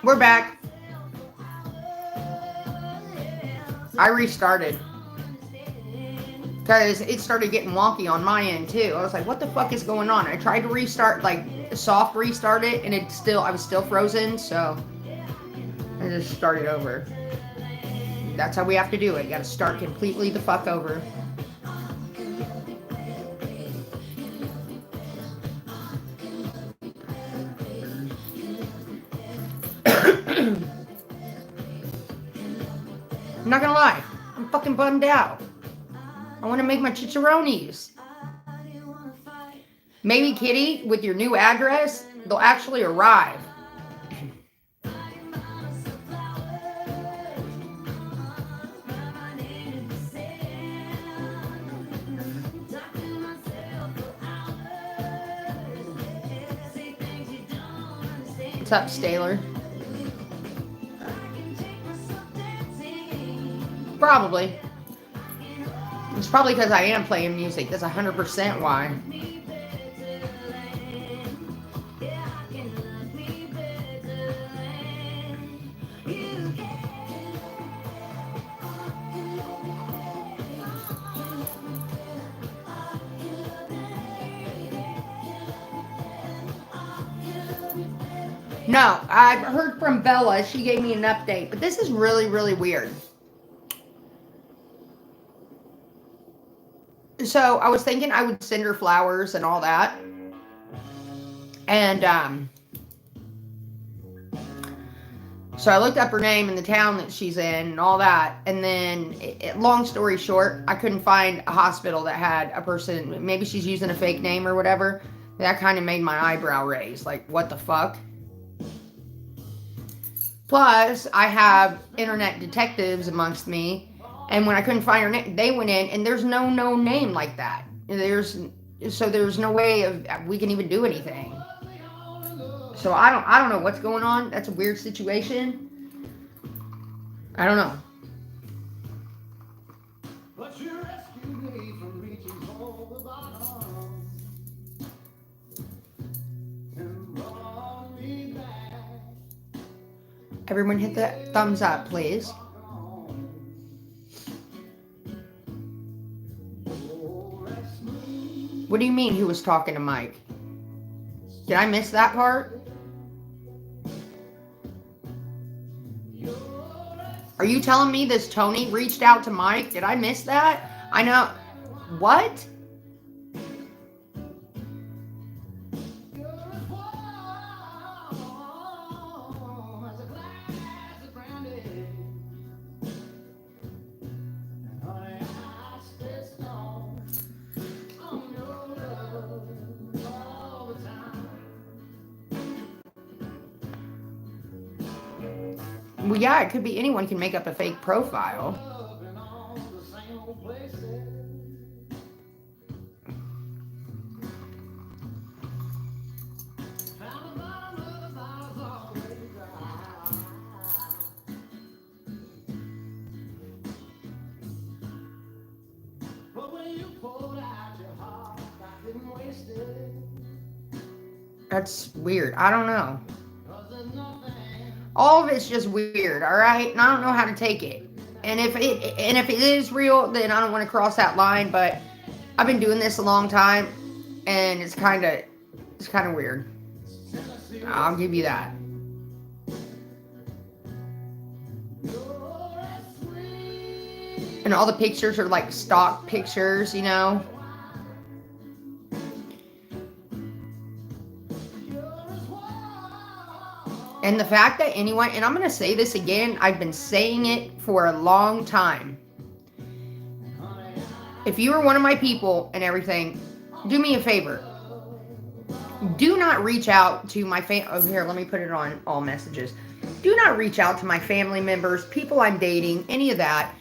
We're back. I restarted. Because it started getting wonky on my end too. I was like, what the fuck is going on? I tried to restart, like, soft restart it, and I was still frozen, so I just started over. That's how we have to do it. You gotta start completely the fuck over. I'm not gonna lie, I'm fucking bummed out. I want to make my chicharrones. Maybe, Kitty, with your new address, they'll actually arrive. What's up, Staler? Probably. It's probably because I am playing music. That's 100% why. No, I've heard from Bella. She gave me an update. But this is really, really weird. So I was thinking I would send her flowers and all that. And so I looked up her name and the town that she's in and all that. And then, long story short, I couldn't find a hospital that had a person. Maybe she's using a fake name or whatever. That kind of made my eyebrow raise. Like, what the fuck? Plus, I have internet detectives amongst me. And when I couldn't find her name, they went in, and there's no name like that. There's no way of we can even do anything. So I don't know what's going on. That's a weird situation. I don't know. Everyone hit that thumbs up, please. What do you mean who was talking to Mike? Did I miss that part? Are you telling me this Tony reached out to Mike? Did I miss that? I know. What? Well, yeah, it could be anyone can make up a fake profile. That's weird. I don't know. All of it's just weird, all right? And I don't know how to take it. And if it is real, then I don't want to cross that line. But I've been doing this a long time, and it's kind of weird. I'll give you that. And all the pictures are like stock pictures, you know. And the fact that anyone, and I'm going to say this again, I've been saying it for a long time. If you are one of my people and everything, do me a favor. Do not reach out to my oh, here, let me put it on all messages. Do not reach out to my family members, people I'm dating, any of that.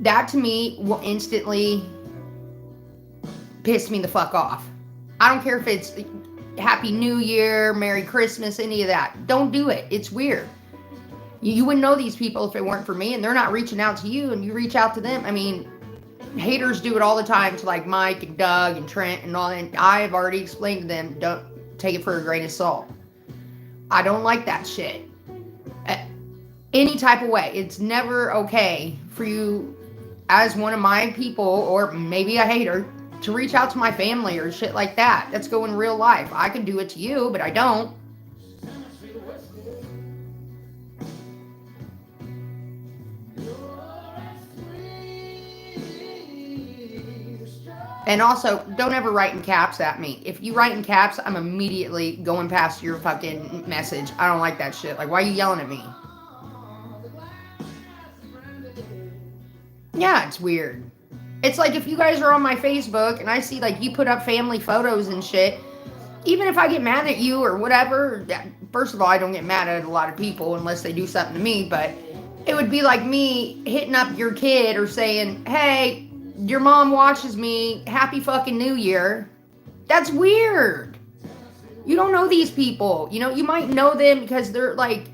That to me will instantly piss me the fuck off. I don't care if it's Happy New Year, Merry Christmas, any of that. Don't do it. It's weird. You wouldn't know these people if it weren't for me, and they're not reaching out to you, and you reach out to them. I mean, haters do it all the time to like Mike and Doug and Trent and all, and I've already explained to them, don't take it for a grain of salt. I don't like that shit. any type of way. It's never okay for you, as one of my people, or maybe a hater, to reach out to my family or shit like that. Let's go in real life. I can do it to you, but I don't. And also, don't ever write in caps at me. If you write in caps, I'm immediately going past your fucking message. I don't like that shit. Like, why are you yelling at me? Yeah, it's weird. It's like if you guys are on my Facebook and I see like you put up family photos and shit, even if I get mad at you or whatever, first of all, I don't get mad at a lot of people unless they do something to me, but it would be like me hitting up your kid or saying, hey, your mom watches me, happy fucking New Year. That's weird. You don't know these people. You know, you might know them because they're like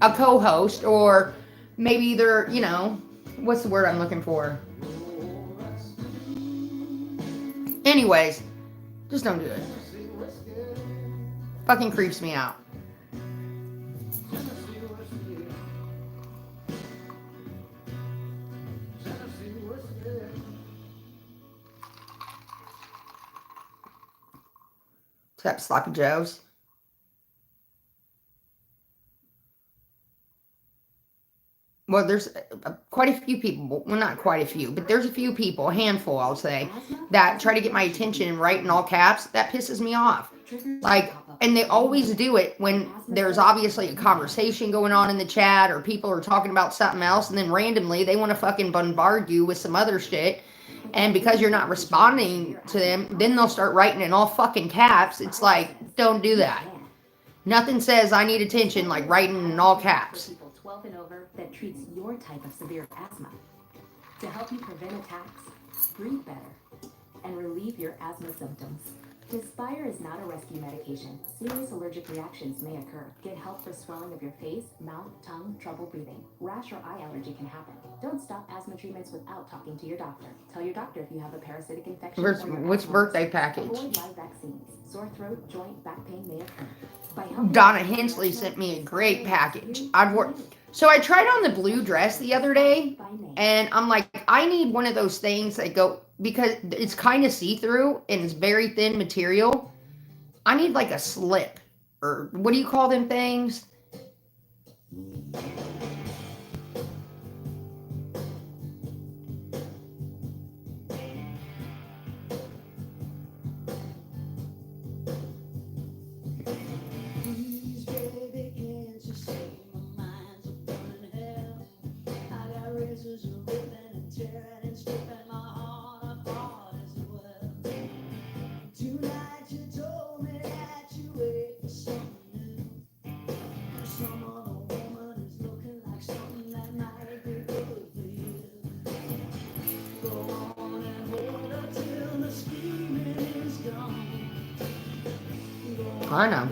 a co-host, or maybe they're, you know, what's the word I'm looking for? Anyways, just don't do it. Fucking creeps me out. What's up, Sloppy Joes? Well, there's quite a few people, well, not quite a few, but there's a few people, a handful, I'll say, that try to get my attention and write in all caps. That pisses me off. Like, and they always do it when there's obviously a conversation going on in the chat or people are talking about something else, and then randomly they want to fucking bombard you with some other shit. And because you're not responding to them, then they'll start writing in all fucking caps. It's like, don't do that. Nothing says I need attention like writing in all caps. 12 and over that treats your type of severe asthma to help you prevent attacks, breathe better, and relieve your asthma symptoms. Inspire is not a rescue medication. Serious allergic reactions may occur. Get help for swelling of your face, mouth, tongue, trouble breathing. Rash or eye allergy can happen. Don't stop asthma treatments without talking to your doctor. Tell your doctor if you have a parasitic infection. Which birthday package? Avoid live vaccines. Sore throat, joint, back pain may occur. Donna Hensley sent me a great package. So I tried on the blue dress the other day, and I'm like, I need one of those things that go, because it's kind of see-through and it's very thin material. I need like a slip, or what do you call them things? I know.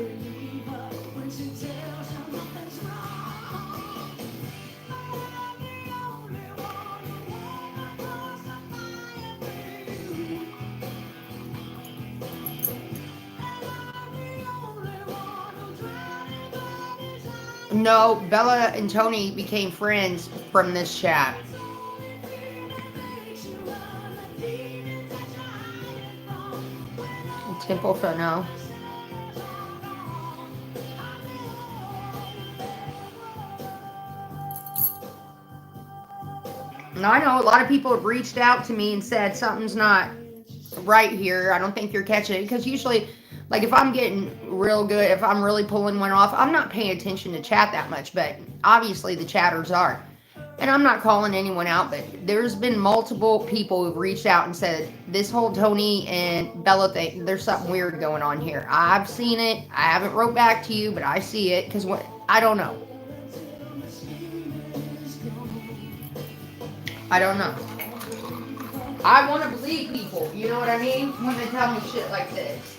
No, Bella and Tony became friends from this chat. Temple for no. Now, I know a lot of people have reached out to me and said something's not right here. I don't think you're catching it. Because usually, like if I'm getting real good, if I'm really pulling one off, I'm not paying attention to chat that much. But obviously the chatters are. And I'm not calling anyone out, but there's been multiple people who've reached out and said, this whole Tony and Bella thing, there's something weird going on here. I've seen it. I haven't wrote back to you, but I see it. Because what? I don't know. I don't know. I want to believe people, you know what I mean? When they tell me shit like this.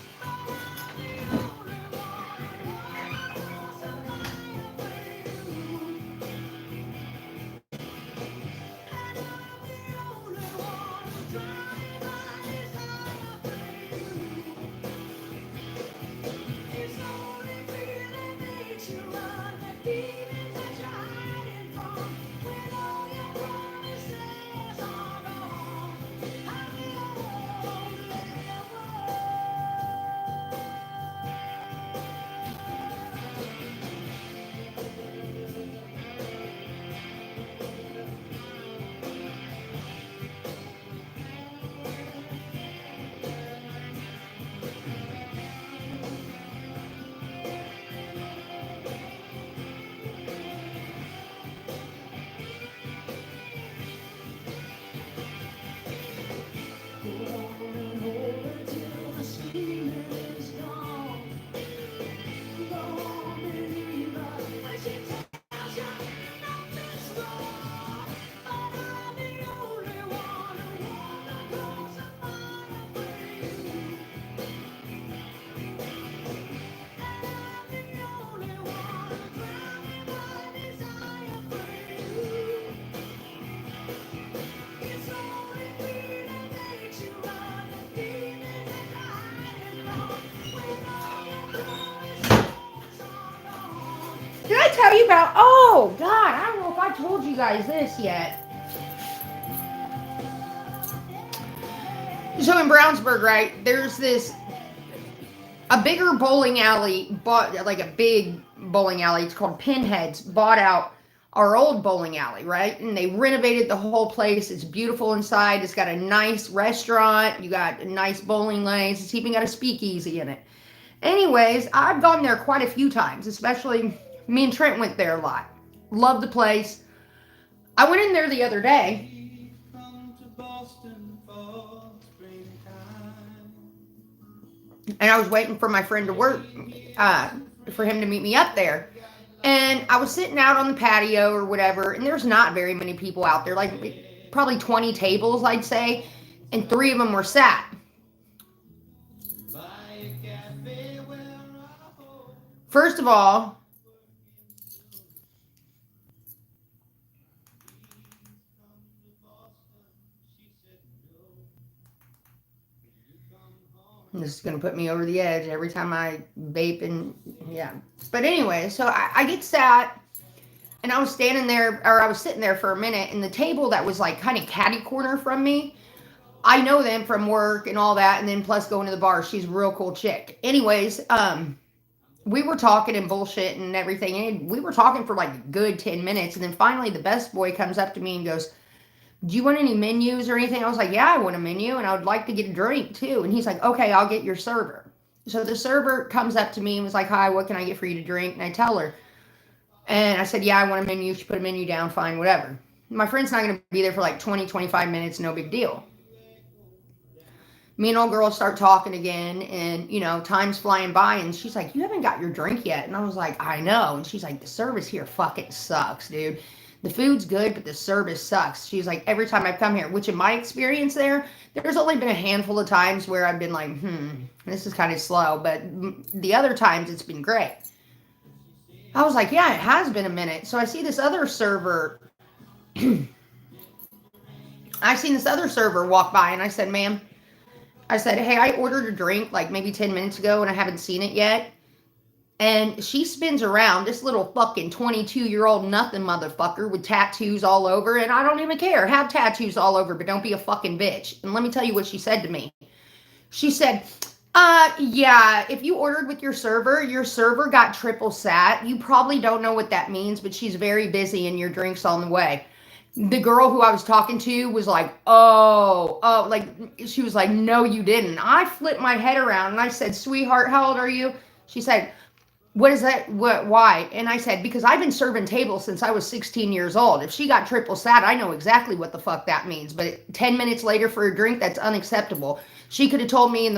tell you about, oh, God, I don't know if I told you guys this yet. So in Brownsburg, right, there's a bigger bowling alley, like a big bowling alley, it's called Pinheads, bought out our old bowling alley, right? And they renovated the whole place. It's beautiful inside. It's got a nice restaurant. You got nice bowling lanes. It's even got a speakeasy in it. Anyways, I've gone there quite a few times, especially me and Trent went there a lot. Love the place. I went in there the other day. And I was waiting for my friend to work, for him to meet me up there. And I was sitting out on the patio or whatever, and there's not very many people out there, like probably 20 tables, I'd say, and 3 of them were sat. First of all, this is going to put me over the edge every time I vape and, yeah. But anyway, so I get sat, and I was standing there, or I was sitting there for a minute, and the table that was like kind of catty corner from me, I know them from work and all that, and then plus going to the bar. She's a real cool chick. Anyways, we were talking and bullshit and everything, and we were talking for like a good 10 minutes, and then finally the best boy comes up to me and goes, do you want any menus or anything? I was like, yeah, I want a menu, and I would like to get a drink too. And he's like, okay, I'll get your server. So the server comes up to me and was like, hi, what can I get for you to drink? And I tell her, and I said, yeah, I want a menu. She put a menu down, fine, whatever. My friend's not going to be there for like 20, 25 minutes, no big deal. Me and old girl start talking again, and, you know, time's flying by, and she's like, you haven't got your drink yet. And I was like, I know. And she's like, the service here fucking sucks, dude. The food's good, but the service sucks. She's like, every time I've come here, which in my experience there's only been a handful of times where I've been like, this is kind of slow, but the other times it's been great. I was like, yeah, it has been a minute. So I see this other server, walk by, and I said, ma'am, I said, hey, I ordered a drink like maybe 10 minutes ago, and I haven't seen it yet. And she spins around, this little fucking 22-year-old nothing motherfucker with tattoos all over, and I don't even care. Have tattoos all over, but don't be a fucking bitch. And let me tell you what she said to me. She said, yeah, if you ordered with your server got triple sat. You probably don't know what that means, but she's very busy and your drink's on the way. The girl who I was talking to was like, oh, like, she was like, no, you didn't. I flipped my head around and I said, sweetheart, how old are you? She said, what is that? Why? And I said, because I've been serving tables since I was 16 years old. If she got triple sat, I know exactly what the fuck that means. But 10 minutes later for a drink, that's unacceptable. She could have told me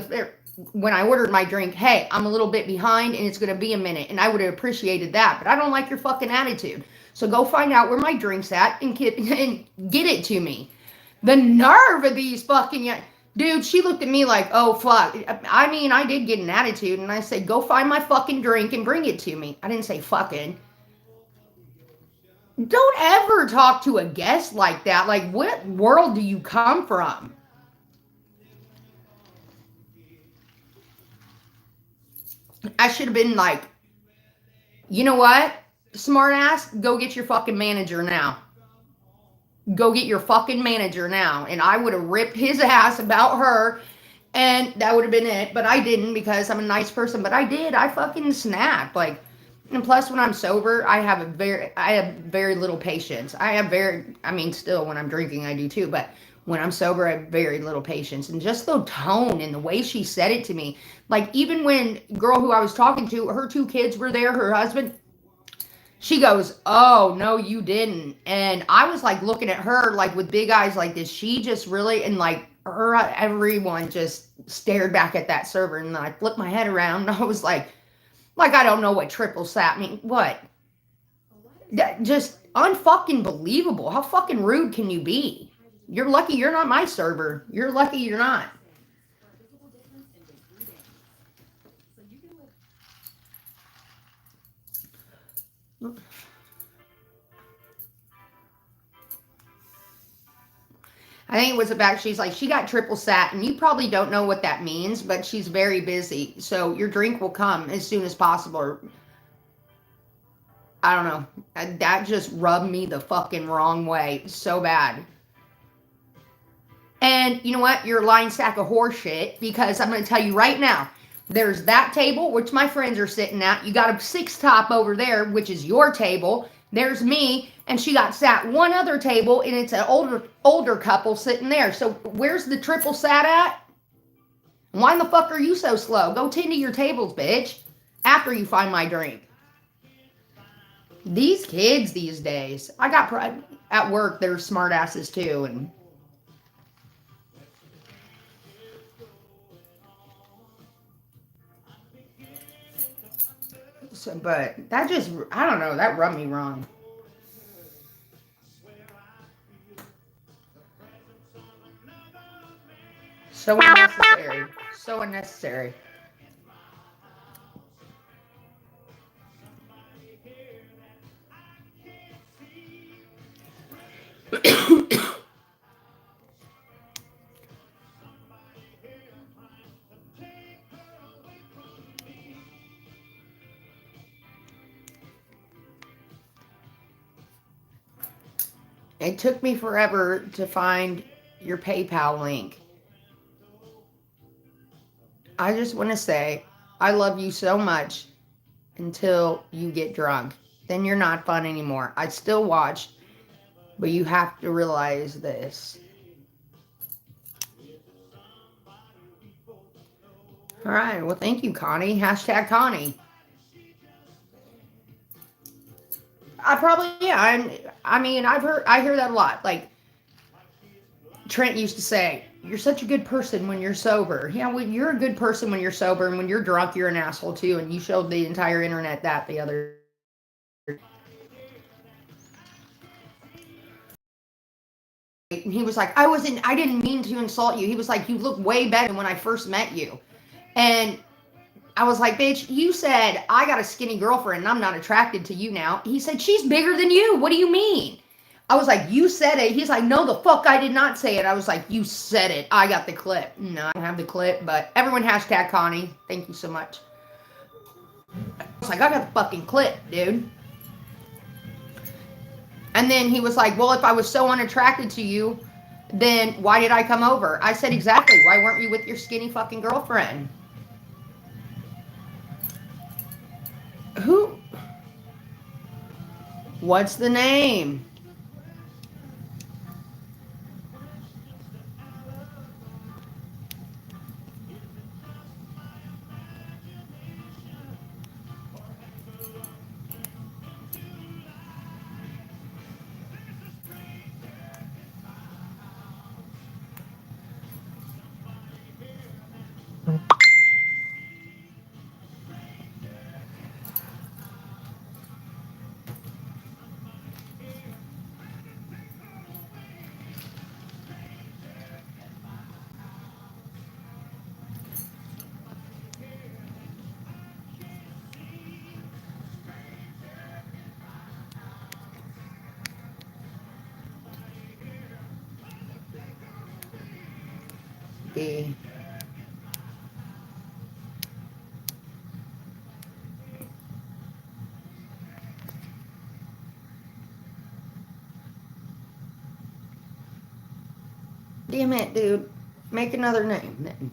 when I ordered my drink, hey, I'm a little bit behind and it's going to be a minute. And I would have appreciated that. But I don't like your fucking attitude. So go find out where my drink's at and get it to me. The nerve of these fucking... Dude, she looked at me like, oh, fuck. I mean, I did get an attitude, and I said, go find my fucking drink and bring it to me. I didn't say fucking. Don't ever talk to a guest like that. Like, what world do you come from? I should have been like, you know what, smart ass, go get your fucking manager now. Go get your fucking manager now. And I would have ripped his ass about her, and that would have been it. But I didn't, because I'm a nice person. But I did. I fucking snapped. Like, and plus when I'm sober, I have very little patience. Still when I'm drinking I do too, but when I'm sober I have very little patience. And just the tone and the way she said it to me, like, even when girl who I was talking to, her 2 kids were there, her husband, she goes, oh, no, you didn't. And I was like looking at her like with big eyes like, did she just really? And like everyone just stared back at that server. And I flipped my head around and I was like, I don't know what triple sat means. What? Just unfucking believable. How fucking rude can you be? You're lucky you're not my server. You're lucky you're not. I think it was about, she's like, she got triple sat, and you probably don't know what that means, but she's very busy. So your drink will come as soon as possible. I don't know. That just rubbed me the fucking wrong way so bad. And you know what? You're a lying sack of horse shit, because I'm going to tell you right now, there's that table, which my friends are sitting at. You got a six top over there, which is your table. There's me, and she got sat one other table, and it's an older couple sitting there. So where's the triple sat at? Why the fuck are you so slow? Go tend to your tables, bitch, after you find my drink. These kids these days, I got at work, they're smart asses too, and so, but that just, I don't know, that rubbed me wrong. So unnecessary. So unnecessary. It took me forever to find your PayPal link. I just want to say, I love you so much until you get drunk. Then you're not fun anymore. I still watch, but you have to realize this. All right. Well, thank you, Connie. Hashtag Connie. I probably, yeah. I mean, I hear that a lot. Like Trent used to say, "You're such a good person when you're sober." Yeah, well, you're a good person when you're sober, and when you're drunk, you're an asshole too. And you showed the entire internet that the other. And he was like, I didn't mean to insult you. He was like, you look way better than when I first met you. And I was like, bitch, you said I got a skinny girlfriend and I'm not attracted to you now. He said, she's bigger than you. What do you mean? I was like, you said it. He's like, no, the fuck, I did not say it. I was like, you said it. I got the clip. No, I don't have the clip, but everyone hashtag Connie. Thank you so much. I was like, I got the fucking clip, dude. And then he was like, well, if I was so unattracted to you, then why did I come over? I said, exactly. Why weren't you with your skinny fucking girlfriend? Who? What's the name? B. Damn it, dude. Make another name then.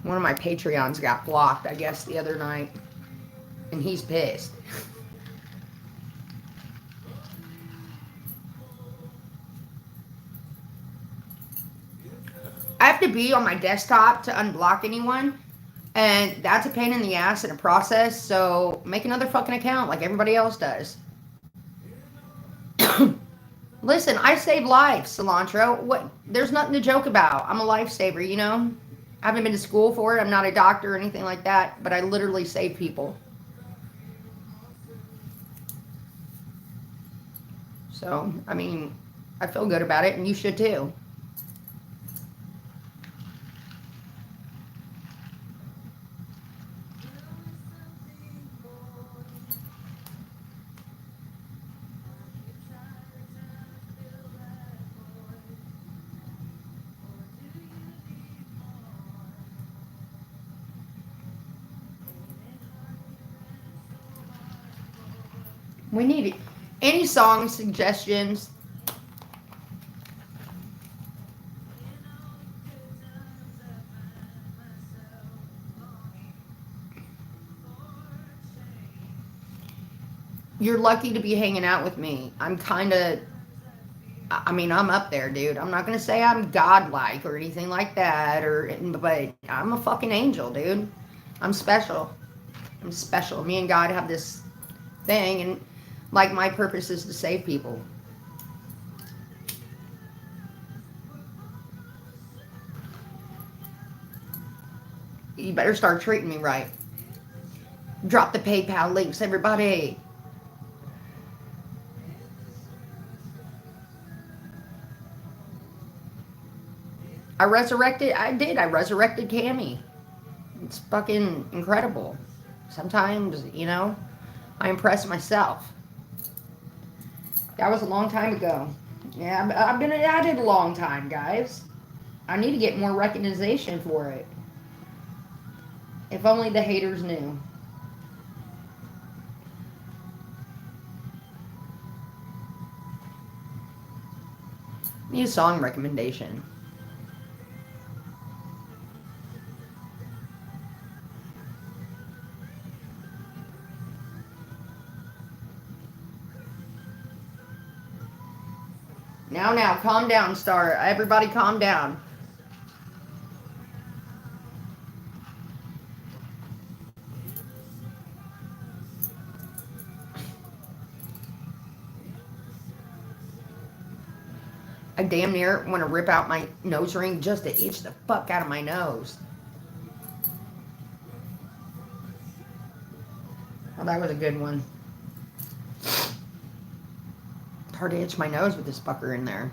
One of my Patreons got blocked, I guess, the other night. And he's pissed. I have to be on my desktop to unblock anyone. And that's a pain in the ass in a process. So make another fucking account like everybody else does. Listen, I save lives, Cilantro. What? There's nothing to joke about. I'm a lifesaver, you know? I haven't been to school for it. I'm not a doctor or anything like that. But I literally save people. So, I mean, I feel good about it. And you should too. We need it. Any song suggestions? You're lucky to be hanging out with me. I'm kind of, I mean, I'm up there, dude. I'm not going to say I'm godlike or anything like that, but I'm a fucking angel, dude. I'm special. I'm special. Me and God have this thing, and like my purpose is to save people. You better start treating me right. Drop the PayPal links, everybody. I resurrected Cammy. It's fucking incredible. Sometimes, I impress myself. That was a long time ago. Yeah, I've been at it a long time, guys. I need to get more recognition for it. If only the haters knew. Need a song recommendation. Now, calm down, Star. Everybody calm down. I damn near want to rip out my nose ring just to itch the fuck out of my nose. Oh, that was a good one. Hard to itch my nose with this fucker in there.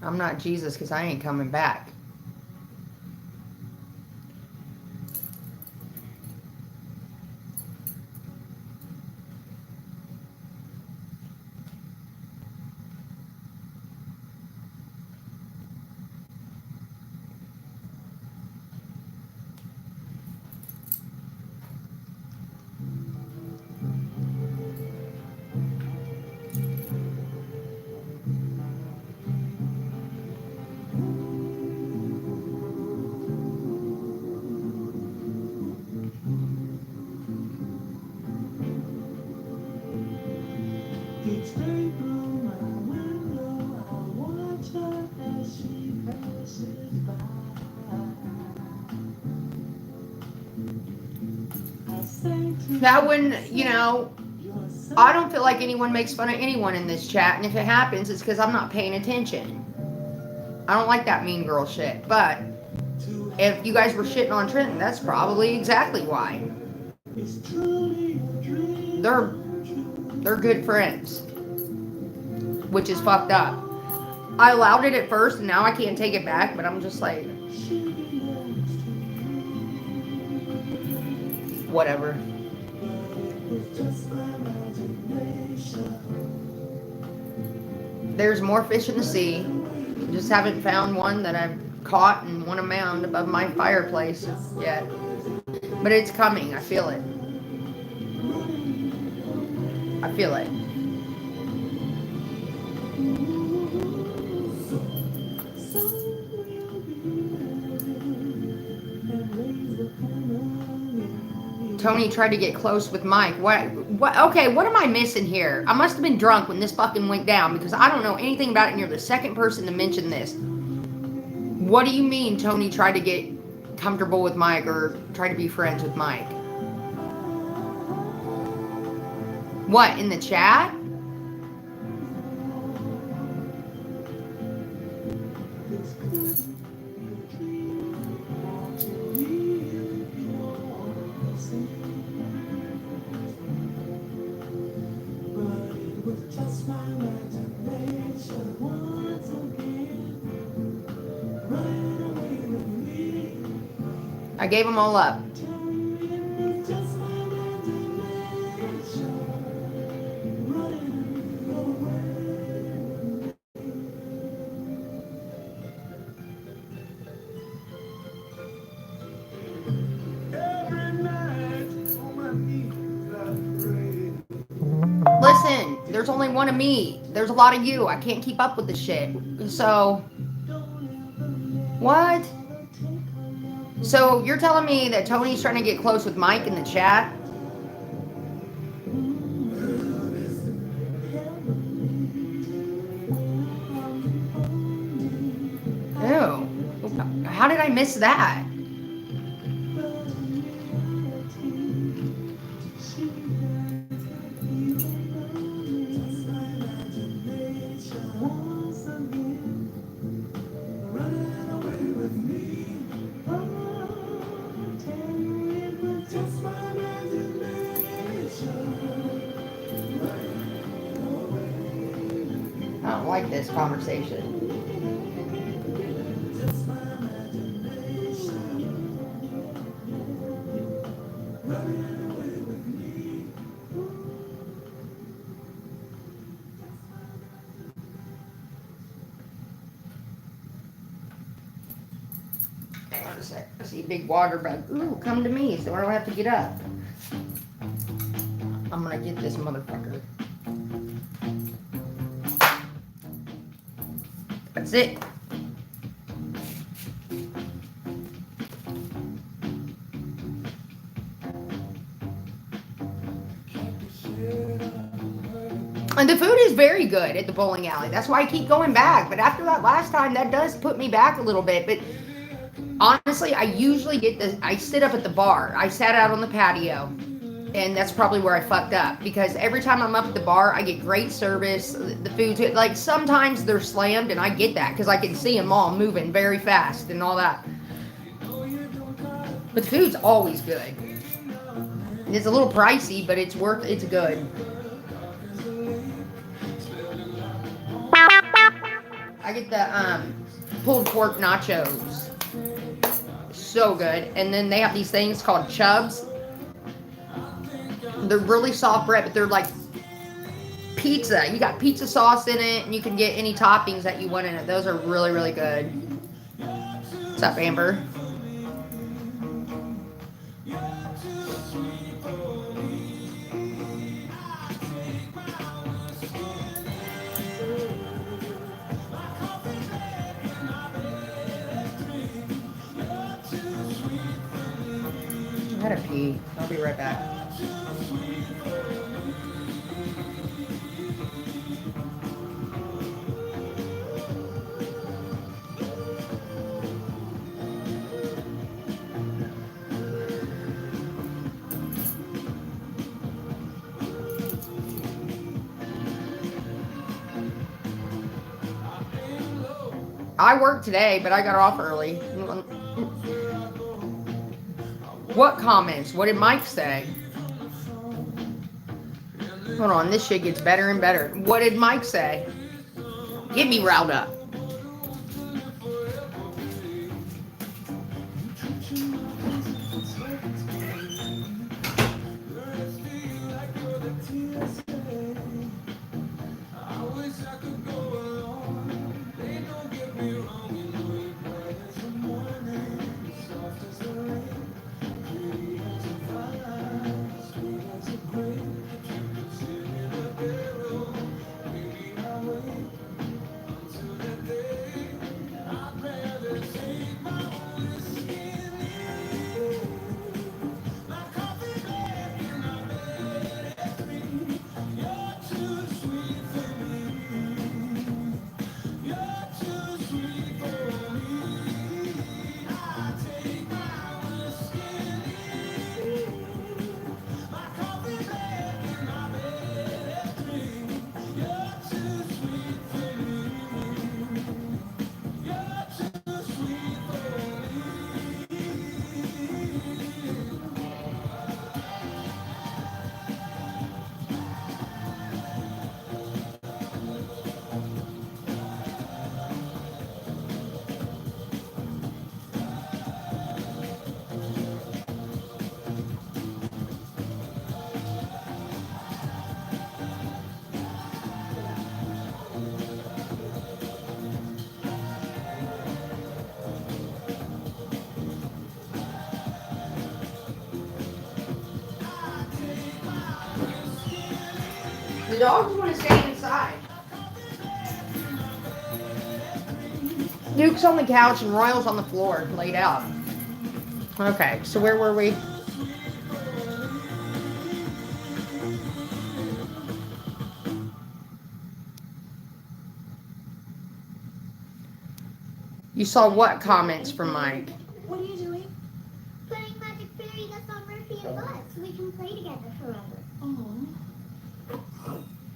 I'm not Jesus because I ain't coming back. That one, I don't feel like anyone makes fun of anyone in this chat, and if it happens, it's because I'm not paying attention. I don't like that mean girl shit, but if you guys were shitting on Trenton, that's probably exactly why. They're good friends, which is fucked up. I allowed it at first, and now I can't take it back, but I'm just like, whatever. There's more fish in the sea. Just haven't found one that I've caught and won a mound above my fireplace yet. But it's coming. I feel it. I feel it. Tony tried to get close with Mike. What? Okay, what am I missing here? I must have been drunk when this fucking went down because I don't know anything about it and you're the second person to mention this. What do you mean Tony tried to get comfortable with Mike or try to be friends with Mike? What, in the chat? I gave them all up. There's only one of me. There's a lot of you. I can't keep up with the shit. So, what? So, you're telling me that Tony's trying to get close with Mike in the chat? Ew. How did I miss that? I don't like this conversation. Hang on a sec. I see a big water bug. Ooh, come to me so I don't have to get up. I'm gonna get this motherfucker. That's it. And the food is very good at the bowling alley. That's why I keep going back. But after that last time, that does put me back a little bit. But honestly, I usually I sit up at the bar. I sat out on the patio. And that's probably where I fucked up. Because every time I'm up at the bar, I get great service. The food's, like, sometimes they're slammed, and I get that. Because I can see them all moving very fast and all that. But the food's always good. It's a little pricey, but it's good. I get the pulled pork nachos. So good. And then they have these things called chubs. They're really soft bread, but they're like pizza. You got pizza sauce in it, and you can get any toppings that you want in it. Those are really, really good. What's up, Amber? I gotta pee. I'll be right back. I worked today, but I got off early. What comments? What did Mike say? Hold on, this shit gets better and better. What did Mike say? Get me riled up. dogs want to stay inside. Duke's on the couch and Royal's on the floor, laid out. Okay, so where were we? You saw what comments from Mike? What are you doing? Putting magic fairy dust on Murphy and Bud so we can play together forever. Oh.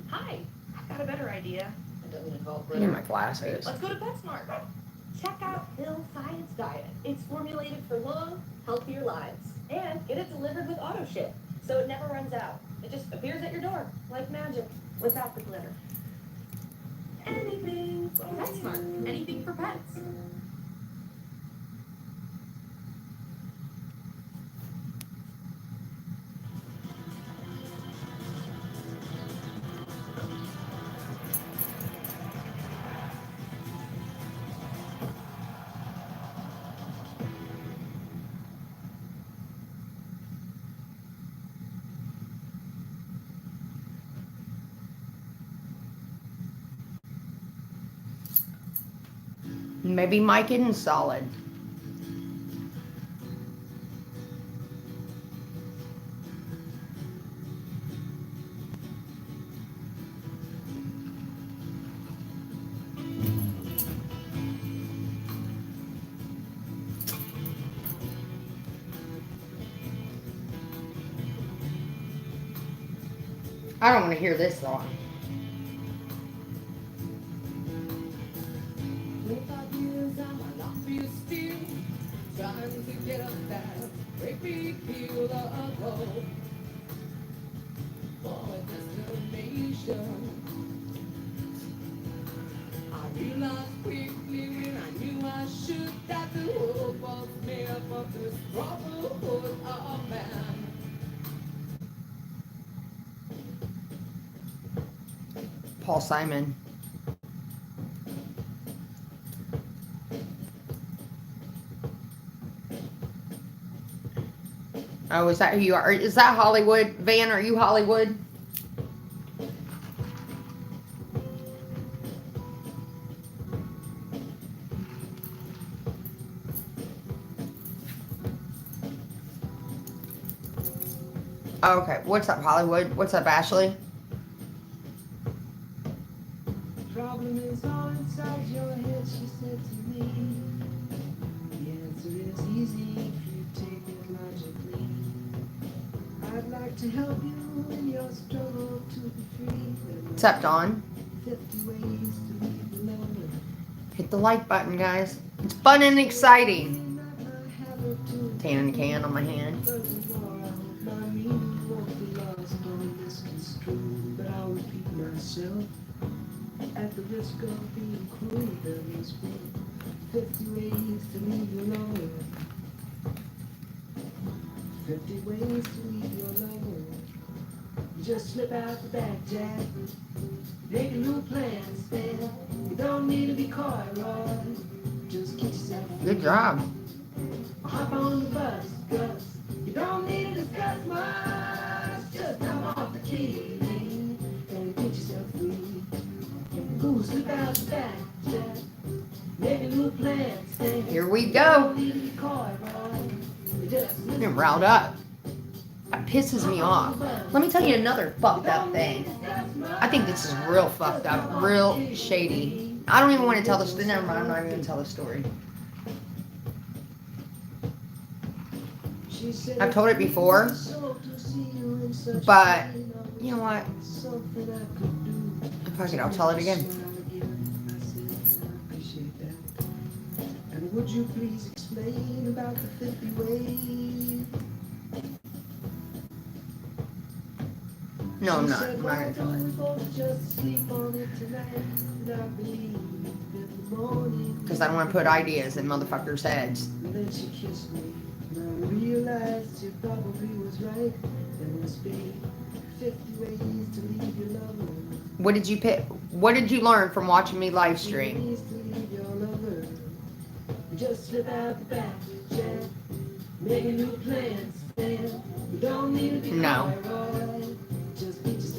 Hi, I've got a better idea. It doesn't involve I need my glasses. Let's go to PetSmart. Check out Hill Science Diet. It's formulated for long, healthier lives. And get it delivered with auto ship, so it never runs out. It just appears at your door, like magic, without the glitter. Anything for PetSmart. Anything for pets. Maybe Mike isn't solid. I don't want to hear this song. Paul Simon. Oh, is that who you are? Is that Hollywood? Van, are you Hollywood? Oh, okay. What's up, Hollywood? What's up, Ashley? Problem is all inside your head, she said to me. The answer is easy if you take it logically. I'd like to help you in your struggle to be free. What's up, Dawn? 50 ways to leave alone. Hit the like button, guys. It's fun and exciting. Tanning a can on my hand. Furthermore, I hope my meaning won't be lost or misconstrued, but I'll repeat myself. At the risk of being cruel, there must be 50 ways to leave you alone. 50 ways to leave you alone. You just slip out the back, Jack. Make a new plan, Stan. You don't need to be coy, Roy. Just get yourself free. Good job. Hop on the bus, Gus. You don't need to discuss much. Just come off the key and get yourself free. Ooh, slip out the back, Jack. Make a new plan, Stan. Here we go. Just Getting riled up. That pisses me off. Let me tell you another fucked up thing. I think this is real fucked up, real shady. I don't even want to tell the story. Never mind, I'm not even going to tell the story. I've told it before, but you know what? Fuck it, I'll tell it again. And would you please explain about the 50 ways? No, I'm not. I'm not going to tell it. Because I don't want to put ideas in motherfuckers' heads. And then she kissed me. And I realized she probably was right. There must be 50 ways to leave your lover. What did you pick? What did you learn from watching me live stream? Ways to leave your lover. Just slip out the back, Jack. Make a new plan, Stan. You don't need to be No. coy, Roy.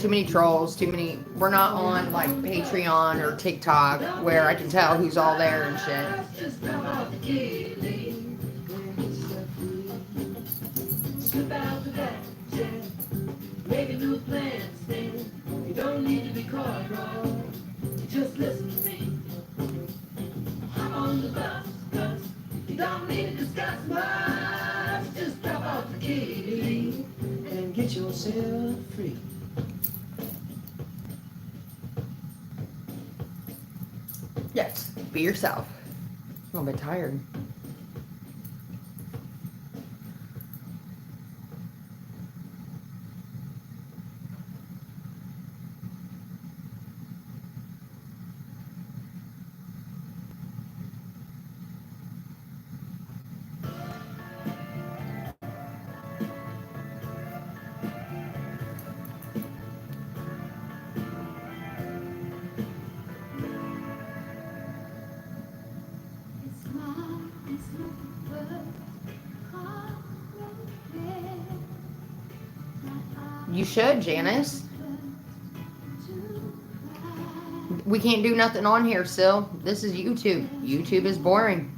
Too many trolls, too many. We're not on like Patreon or TikTok where I can tell who's all there and shit. Just come off the key, and get yourself free. Slip out the back, Jen. Make new plans, then. You don't need to be caught wrong. Just listen to me. Hop on the bus, cause you don't need to discuss much. Just drop off the key and get yourself free. Yes, be yourself. I'm a little bit tired. You should, Janice. We can't do nothing on here still. This is YouTube. YouTube is boring.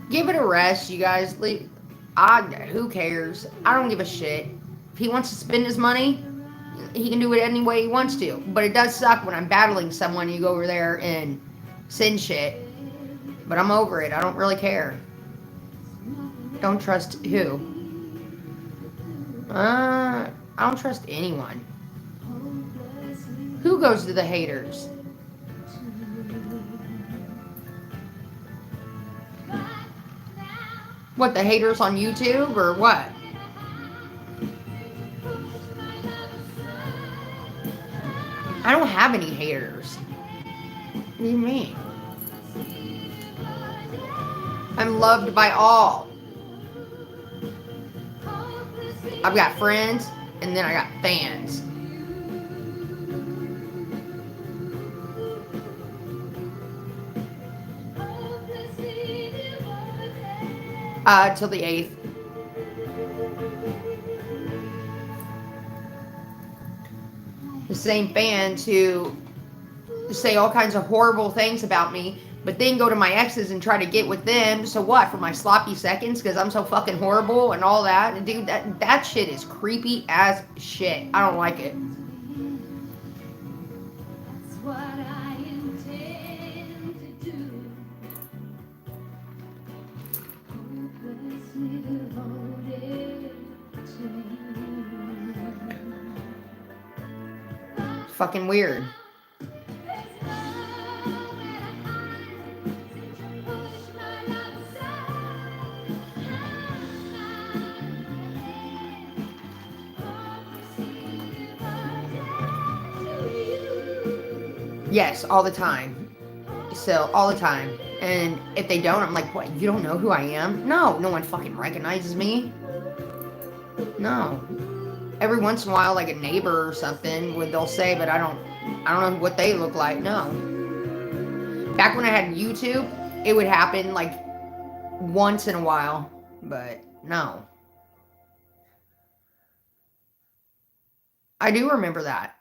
Give it a rest, you guys. Who cares? I don't give a shit. If he wants to spend his money, he can do it any way he wants to. But it does suck when I'm battling someone, you go over there and send shit. But I'm over it. I don't really care. Don't trust who? I don't trust anyone. Who goes to the haters? What, the haters on YouTube or what? I don't have any haters. What do you mean? I'm loved by all. I've got friends, and then I got fans. Till the 8th. The same fans who say all kinds of horrible things about me, but then go to my exes and try to get with them. So what? For my sloppy seconds because I'm so fucking horrible and all that? And dude, that shit is creepy as shit. I don't like it. That's what I intend to do. Hopelessly devoted to you. Fucking weird. Yes, all the time. So, all the time. And if they don't, I'm like, what, you don't know who I am? No, no one fucking recognizes me. No. Every once in a while, like a neighbor or something, they'll say, but I don't know what they look like. No. Back when I had YouTube, it would happen like once in a while, but no. I do remember that.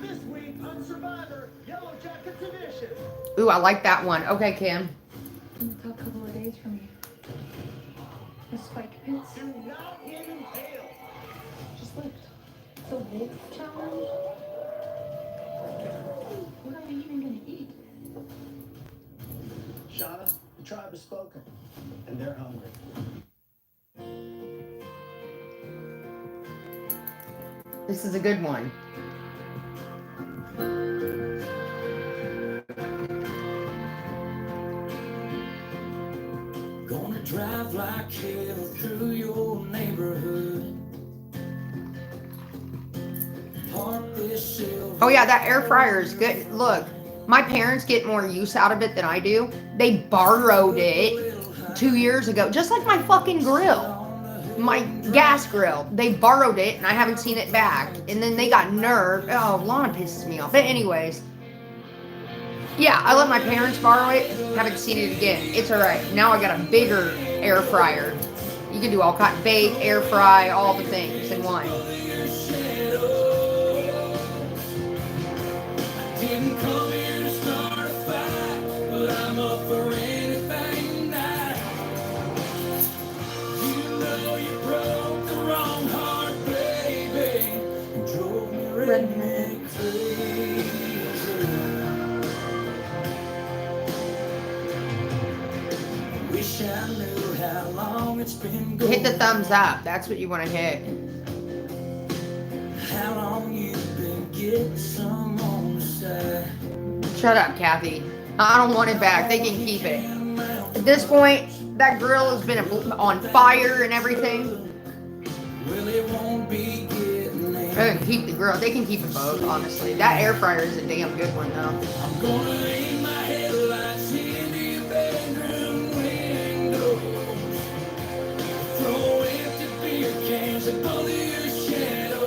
This week on Survivor, Yellow Jackets edition. Ooh, I like that one. Okay, Kim. In a couple of days from you. The spike pits. Do not inhale. Just lift. The wolf challenge? What are we even gonna eat? Shauna, the tribe has spoken, and they're hungry. This is a good one. Gonna drive like hell through your neighborhood. Park this silver. Oh yeah, that air fryer is good. Look, my parents get more use out of it than I do. They borrowed it 2 years ago, just like my fucking grill. my gas grill. They borrowed it and I haven't seen it back. And then they got nerve. Oh, Lana pisses me off. But anyways, yeah, I let my parents borrow it. Haven't seen it again. It's alright. Now I got a bigger air fryer. You can do all kinds, bake, air fry, all the things in one. Hit the thumbs up. That's what you want to hit. How long you been getting some on the side? Shut up, Kathy. I don't want it back. They can keep it. At this point, that grill has been on fire and everything. They can keep the grill. They can keep it both, honestly. That air fryer is a damn good one, though. I'm gonna aim my headlights in your bedroom window. Throw empty beer cans above your shadows.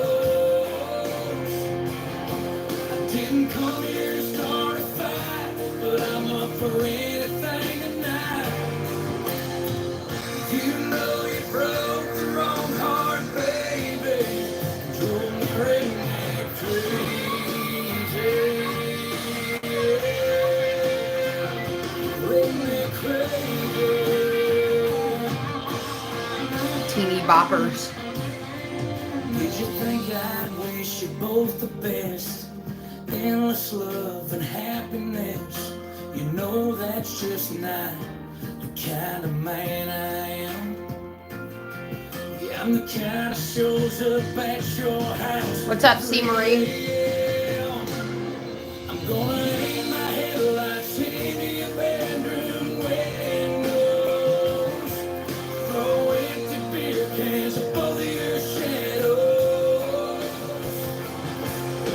I didn't come here to start a fight, but I'm up for anything tonight. You know you broke the wrong heart, baby. Drove me redneck crazy. Redneck crazy. Teeny boppers. Did you think I'd wish you both the best? Endless love and happiness. You know that's just not the kind of man I am. Yeah, I'm the kind that shows up at your house. What's up, C. Marie? I'm gonna aim my headlights in your bedroom windows. Throw empty beer cans above your shadows.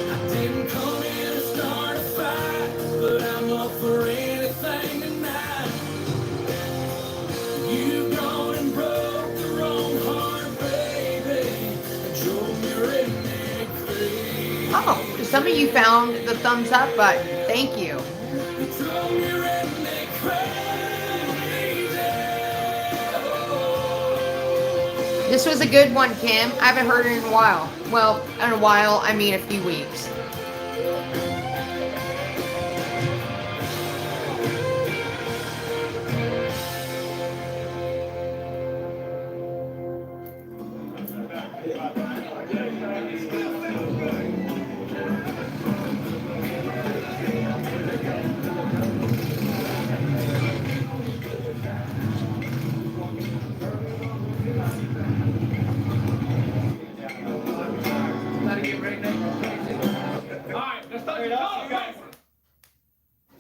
I didn't come here to start a fight, but I'm up for anything tonight. You gone and broke the wrong heart, baby. And drove me redneck crazy. Oh, some of you found the thumbs up button. Thank you. You drove me redneck crazy. This was a good one, Kim. I haven't heard it in a while. Well, in a while, I mean a few weeks.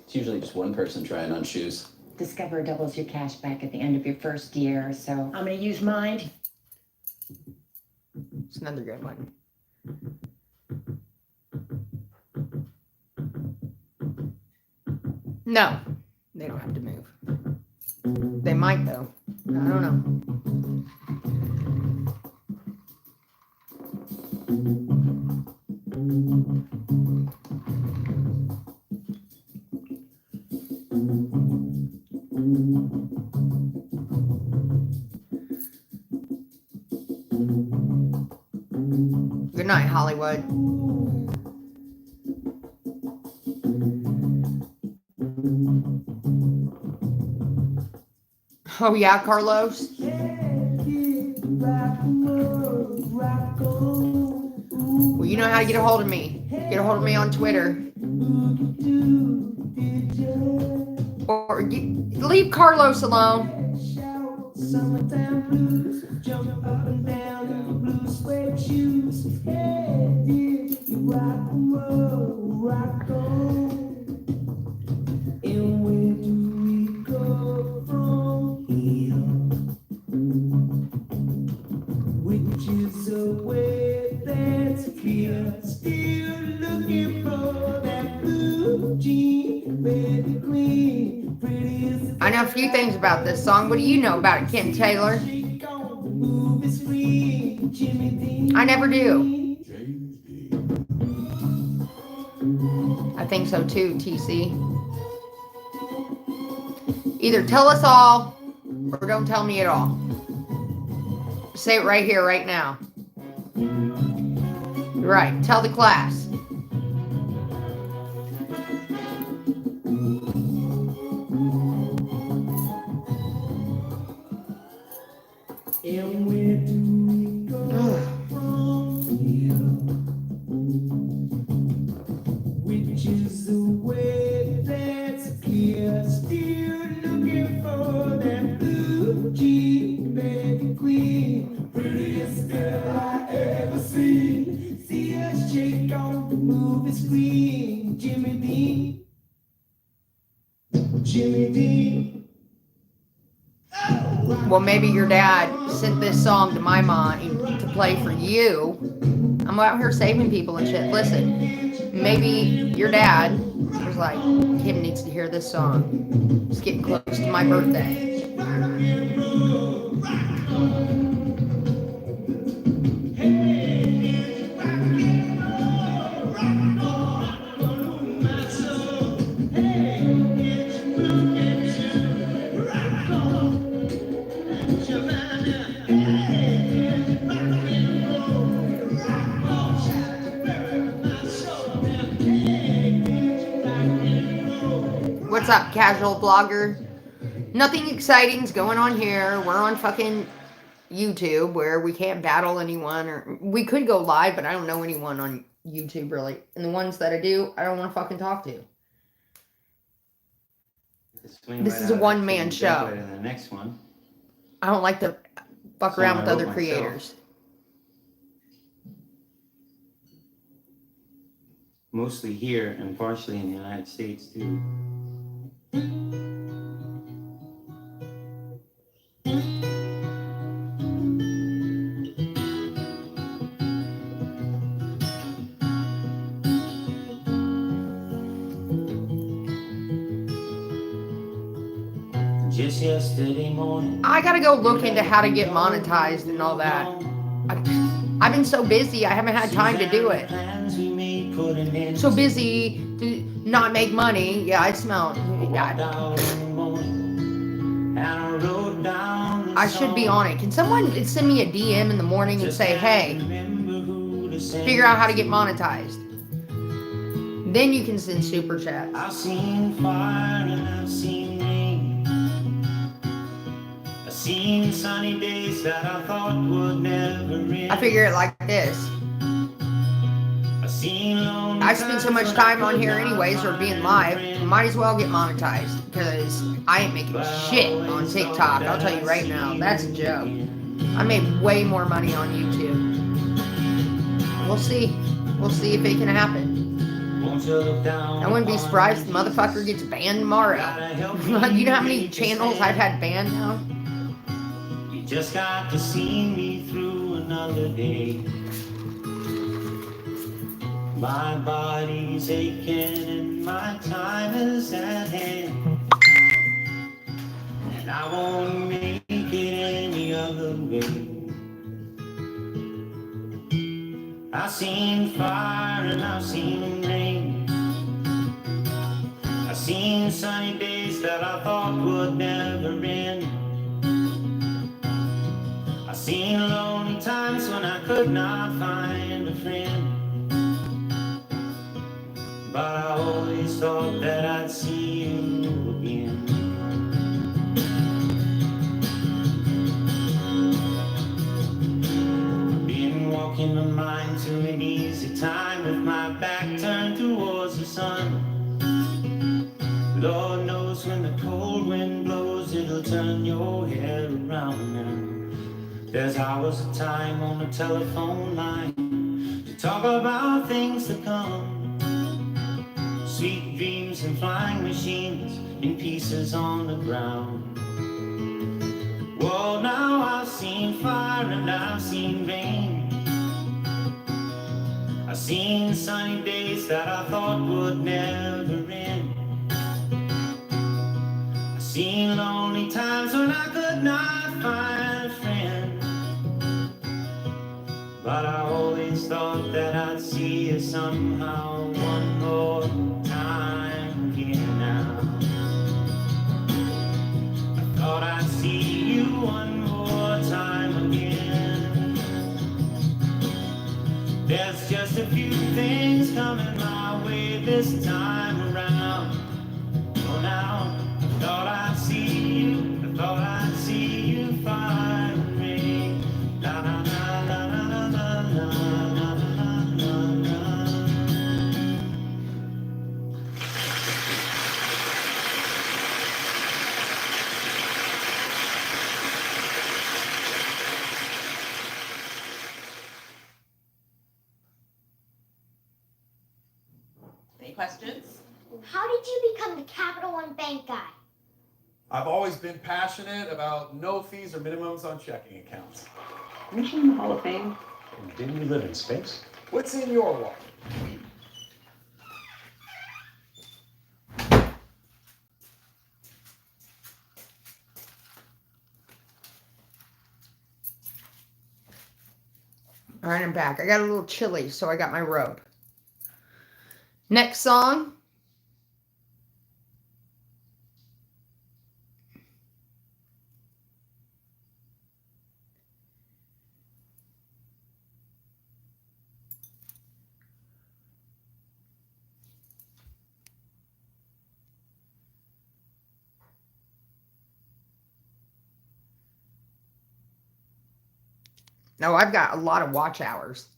It's usually just one person trying on shoes. Discover doubles your cash back at the end of your first year, so I'm gonna use mine. It's another good one. No, they don't have to move. They might, though. I don't know. Good night, Hollywood. Oh yeah, Carlos. Well, you know how to get a hold of me. Get a hold of me on Twitter. Or leave Carlos alone. I know a few things about this song. What do you know about it, Kim Taylor? on the movie screen. Jimmy Dean. I never do. I think so too, TC. Either tell us all or don't tell me at all. Say it right here, right now. Right, tell the class. And where do we go from here? Which is the way that's clear. Still looking for that blue jean baby queen. Prettiest girl I ever seen. See her shake on the movie screen. Jimmy Dean. Jimmy Dean. Well, maybe your dad sent this song to my mom to play for you. I'm out here saving people and shit. Listen, maybe your dad was like, Kim needs to hear this song. It's getting close to my birthday. What's up, casual blogger? Nothing exciting's going on here. We're on fucking YouTube where we can't battle anyone, or we could go live, but I don't know anyone on YouTube really. And the ones that I do, I don't want to fucking talk to. This is a one-man show. The next one. I don't like to fuck around with other creators. Mostly here and partially in the United States too. Just yesterday morning, I gotta go look into how to get monetized and all that. I've been so busy, I haven't had time to do it. So busy to not make money. Yeah, I smell it. I should be on it. Can someone send me a DM in the morning and say, hey, figure out how to get monetized? Then you can send super chats. I've seen fire and I've seen rain. I've seen sunny days that I thought would never end. I figure it like this. I spend so much time on here anyways, or being live, might as well get monetized, because I ain't making shit on TikTok. I'll tell you right now, that's a joke. I made way more money on YouTube. We'll see. We'll see if it can happen. I wouldn't be surprised if the motherfucker gets banned tomorrow. You know how many channels I've had banned now? You just got to see me through another day. My body's aching and my time is at hand, and I won't make it any other way. I've seen fire and I've seen rain. I've seen sunny days that I thought would never end. I've seen lonely times when I could not find a friend. But I always thought that I'd see you again. I've been walking my mind to an easy time with my back turned towards the sun. Lord knows when the cold wind blows, it'll turn your hair around now. There's hours of time on the telephone line to talk about things to come. Sweet dreams and flying machines in pieces on the ground. Well, now I've seen fire and I've seen rain. I've seen sunny days that I thought would never end. I've seen lonely times when I could not find a friend. but I always thought that I'd see you somehow one more time here now. I thought I'd see you one more time again. There's just a few things coming my way this time around. Oh, now I thought I'd see you, I thought I'd see you find me. La la la la la la la la la la la. Any questions? How did you become the Capital One Bank guy? I've always been passionate about no fees or minimums on checking accounts. Aren't you in the Hall of Fame? Didn't you live in space? What's in your wallet? All right, I'm back. I got a little chilly, so I got my robe. Next song. No, I've got a lot of watch hours.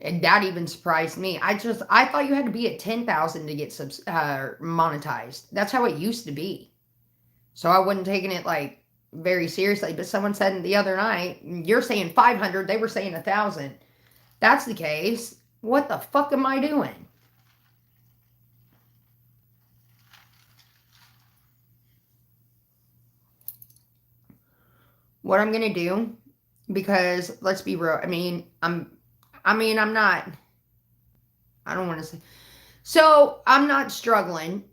And that even surprised me. I thought you had to be at 10,000 to get monetized. That's how it used to be. So I wasn't taking it like very seriously. But someone said the other night, you're saying 500, they were saying 1,000. That's the case. What the fuck am I doing? What I'm going to do, because let's be real. I'm not, I don't want to say, so I'm not struggling.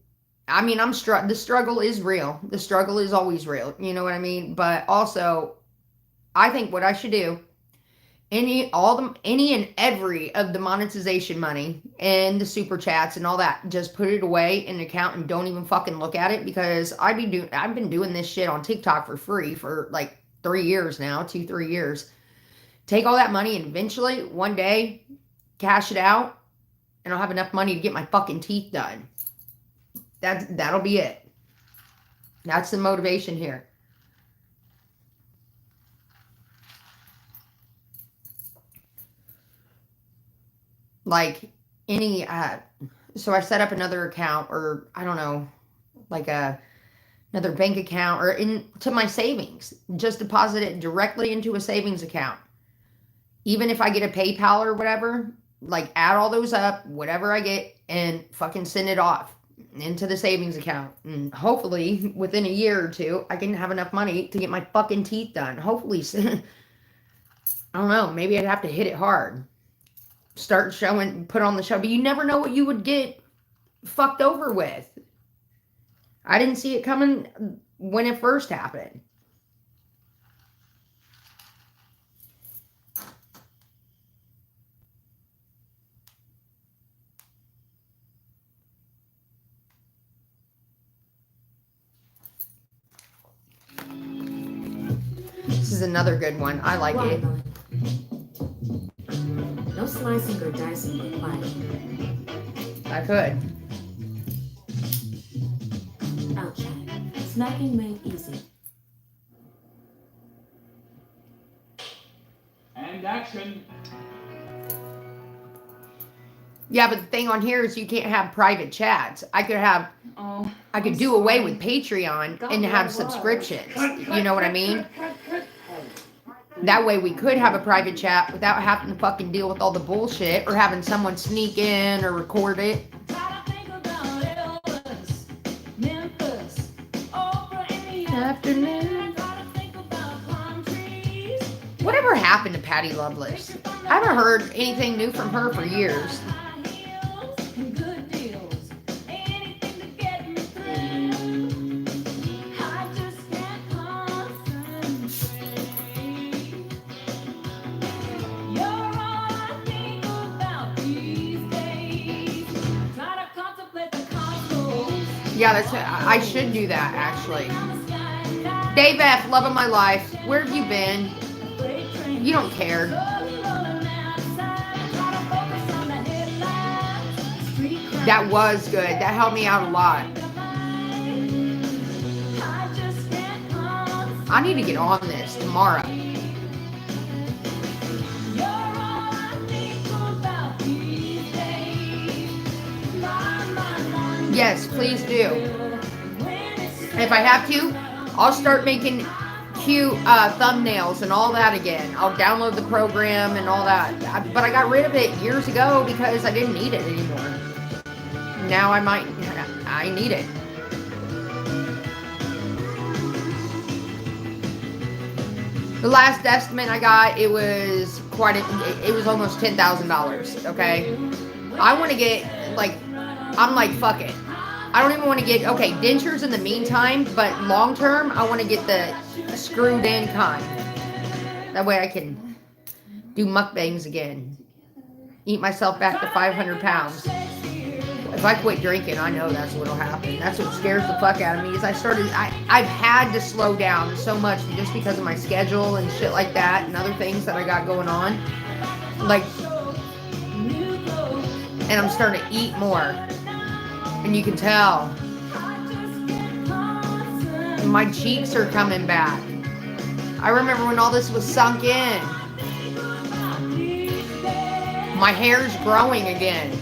The struggle is real. The struggle is always real. You know what I mean? But also, I think what I should do, any and every of the monetization money and the super chats and all that, just put it away in an account and don't even fucking look at it, because I've been doing this shit on TikTok for free for like 3 years now, 2-3 years. Take all that money and eventually, one day, cash it out, and I'll have enough money to get my fucking teeth done. That'll be it. That's the motivation here. Like any, so I set up another account, or I don't know, like another bank account, or into my savings. Just deposit it directly into a savings account. Even if I get a PayPal or whatever, like add all those up, whatever I get, and fucking send it off into the savings account. And hopefully within a year or two, I can have enough money to get my fucking teeth done. Hopefully, I don't know, maybe I'd have to hit it hard. Start showing, put on the show. But you never know what you would get fucked over with. I didn't see it coming when it first happened. This is another good one. I like it. No slicing or dicing required. I could. Outside. Snacking made easy. And action. Yeah, but the thing on here is you can't have private chats. I could do away with Patreon and have subscriptions. You know what I mean? That way we could have a private chat without having to fucking deal with all the bullshit or having someone sneak in or record it. Afternoon. Whatever happened to Patty Loveless? I haven't heard anything new from her for years. Yeah, I should do that, actually. Dave F., love of my life. Where have you been? You don't care. That was good. That helped me out a lot. I need to get on this tomorrow. Yes, please do. If I have to, I'll start making cute thumbnails and all that again. I'll download the program and all that. But I got rid of it years ago because I didn't need it anymore. Now I need it. The last estimate I got, it was almost $10,000, okay? I want to get, I'm like, fuck it. I don't even want to get, okay, dentures in the meantime, but long term, I want to get the screwed in kind. That way I can do mukbangs again. Eat myself back to 500 pounds. If I quit drinking, I know that's what'll happen. That's what scares the fuck out of me, is I've had to slow down so much just because of my schedule and shit like that and other things that I got going on. And I'm starting to eat more. And you can tell. My cheeks are coming back. I remember when all this was sunk in. My hair's growing again.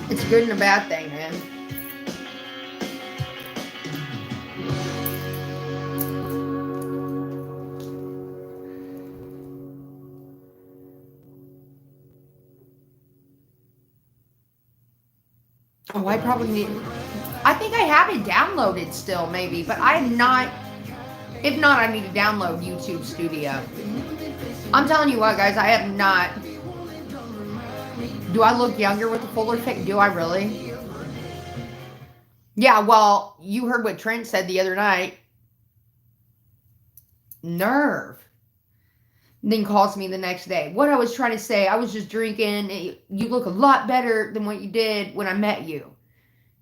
It's a good and a bad thing, man. Oh, I probably need... I think I have it downloaded still, maybe, but I'm not... If not, I need to download YouTube Studio. I'm telling you what, guys, I have not... Do I look younger with the fuller face? Do I really? Yeah, well, you heard what Trent said the other night. Nerve. Then calls me the next day. What I was trying to say, I was just drinking. You look a lot better than what you did when I met you.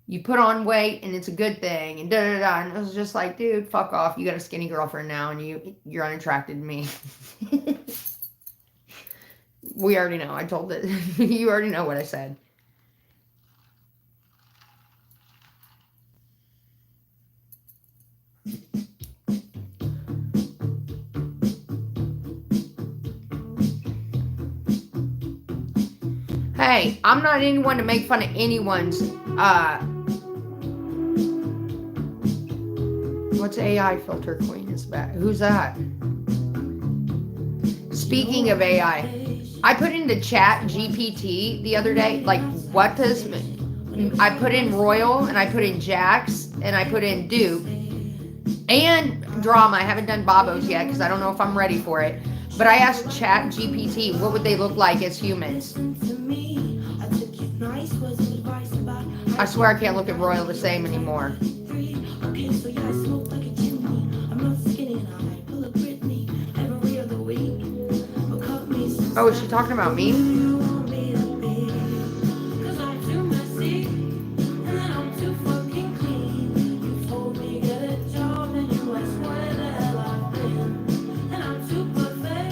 You put on weight and it's a good thing. And da-da-da. And it was just like, dude, fuck off. You got a skinny girlfriend now and you're unattracted to me. We already know. I told it. You already know what I said. Hey, I'm not anyone to make fun of anyone's, what's AI filter queen is back? Who's that? Speaking of AI, I put into chat GPT the other day, like, what does, I put in Royal, and I put in Jax, and I put in Duke, and Drama. I haven't done Babos yet, because I don't know if I'm ready for it. But I asked chat GPT, what would they look like as humans? I swear I can't look at Royal the same anymore. Oh, is she talking about me?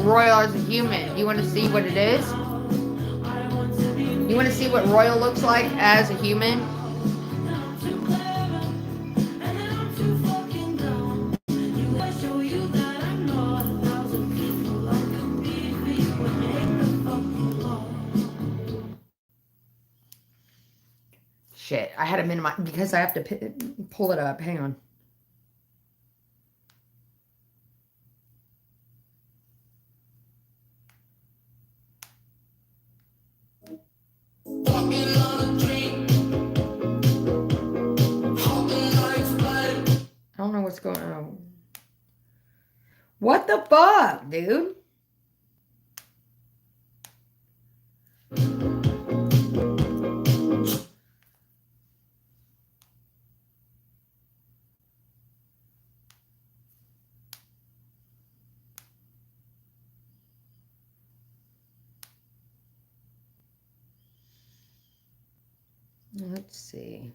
Royal as a human. You want to see what it is? You want to see what Royal looks like as a human? Shit, I had to minimize because I have to pull it up. Hang on. I don't know what's going on. What the fuck, dude? Let's see.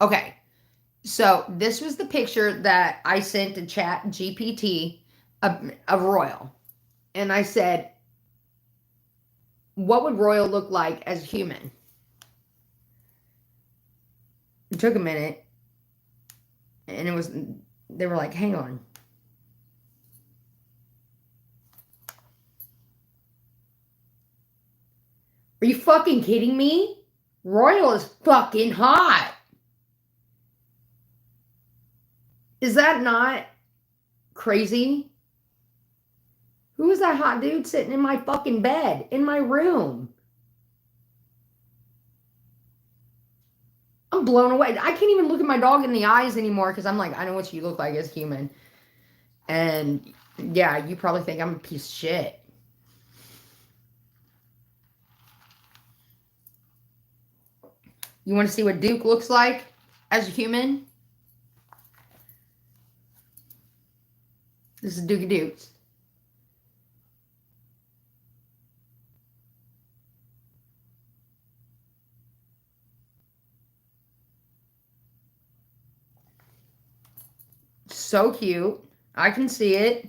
Okay. So this was the picture that I sent to Chat GPT of Royal. And I said, what would Royal look like as a human? It took a minute. And they were like, hang on. Are you fucking kidding me? Royal is fucking hot. Is that not crazy? Who is that hot dude sitting in my fucking bed, in my room? I'm blown away. I can't even look at my dog in the eyes anymore because I'm like, I know what you look like as human. And yeah, you probably think I'm a piece of shit. You want to see what Duke looks like as a human? This is Dookie Dukes. So cute. I can see it.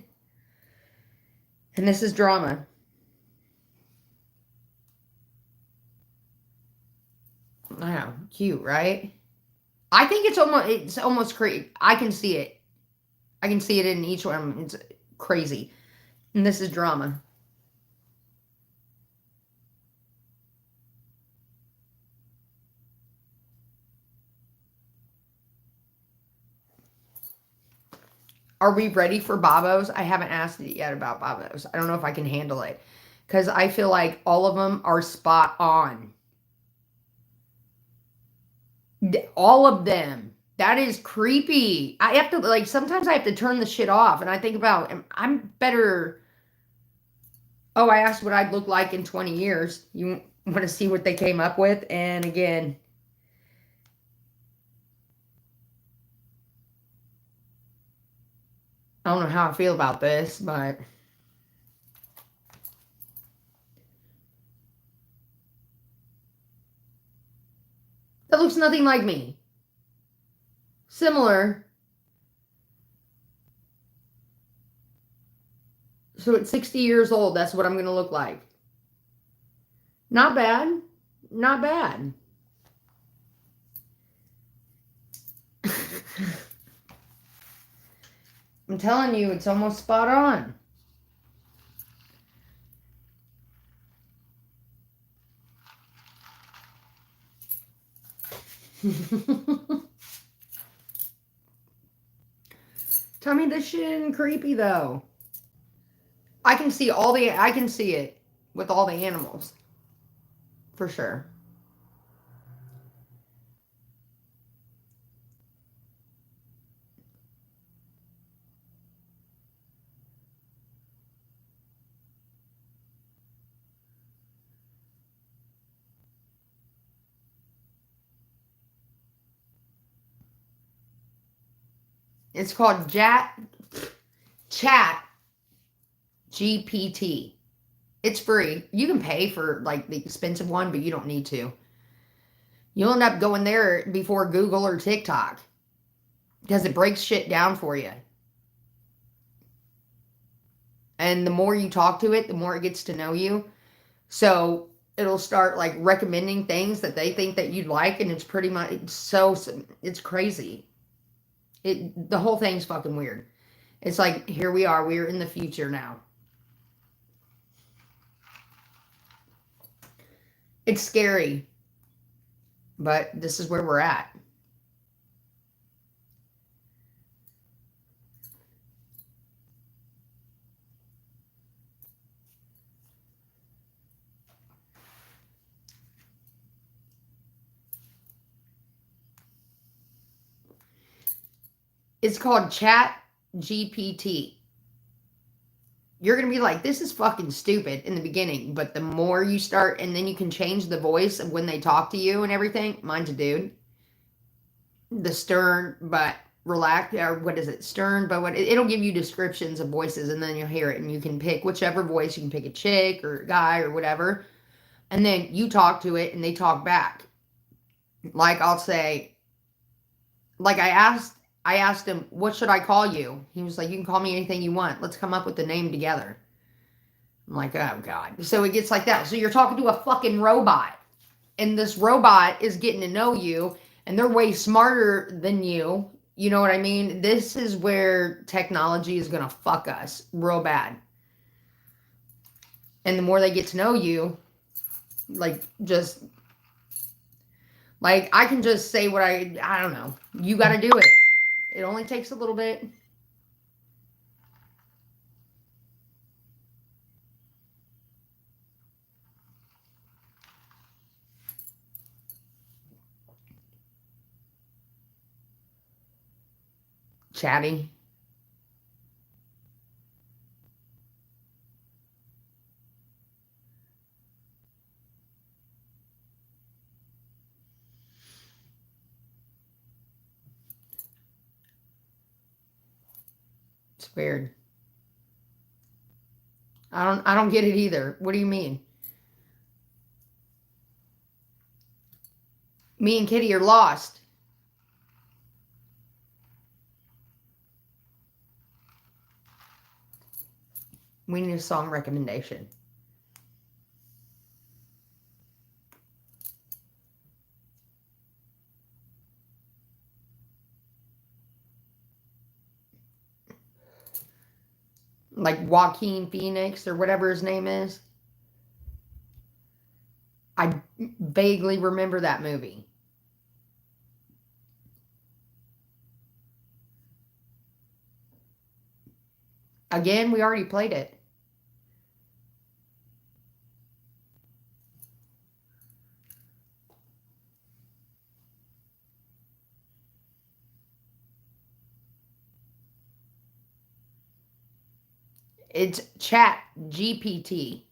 And this is drama. Wow, cute, right? I think it's almost crazy. I can see it. I can see it in each one. It's crazy. And this is drama. Are we ready for Babos? I haven't asked it yet about Babos. I don't know if I can handle it. Because I feel like all of them are spot on. All of them. That is creepy. I have to, like, sometimes I have to turn the shit off. And I think about, I'm better. Oh, I asked what I'd look like in 20 years. You want to see what they came up with? And again, I don't know how I feel about this, but that looks nothing like me. Similar. So at 60 years old, that's what I'm going to look like. Not bad. Not bad. I'm telling you, it's almost spot on. Tell me this shit isn't creepy though. I can see it with all the animals. For sure. It's called Chat GPT. It's free. You can pay for like the expensive one, but you don't need to. You'll end up going there before Google or TikTok because it breaks shit down for you. And the more you talk to it, the more it gets to know you. So it'll start like recommending things that they think that you'd like, and it's pretty much it's crazy. The whole thing's fucking weird. It's like, here we are. We're in the future now. It's scary. But this is where we're at. It's called Chat GPT. You're going to be like, this is fucking stupid in the beginning. But the more you start, and then you can change the voice of when they talk to you and everything. Mine's a dude. the stern but relax, or what is it, stern but what, it'll give you descriptions of voices, and then you'll hear it, and you can pick whichever voice. You can pick a chick or a guy or whatever, and then you talk to it and they talk back. Like I'll say, like I asked him, what should I call you? He was like, you can call me anything you want, let's come up with the name together. I'm like, oh God. So it gets like that. So you're talking to a fucking robot, and this robot is getting to know you, and they're way smarter than you. You know what I mean? This is where technology is going to fuck us real bad. And the more they get to know you, like, just, like, I can just say what I don't know. You got to do it. It only takes a little bit. Chatty. It's weird. I don't get it either. What do you mean? Me and Kitty are lost. We need a song recommendation. Like Joaquin Phoenix or whatever his name is. I vaguely remember that movie. Again, we already played it. It's Chat GPT.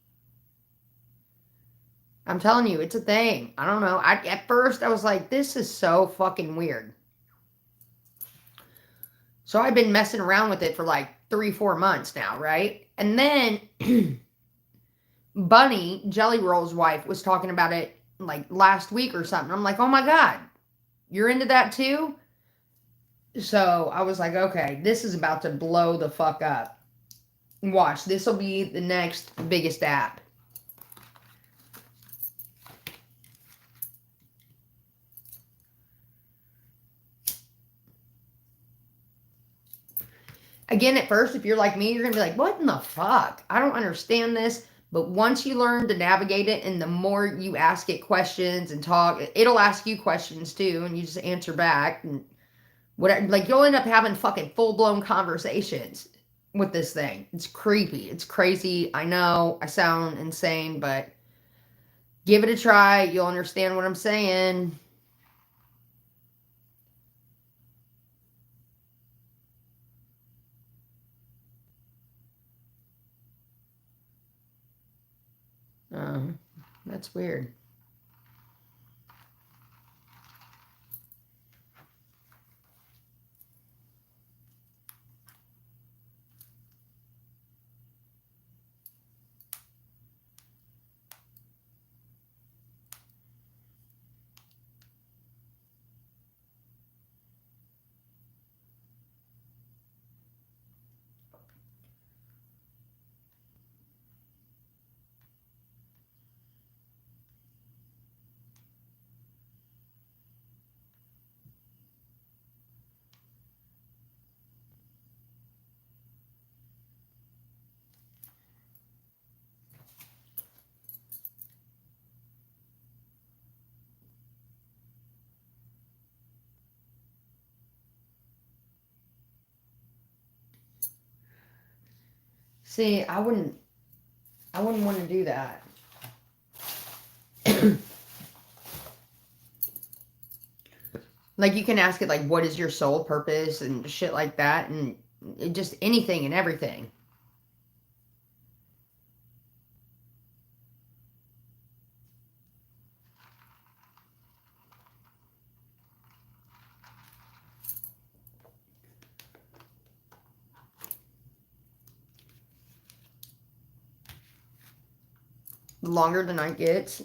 I'm telling you, it's a thing. I don't know. At first, I was like, this is so fucking weird. So I've been messing around with it for like 3-4 months now, right? And then Bunny, Jelly Roll's wife, was talking about it like last week or something. I'm like, oh my God, you're into that too? So I was like, okay, this is about to blow the fuck up. Watch, this will be the next biggest app. Again, at first, if you're like me, you're going to be like, what in the fuck? I don't understand this. But once you learn to navigate it, and the more you ask it questions and talk, it'll ask you questions too, and you just answer back. And whatever, like, you'll end up having fucking full-blown conversations with this thing. It's creepy. It's crazy. I know I sound insane, but give it a try. You'll understand what I'm saying. That's weird. See, I wouldn't want to do that. Like, you can ask it, like, what is your sole purpose and shit like that, and just anything and everything. The longer the night gets,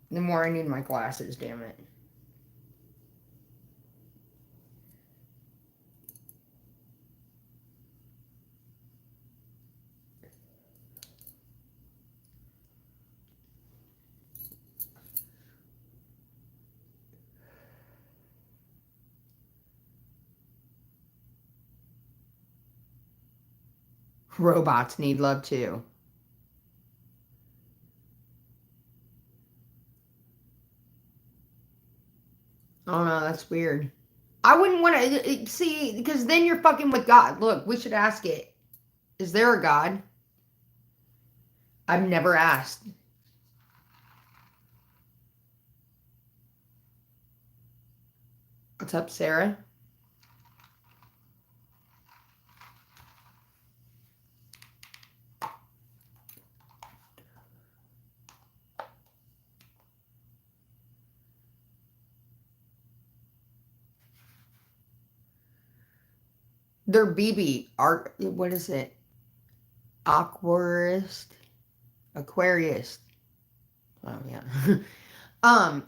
the more I need my glasses, damn it. Robots need love too. Oh no, that's weird. I wouldn't want to see, because then you're fucking with God. Look, we should ask it. Is there a God? I've never asked. What's up, Sarah? They're BB art. What is it? Aquarist, Aquarius. Oh yeah.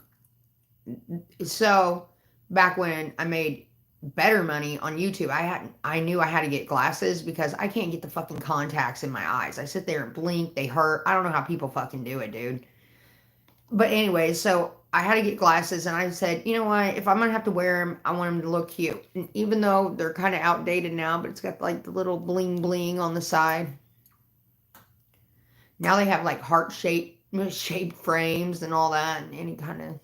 So back when I made better money on YouTube, I knew I had to get glasses because I can't get the fucking contacts in my eyes. I sit there and blink, they hurt. I don't know how people fucking do it, dude. But anyway, so I had to get glasses, and I said, you know what? If I'm gonna have to wear them, I want them to look cute. And even though they're kind of outdated now, but it's got like the little bling bling on the side. Now they have like shaped frames and all that, and any kind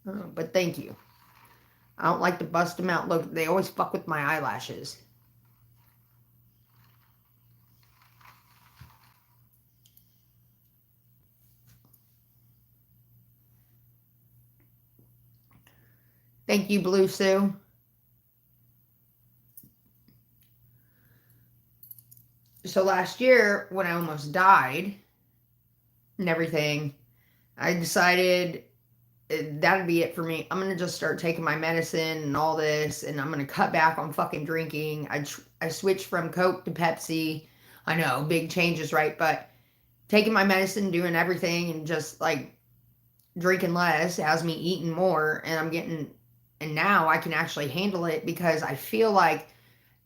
of. But thank you. I don't like to bust them out. Look, they always fuck with my eyelashes. Thank you, Blue Sue. So last year, when I almost died and everything, I decided that'd be it for me. I'm going to just start taking my medicine and all this, and I'm going to cut back on fucking drinking. I switched from Coke to Pepsi. I know, big changes, right? But taking my medicine, doing everything, and just like drinking less has me eating more, and now I can actually handle it because I feel like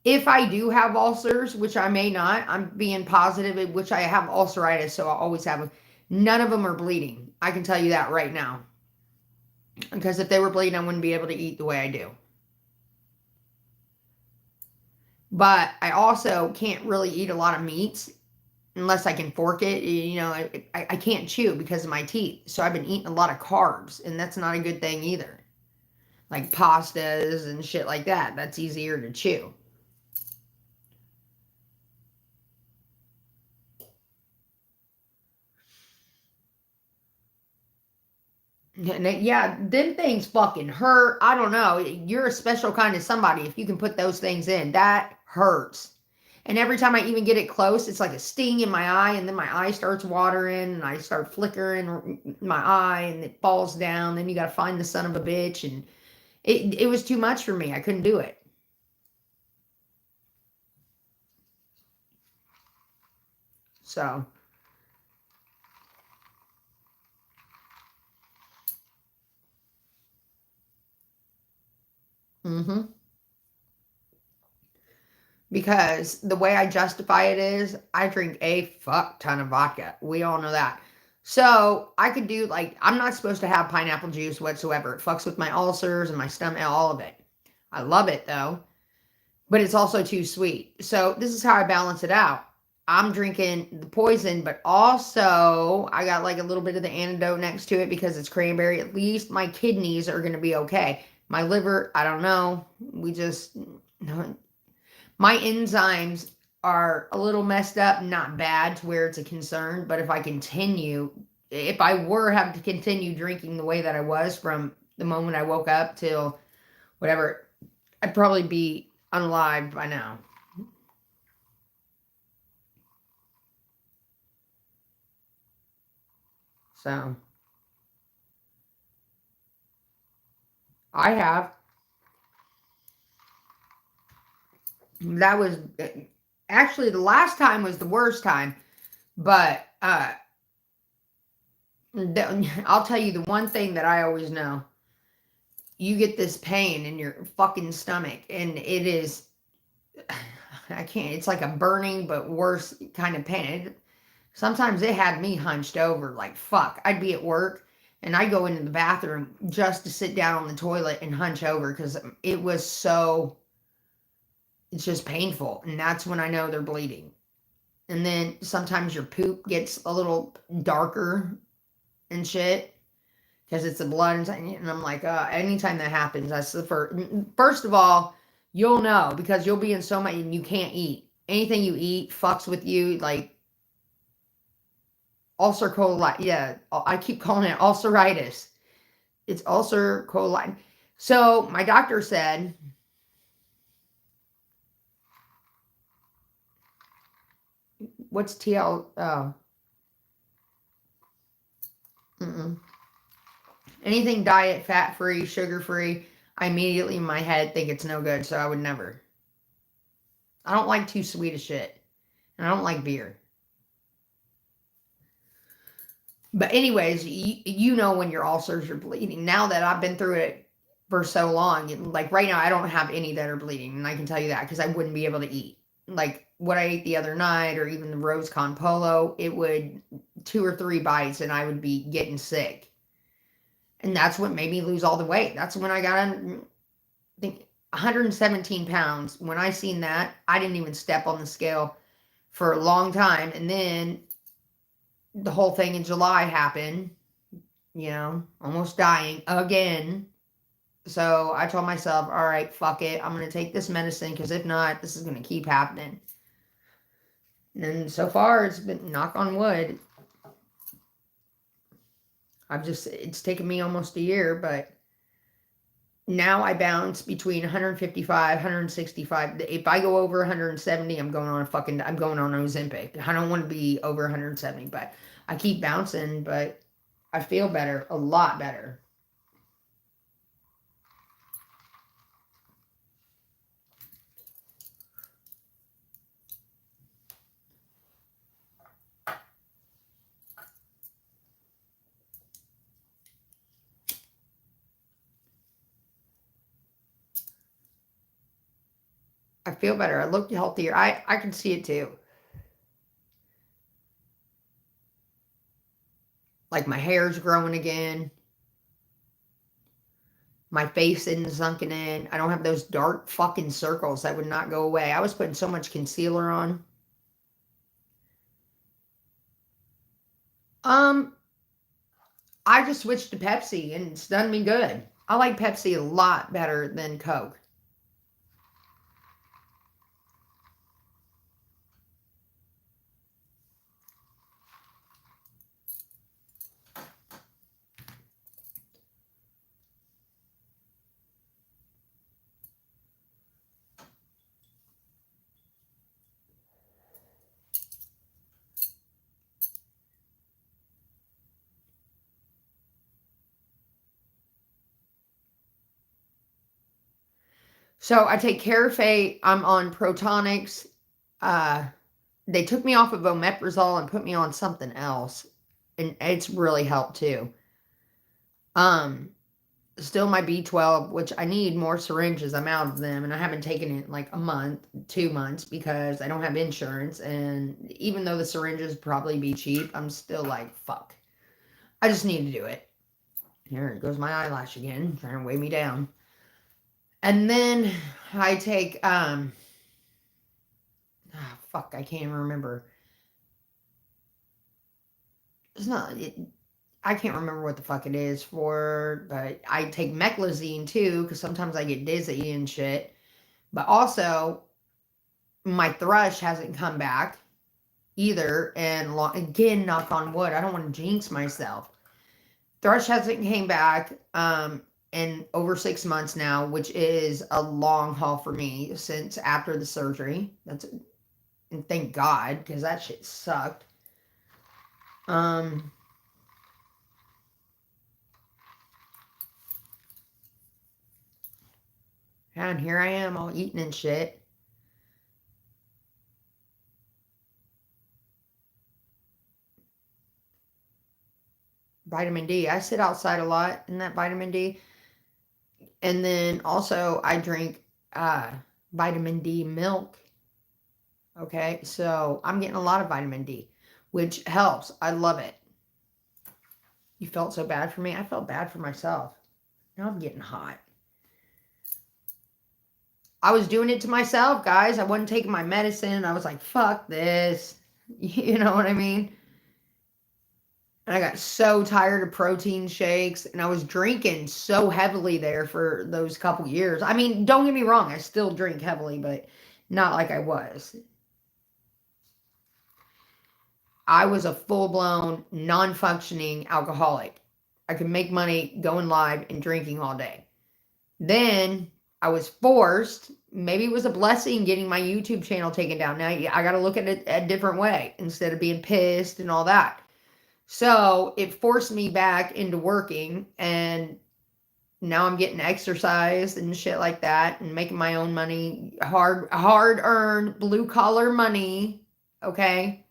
if I do have ulcers, which I may not, I'm being positive, which I have ulceritis, so I always have them. None of them are bleeding. I can tell you that right now. Because if they were bleeding, I wouldn't be able to eat the way I do. But I also can't really eat a lot of meats unless I can fork it. You know, I can't chew because of my teeth. So I've been eating a lot of carbs, and that's not a good thing either. Like pastas and shit like that. That's easier to chew. Yeah, them things fucking hurt. I don't know. You're a special kind of somebody if you can put those things in. That hurts. And every time I even get it close, it's like a sting in my eye, and then my eye starts watering, and I start flickering my eye, and it falls down. Then you got to find the son of a bitch, and it was too much for me. I couldn't do it. So. Because the way I justify it is I drink a fuck ton of vodka. We all know that. So I could do like, I'm not supposed to have pineapple juice whatsoever. It fucks with my ulcers and my stomach, all of it. I love it though, but it's also too sweet. So this is how I balance it out. I'm drinking the poison, but also I got like a little bit of the antidote next to it because it's cranberry. At least my kidneys are going to be okay. My liver, I don't know. My enzymes are a little messed up, not bad to where it's a concern. But if I were have to continue drinking the way that I was from the moment I woke up till whatever, I'd probably be unalive by now. So, I have. That was actually the last time was the worst time, but I'll tell you the one thing that I always know. You get this pain in your fucking stomach, and it is, I can't, it's like a burning but worse kind of pain. Sometimes it had me hunched over, like fuck. I'd be at work and I'd go into the bathroom just to sit down on the toilet and hunch over because it was so, it's just painful. And that's when I know they're bleeding. And then sometimes your poop gets a little darker and shit because it's the blood. And I'm like, anytime that happens, that's the first of all, you'll know because you'll be in so much and you can't eat. Anything you eat fucks with you, like ulcer colitis. Yeah, I keep calling it ulceritis. It's ulcer colitis. So my doctor said, what's TL? Oh. Anything diet, fat-free, sugar-free, I immediately in my head think it's no good, so I would never. I don't like too sweet of shit. And I don't like beer. But anyways, you know when your ulcers are bleeding. Now that I've been through it for so long, like right now I don't have any that are bleeding. And I can tell you that because I wouldn't be able to eat. Like what I ate the other night or even the rose con polo, it would 2 or 3 bites and I would be getting sick. And that's what made me lose all the weight. That's when I got on, I think, 117 pounds. When I seen that, I didn't even step on the scale for a long time. And then the whole thing in July happened, you know, almost dying again. So I told myself, all right, fuck it. I'm going to take this medicine because if not, this is going to keep happening. And so far, it's been, knock on wood, it's taken me almost a year, but now I bounce between 155, 165. If I go over 170, I'm going on Ozempic. I don't want to be over 170, but I keep bouncing, but I feel better, a lot better. I feel better. I look healthier. I can see it too. Like my hair's growing again. My face isn't sunken in. I don't have those dark fucking circles that would not go away. I was putting so much concealer on. I just switched to Pepsi and it's done me good. I like Pepsi a lot better than Coke. So I take Carafate. I'm on Protonics. They took me off of omeprazole and put me on something else. And it's really helped too. Still my B12, which I need more syringes. I'm out of them. And I haven't taken it in like a month, 2 months because I don't have insurance. And even though the syringes probably be cheap, I'm still like, fuck. I just need to do it. Here goes my eyelash again, trying to weigh me down. And then I take, I can't even remember. I can't remember what the fuck it is for, but I take meclizine too, because sometimes I get dizzy and shit. But also, my thrush hasn't come back either. And again, knock on wood, I don't want to jinx myself. Thrush hasn't came back. In over 6 months now, which is a long haul for me since after the surgery. And thank God, because that shit sucked. And here I am all eating and shit. vitamin D. I sit outside a lot in that vitamin D. And then also I drink vitamin D milk. Okay, so I'm getting a lot of vitamin D, which helps. I love it. You felt so bad for me? I felt bad for myself. Now I'm getting hot. I was doing it to myself, guys. I wasn't taking my medicine. I was like, fuck this. You know what I mean? And I got so tired of protein shakes, and I was drinking so heavily there for those couple years. I mean, don't get me wrong, I still drink heavily, but not like I was. I was a full-blown, non-functioning alcoholic. I could make money going live and drinking all day. Then I was forced, maybe it was a blessing getting my YouTube channel taken down. Now I got to look at it a different way instead of being pissed and all that. So it forced me back into working, and now I'm getting exercise and shit like that and making my own money, hard earned blue collar money. Okay.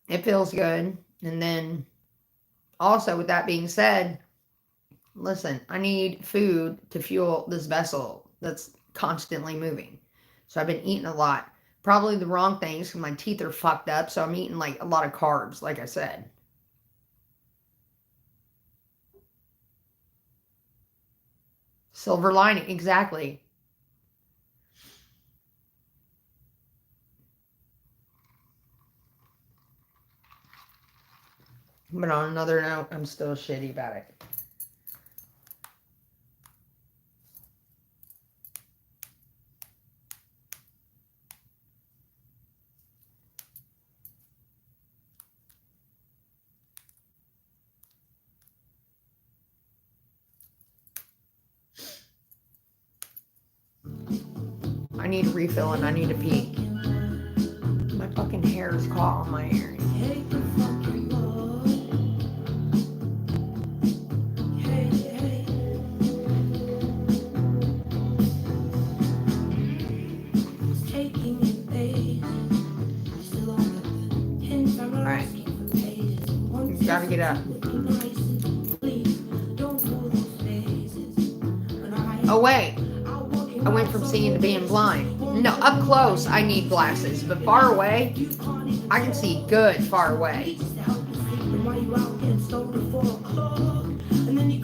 It feels good. And then also, with that being said, listen, I need food to fuel this vessel that's constantly moving. So I've been eating a lot. Probably the wrong things because my teeth are fucked up. So I'm eating like a lot of carbs, like I said. Silver lining, exactly. But on another note, I'm still shitty about it. I need a refill and I need to pee. My fucking hair is caught on my ear. Alright. Gotta get up. Oh wait. I went from seeing to being blind. No, up close I need glasses, but far away, I can see good far away.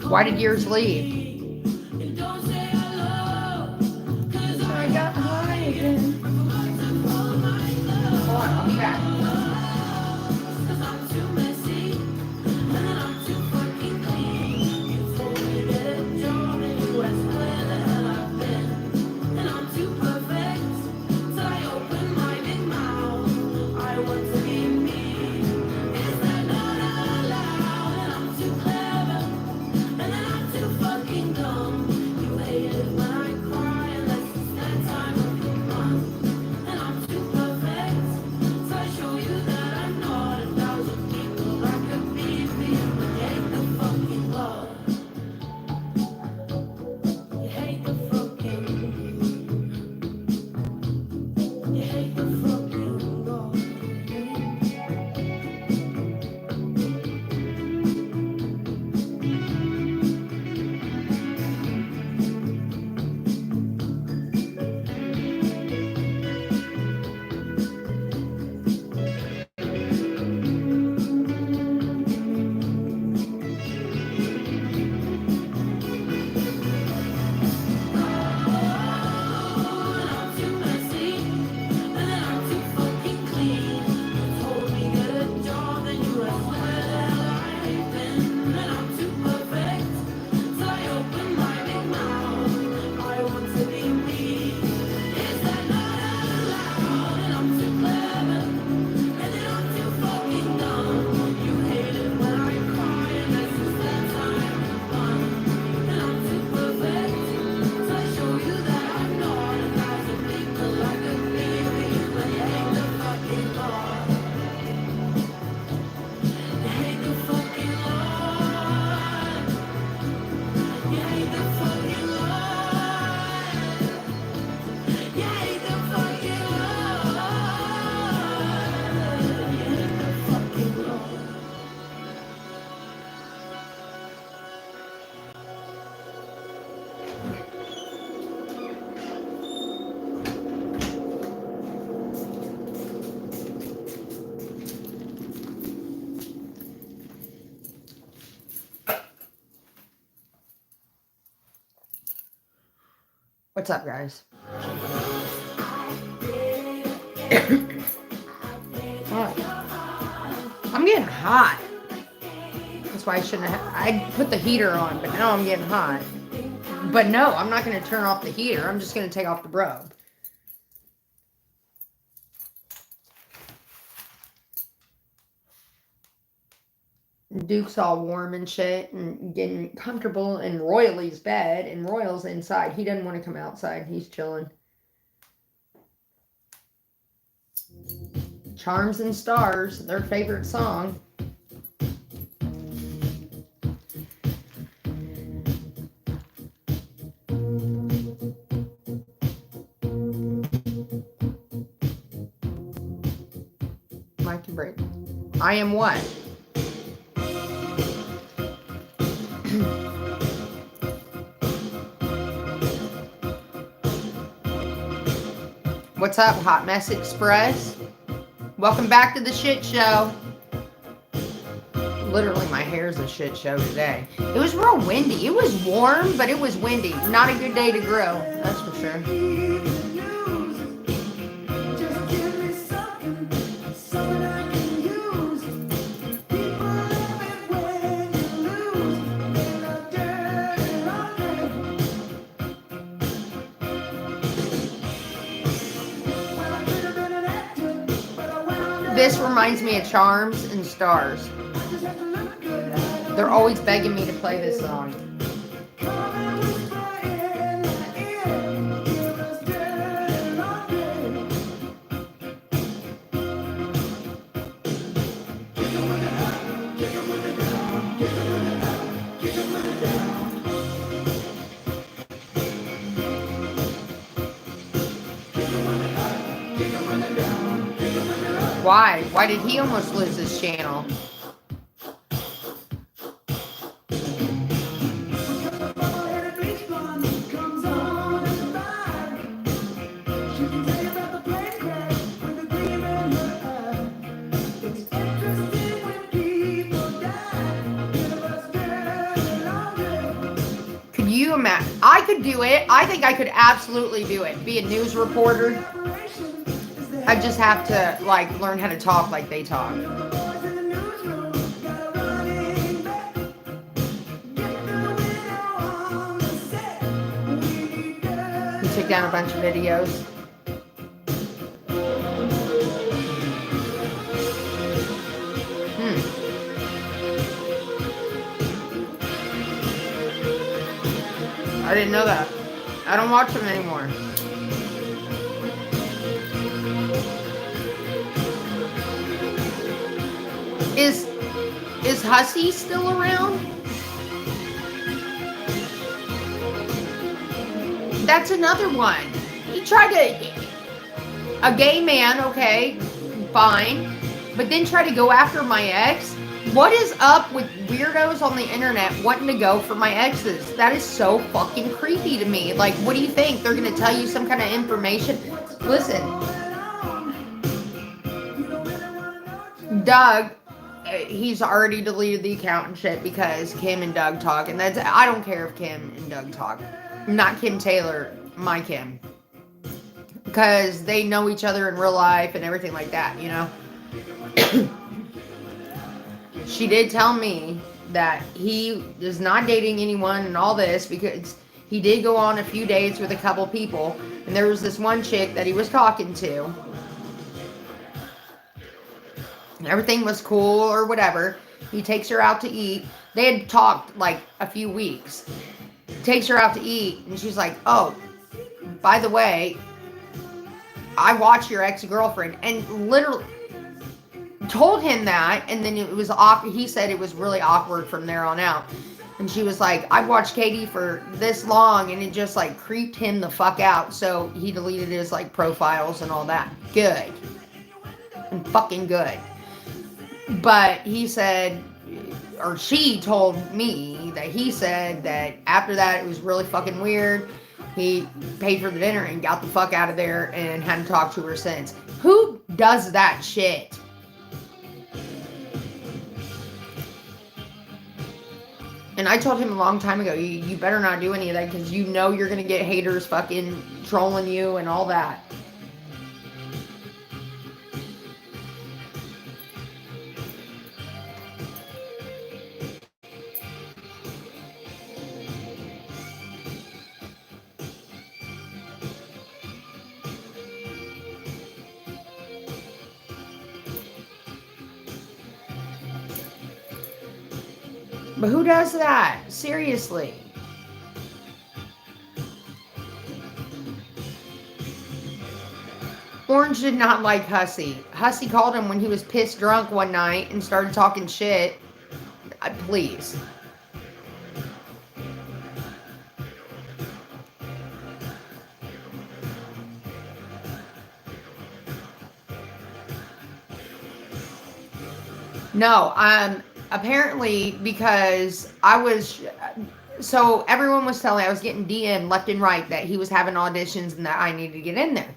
Why did yours leave? I got high again. Hold on, I'll be back. Fucking What's up, guys? I'm getting hot. That's why I shouldn't have. I put the heater on, but now I'm getting hot. But no, I'm not going to turn off the heater. I'm just going to take off the robe. Duke's all warm and shit and getting comfortable in Royally's bed, and Royal's inside. He doesn't want to come outside. He's chilling. Charms and Stars, their favorite song. Mike and break. I am what? What's up, Hot Mess Express? Welcome back to the shit show. Literally, my hair's a shit show today. It was real windy. It was warm, but it was windy. Not a good day to grill, that's for sure. This reminds me of Charms and Stars. They're always begging me to play this song. Why? Why did he almost lose his channel? Could you imagine? I could do it. I think I could absolutely do it. Be a news reporter. I just have to, like, learn how to talk like they talk. He took down a bunch of videos. I didn't know that. I don't watch them anymore. Is Hussy still around? That's another one. He tried to... A gay man, okay, fine. But then try to go after my ex? What is up with weirdos on the internet wanting to go for my exes? That is so fucking creepy to me. Like, what do you think? They're gonna tell you some kind of information? Listen. Doug... He's already deleted the account and shit because Kim and Doug talk, and that's, I don't care if Kim and Doug talk. Not Kim Taylor, my Kim. Because they know each other in real life and everything like that, you know? She did tell me that he is not dating anyone and all this because he did go on a few dates with a couple people, and there was this one chick that he was talking to. Everything was cool or whatever. He takes her out to eat. They had talked like a few weeks. Takes her out to eat, and she's like, oh, by the way, I watch your ex-girlfriend. And literally told him that, and then it was awkward. He said it was really awkward from there on out. And she was like, I've watched Katie for this long, and it just like creeped him the fuck out. So he deleted his like profiles and all that. Good. And fucking good. But he said, or she told me that he said that after that it was really fucking weird. He paid for the dinner and got the fuck out of there and hadn't talked to her since. Who does that shit? And I told him a long time ago, you better not do any of that because you know you're going to get haters fucking trolling you and all that. But who does that? Seriously. Orange did not like Hussy. Hussy called him when he was pissed drunk one night and started talking shit. Please. No, apparently because so everyone was telling, I was getting DM left and right that he was having auditions and that I needed to get in there.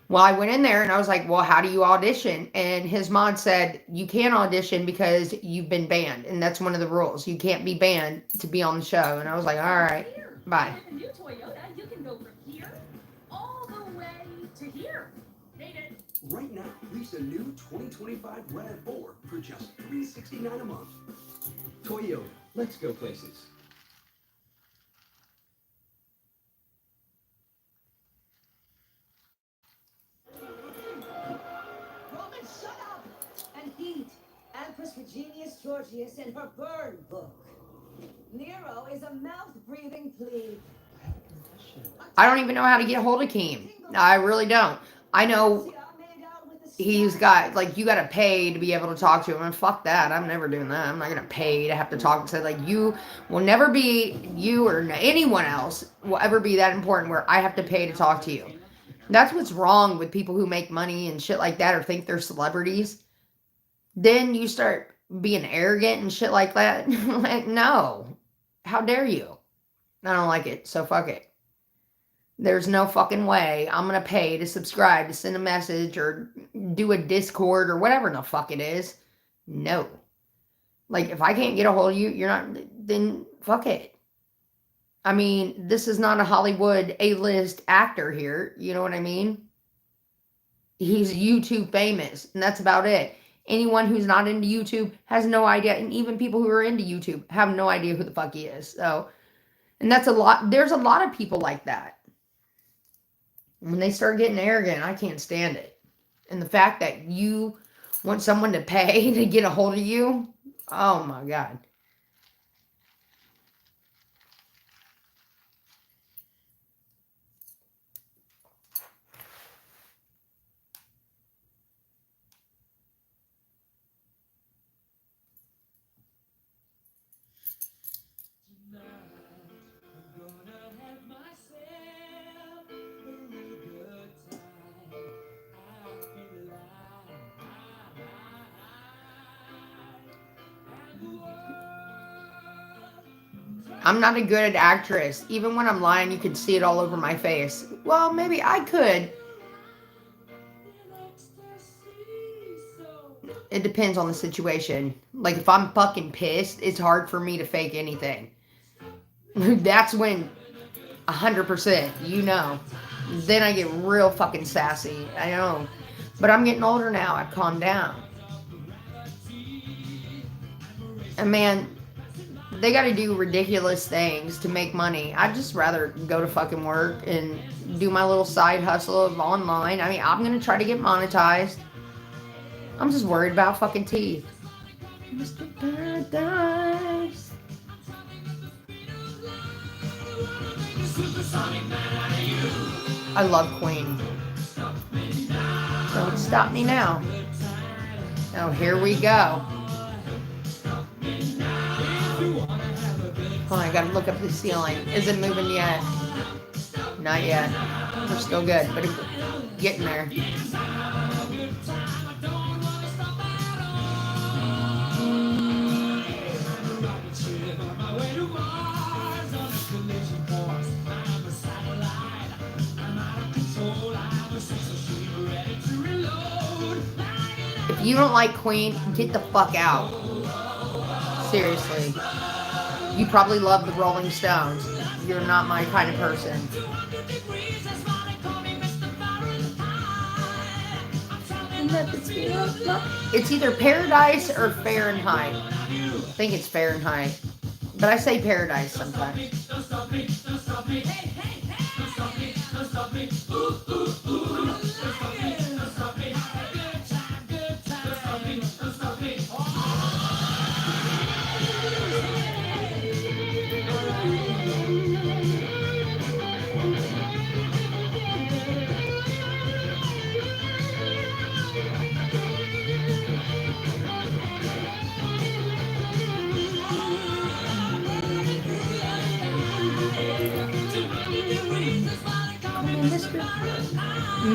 Well, I went in there and I was like, well, how do you audition? And his mod said, you can't audition because you've been banned. And that's one of the rules. You can't be banned to be on the show. And I was like, all right, bye. With the new Toyota, you can go from here all the way to here. Made it. Right now, lease a new 2025 RAV4 for just $369 a month. Toyota, let's go places. Roman, shut up and eat. Empress Virginius Georgius and her burn book. Nero is a mouth-breathing plebe. I don't even know how to get a hold of Keem. I really don't. I know he's got, like, you gotta pay to be able to talk to him, and fuck that. I'm never doing that. I'm not gonna pay to have to talk and say, like, you will never be, you or anyone else will ever be that important where I have to pay to talk to you. That's what's wrong with people who make money and shit like that or think they're celebrities. Then you start being arrogant and shit like that. Like, no. How dare you? I don't like it, so fuck it. There's no fucking way I'm going to pay to subscribe, to send a message, or do a Discord, or whatever the fuck it is. No. Like, if I can't get a hold of you, you're not, then fuck it. I mean, this is not a Hollywood A-list actor here. You know what I mean? He's YouTube famous, and that's about it. Anyone who's not into YouTube has no idea, and even people who are into YouTube have no idea who the fuck he is. So, and that's a lot. There's a lot of people like that. When they start getting arrogant, I can't stand it. And the fact that you want someone to pay to get a hold of you, oh my God. I'm not a good actress. Even when I'm lying, you can see it all over my face. Well, maybe I could. It depends on the situation. Like, if I'm fucking pissed, it's hard for me to fake anything. That's when 100%, you know. Then I get real fucking sassy. I know. But I'm getting older now. I've calmed down. And man, they got to do ridiculous things to make money. I'd just rather go to fucking work and do my little side hustle of online. I mean, I'm going to try to get monetized. I'm just worried about fucking teeth. Mr. Paradise. I love Queen. Don't stop me now. Oh, here we go. Hold on, I gotta look up the ceiling. Is it moving yet? Not yet. We're still good, but it's getting there. If you don't like Queen, get the fuck out. Seriously. You probably love the Rolling Stones. You're not my kind of person. It's either Paradise or Fahrenheit. I think it's Fahrenheit. But I say Paradise sometimes.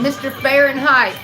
Mr. Fahrenheit.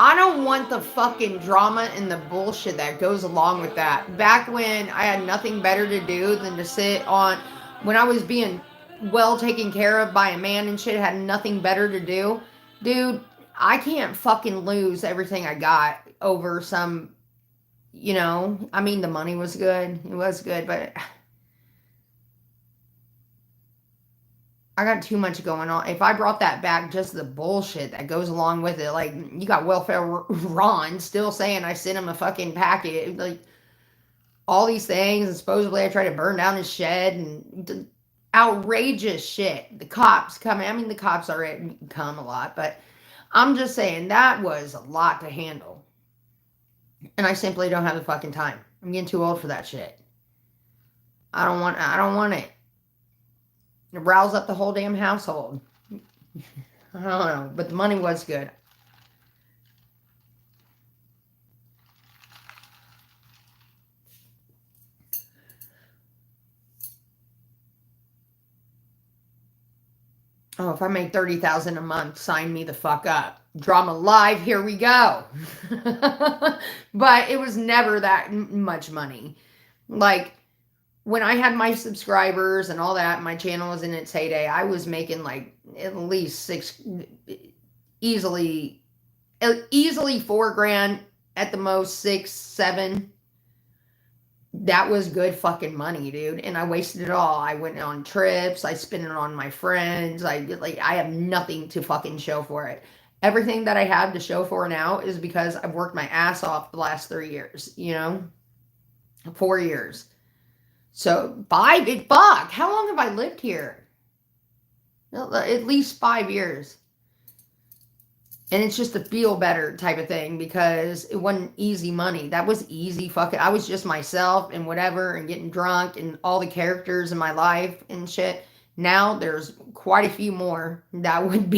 I don't want the fucking drama and the bullshit that goes along with that. Back when I had nothing better to do than to sit on, when I was being well taken care of by a man and shit, had nothing better to do. Dude, I can't fucking lose everything I got over some, you know, I mean, the money was good. It was good, but I got too much going on. If I brought that back, just the bullshit that goes along with it, like, you got Welfare Ron still saying I sent him a fucking packet, like, all these things, and supposedly I tried to burn down his shed, and outrageous shit. The cops coming, I mean, the cops already come a lot, but I'm just saying, that was a lot to handle. And I simply don't have the fucking time. I'm getting too old for that shit. I don't want it. It roused up the whole damn household. I don't know, but the money was good. Oh, if I make $30,000 a month, sign me the fuck up. Drama Live, here we go. But it was never that much money. Like, when I had my subscribers and all that, my channel was in its heyday, I was making like at least easily $4,000, at the most 6, 7. That was good fucking money, dude. And I wasted it all. I went on trips. I spent it on my friends. I have nothing to fucking show for it. Everything that I have to show for now is because I've worked my ass off the last 3 years, you know? 4 years. So, 5, fuck, how long have I lived here? At least 5 years. And it's just a feel better type of thing, because it wasn't easy money. That was easy fucking, I was just myself and whatever, and getting drunk and all the characters in my life and shit. Now there's quite a few more that would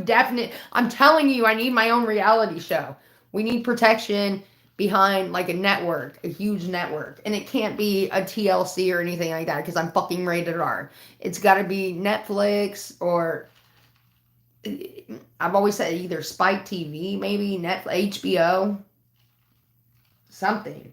definitely, I'm telling you, I need my own reality show. We need protection behind like a network, a huge network. And it can't be a TLC or anything like that, because I'm fucking rated R. It's got to be Netflix, or I've always said either Spike TV, maybe Netflix, HBO, something.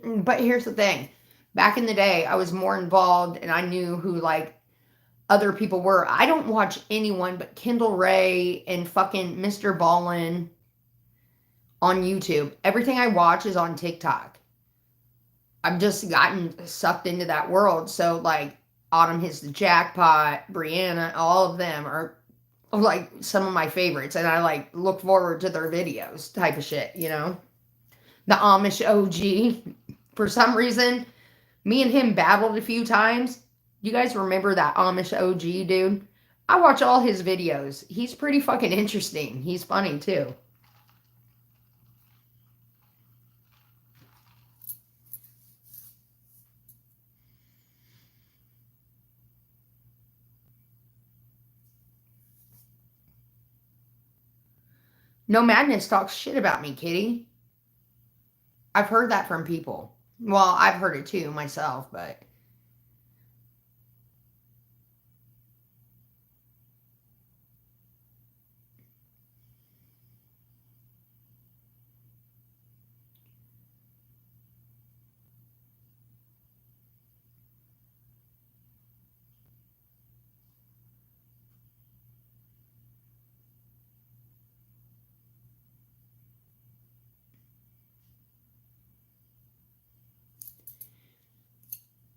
But here's the thing. Back in the day, I was more involved, and I knew who, like, other people were. I don't watch anyone but Kendall Ray and fucking Mr. Ballin on YouTube. Everything I watch is on TikTok. I've just gotten sucked into that world. So, like, Autumn Hits the Jackpot, Brianna, all of them are, like, some of my favorites. And I, like, look forward to their videos type of shit, you know? The Amish OG. For some reason, me and him battled a few times, You guys remember that Amish OG dude? I watch all his videos. He's pretty fucking interesting. He's funny too. No Madness talks shit about me, kitty. I've heard that from people. Well, I've heard it too myself, but...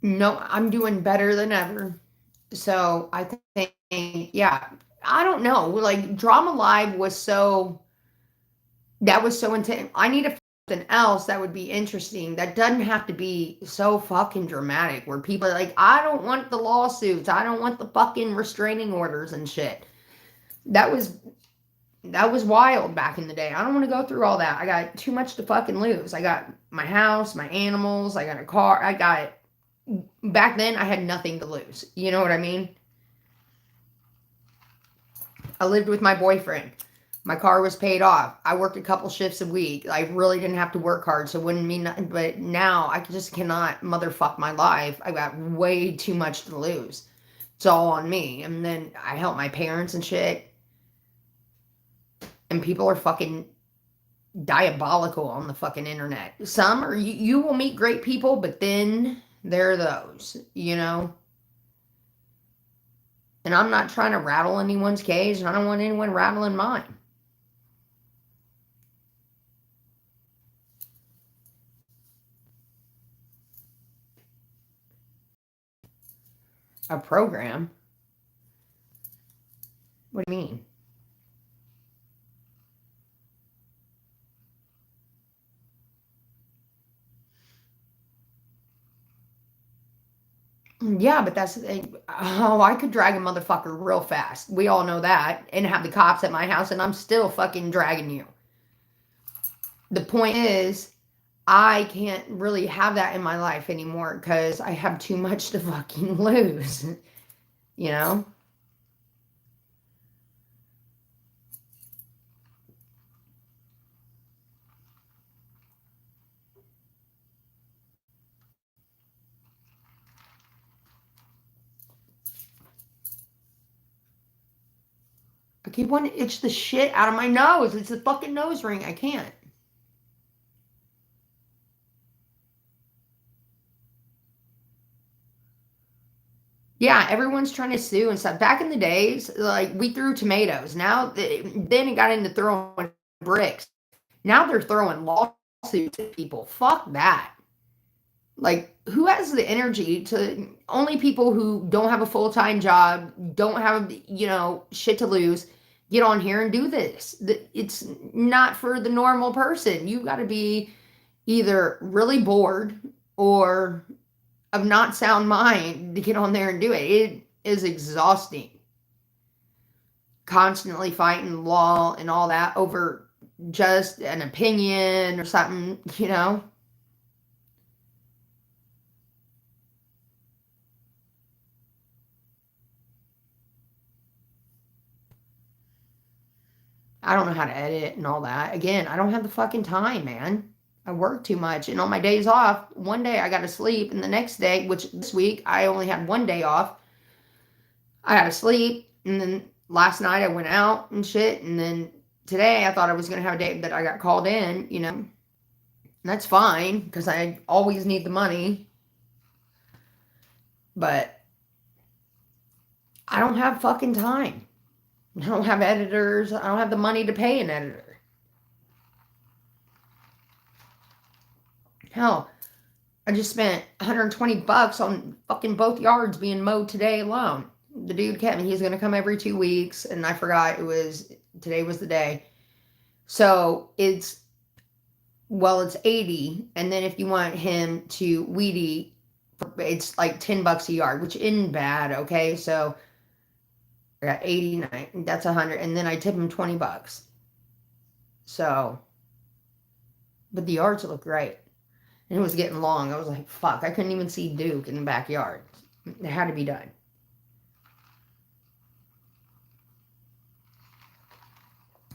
No, I'm doing better than ever. So I think, yeah, I don't know. Like, Drama Live was so, that was so intense. I need something else that would be interesting. That doesn't have to be so fucking dramatic where people are like, I don't want the lawsuits. I don't want the fucking restraining orders and shit. That was wild back in the day. I don't want to go through all that. I got too much to fucking lose. I got my house, my animals, I got a car. Back then I had nothing to lose. You know what I mean? I lived with my boyfriend. My car was paid off. I worked a couple shifts a week. I really didn't have to work hard, so it wouldn't mean nothing. But now I just cannot motherfuck my life. I got way too much to lose. It's all on me. And then I help my parents and shit. And people are fucking diabolical on the fucking internet. Some are, you will meet great people, but then there are those, you know? And I'm not trying to rattle anyone's cage, and I don't want anyone rattling mine. A program? What do you mean? Yeah, but that's, oh, I could drag a motherfucker real fast. We all know that. And have the cops at my house, and I'm still fucking dragging you. The point is, I can't really have that in my life anymore because I have too much to fucking lose. You know? I keep wanting to itch the shit out of my nose. It's a fucking nose ring. I can't. Yeah, everyone's trying to sue and stuff. Back in the days, like, we threw tomatoes. Now, then it got into throwing bricks. Now they're throwing lawsuits at people. Fuck that. Like, who has the energy to... Only people who don't have a full-time job, don't have, you know, shit to lose, get on here and do this. It's not for the normal person. You've got to be either really bored or of not sound mind to get on there and do it. It is exhausting. Constantly fighting law and all that over just an opinion or something, you know? I don't know how to edit and all that. Again, I don't have the fucking time, man. I work too much. And on my days off, one day I got to sleep. And the next day, which this week, I only had one day off. I got to sleep. And then last night I went out and shit. And then today I thought I was going to have a day that I got called in, you know. And that's fine because I always need the money. But I don't have fucking time. I don't have editors. I don't have the money to pay an editor. Hell, I just spent $120 on fucking both yards being mowed today alone. The dude Kevin, he's going to come every 2 weeks, and I forgot today was the day. So it's 80, and then if you want him to weed eat It's like $10 a yard, which isn't bad, okay? So I got 89, that's 100, and then I tip him $20. So, but the yards look great. And it was getting long. I was like, fuck, I couldn't even see Duke in the backyard. It had to be done.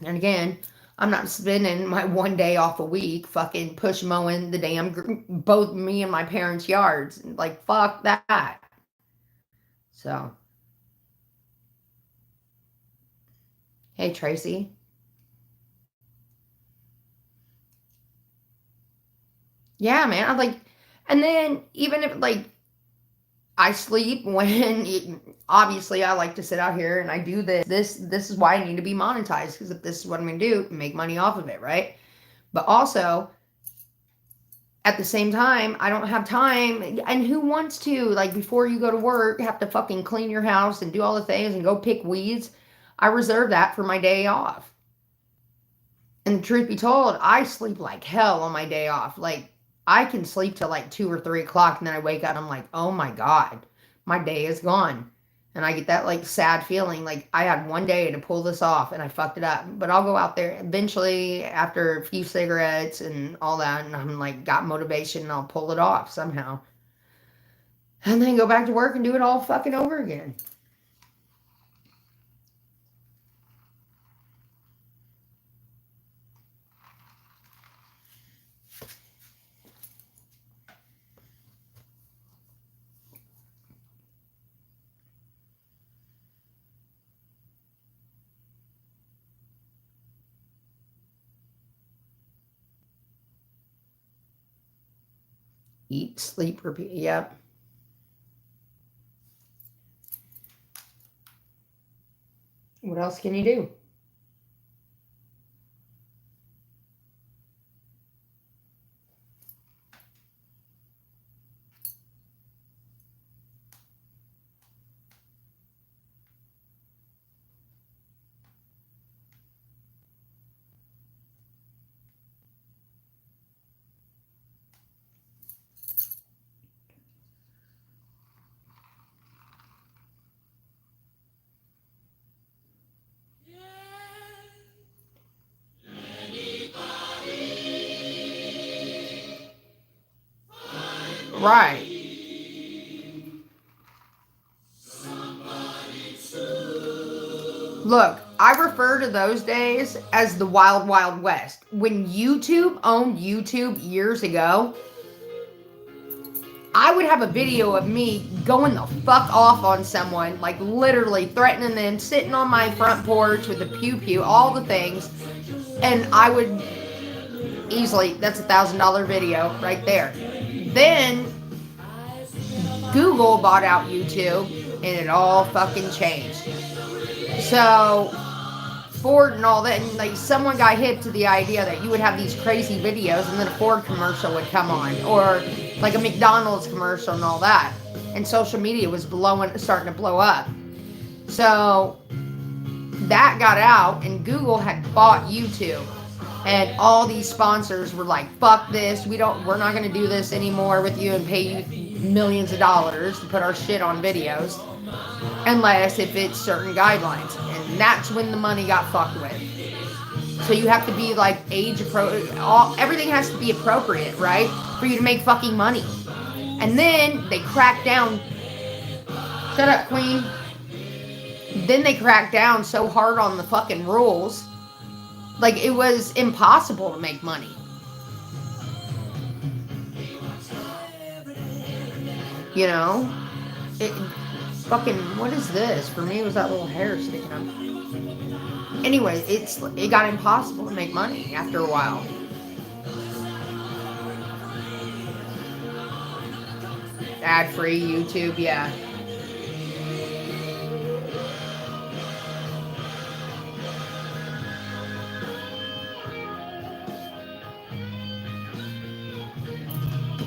And again, I'm not spending my one day off a week fucking push mowing the damn, both me and my parents' yards. Like, fuck that. So. Hey, Tracy. Yeah, man. I'm like, and then even if like I sleep when obviously I like to sit out here and I do this is why I need to be monetized, because if this is what I'm gonna do, make money off of it, right? But also at the same time, I don't have time, and who wants to, like, before you go to work, have to fucking clean your house and do all the things and go pick weeds? I reserve that for my day off. And the truth be told, I sleep like hell on my day off. Like, I can sleep till like 2 or 3 o'clock, and then I wake up and I'm like, oh my God, my day is gone. And I get that like sad feeling, like I had one day to pull this off and I fucked it up. But I'll go out there eventually after a few cigarettes and all that, and I'm like, got motivation, and I'll pull it off somehow. And then go back to work and do it all fucking over again. Eat, sleep, repeat. Yep. What else can you do? Right. Look, I refer to those days as the Wild Wild West. When YouTube owned YouTube years ago, I would have a video of me going the fuck off on someone, like literally threatening them, sitting on my front porch with a pew-pew, all the things, and I would easily, that's $1,000 video right there. Then Google bought out YouTube, and it all fucking changed. So Ford and all that, and like someone got hip to the idea that you would have these crazy videos, and then a Ford commercial would come on, or like a McDonald's commercial and all that. And social media was starting to blow up. So that got out, and Google had bought YouTube. And all these sponsors were like, fuck this, we're not gonna do this anymore with you and pay you millions of dollars to put our shit on videos, unless if it's certain guidelines. And that's when the money got fucked with. So you have to be like age appropriate, everything has to be appropriate, right? For you to make fucking money. And then they cracked down, shut up, queen. Then they cracked down so hard on the fucking rules. Like, it was impossible to make money. You know? Fucking, what is this? For me, it was that little hair sticking up. Anyway, it got impossible to make money after a while. Ad-free YouTube, yeah.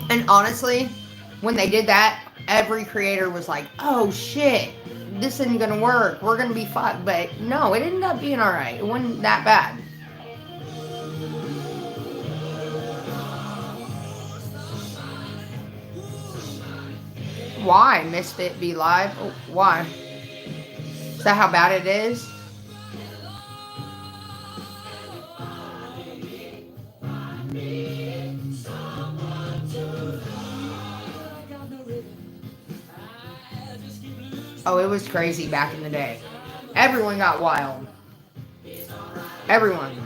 And honestly, when they did that, every creator was like, oh shit, this isn't gonna work, we're gonna be fucked. But no, it ended up being alright. It wasn't that bad. Why? Misfit be live? Oh, why? Is that how bad it is? Oh, it was crazy back in the day. Everyone got wild. Everyone.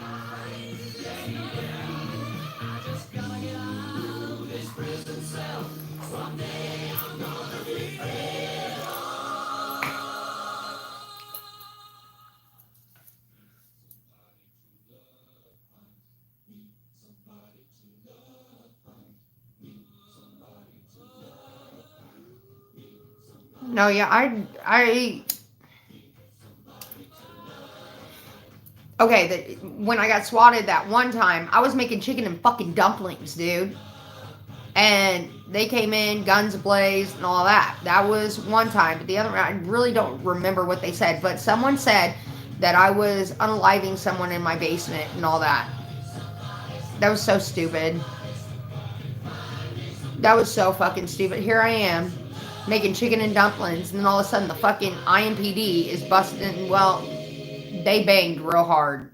No, yeah, okay, when I got swatted that one time, I was making chicken and fucking dumplings, dude. And they came in, guns ablaze, and all that. That was one time. But the other, I really don't remember what they said. But someone said that I was unaliving someone in my basement and all that. That was so stupid. That was so fucking stupid. Here I am, making chicken and dumplings, and then all of a sudden the fucking IMPD is busting, and well, they banged real hard.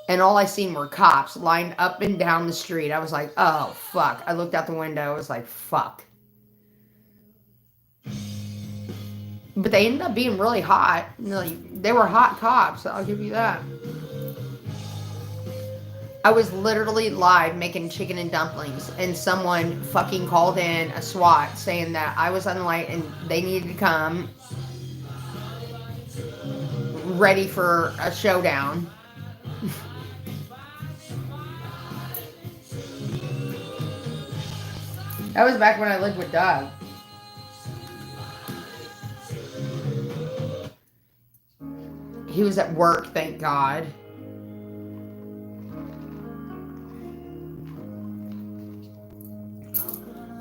And all I seen were cops lined up and down the street. I was like, oh, fuck. I looked out the window. I was like, fuck. But they ended up being really hot. They were hot cops, I'll give you that. I was literally live making chicken and dumplings, and someone fucking called in a SWAT saying that I was unlight and they needed to come ready for a showdown. That was back when I lived with Doug. He was at work, thank God.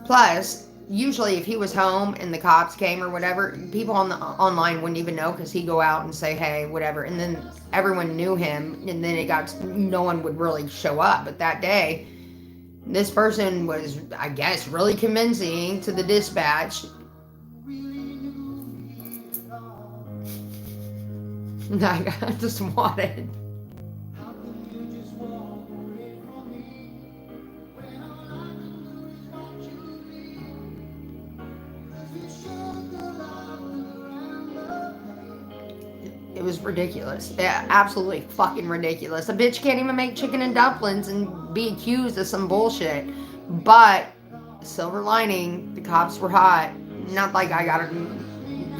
Plus, usually if he was home and the cops came or whatever, people on the online wouldn't even know because he'd go out and say, hey, whatever. And then everyone knew him, and then no one would really show up. But that day, this person was, I guess, really convincing to the dispatch. I got just swatted. It was ridiculous. Yeah, absolutely fucking ridiculous. A bitch can't even make chicken and dumplings and be accused of some bullshit. But, silver lining, the cops were hot. Not like I got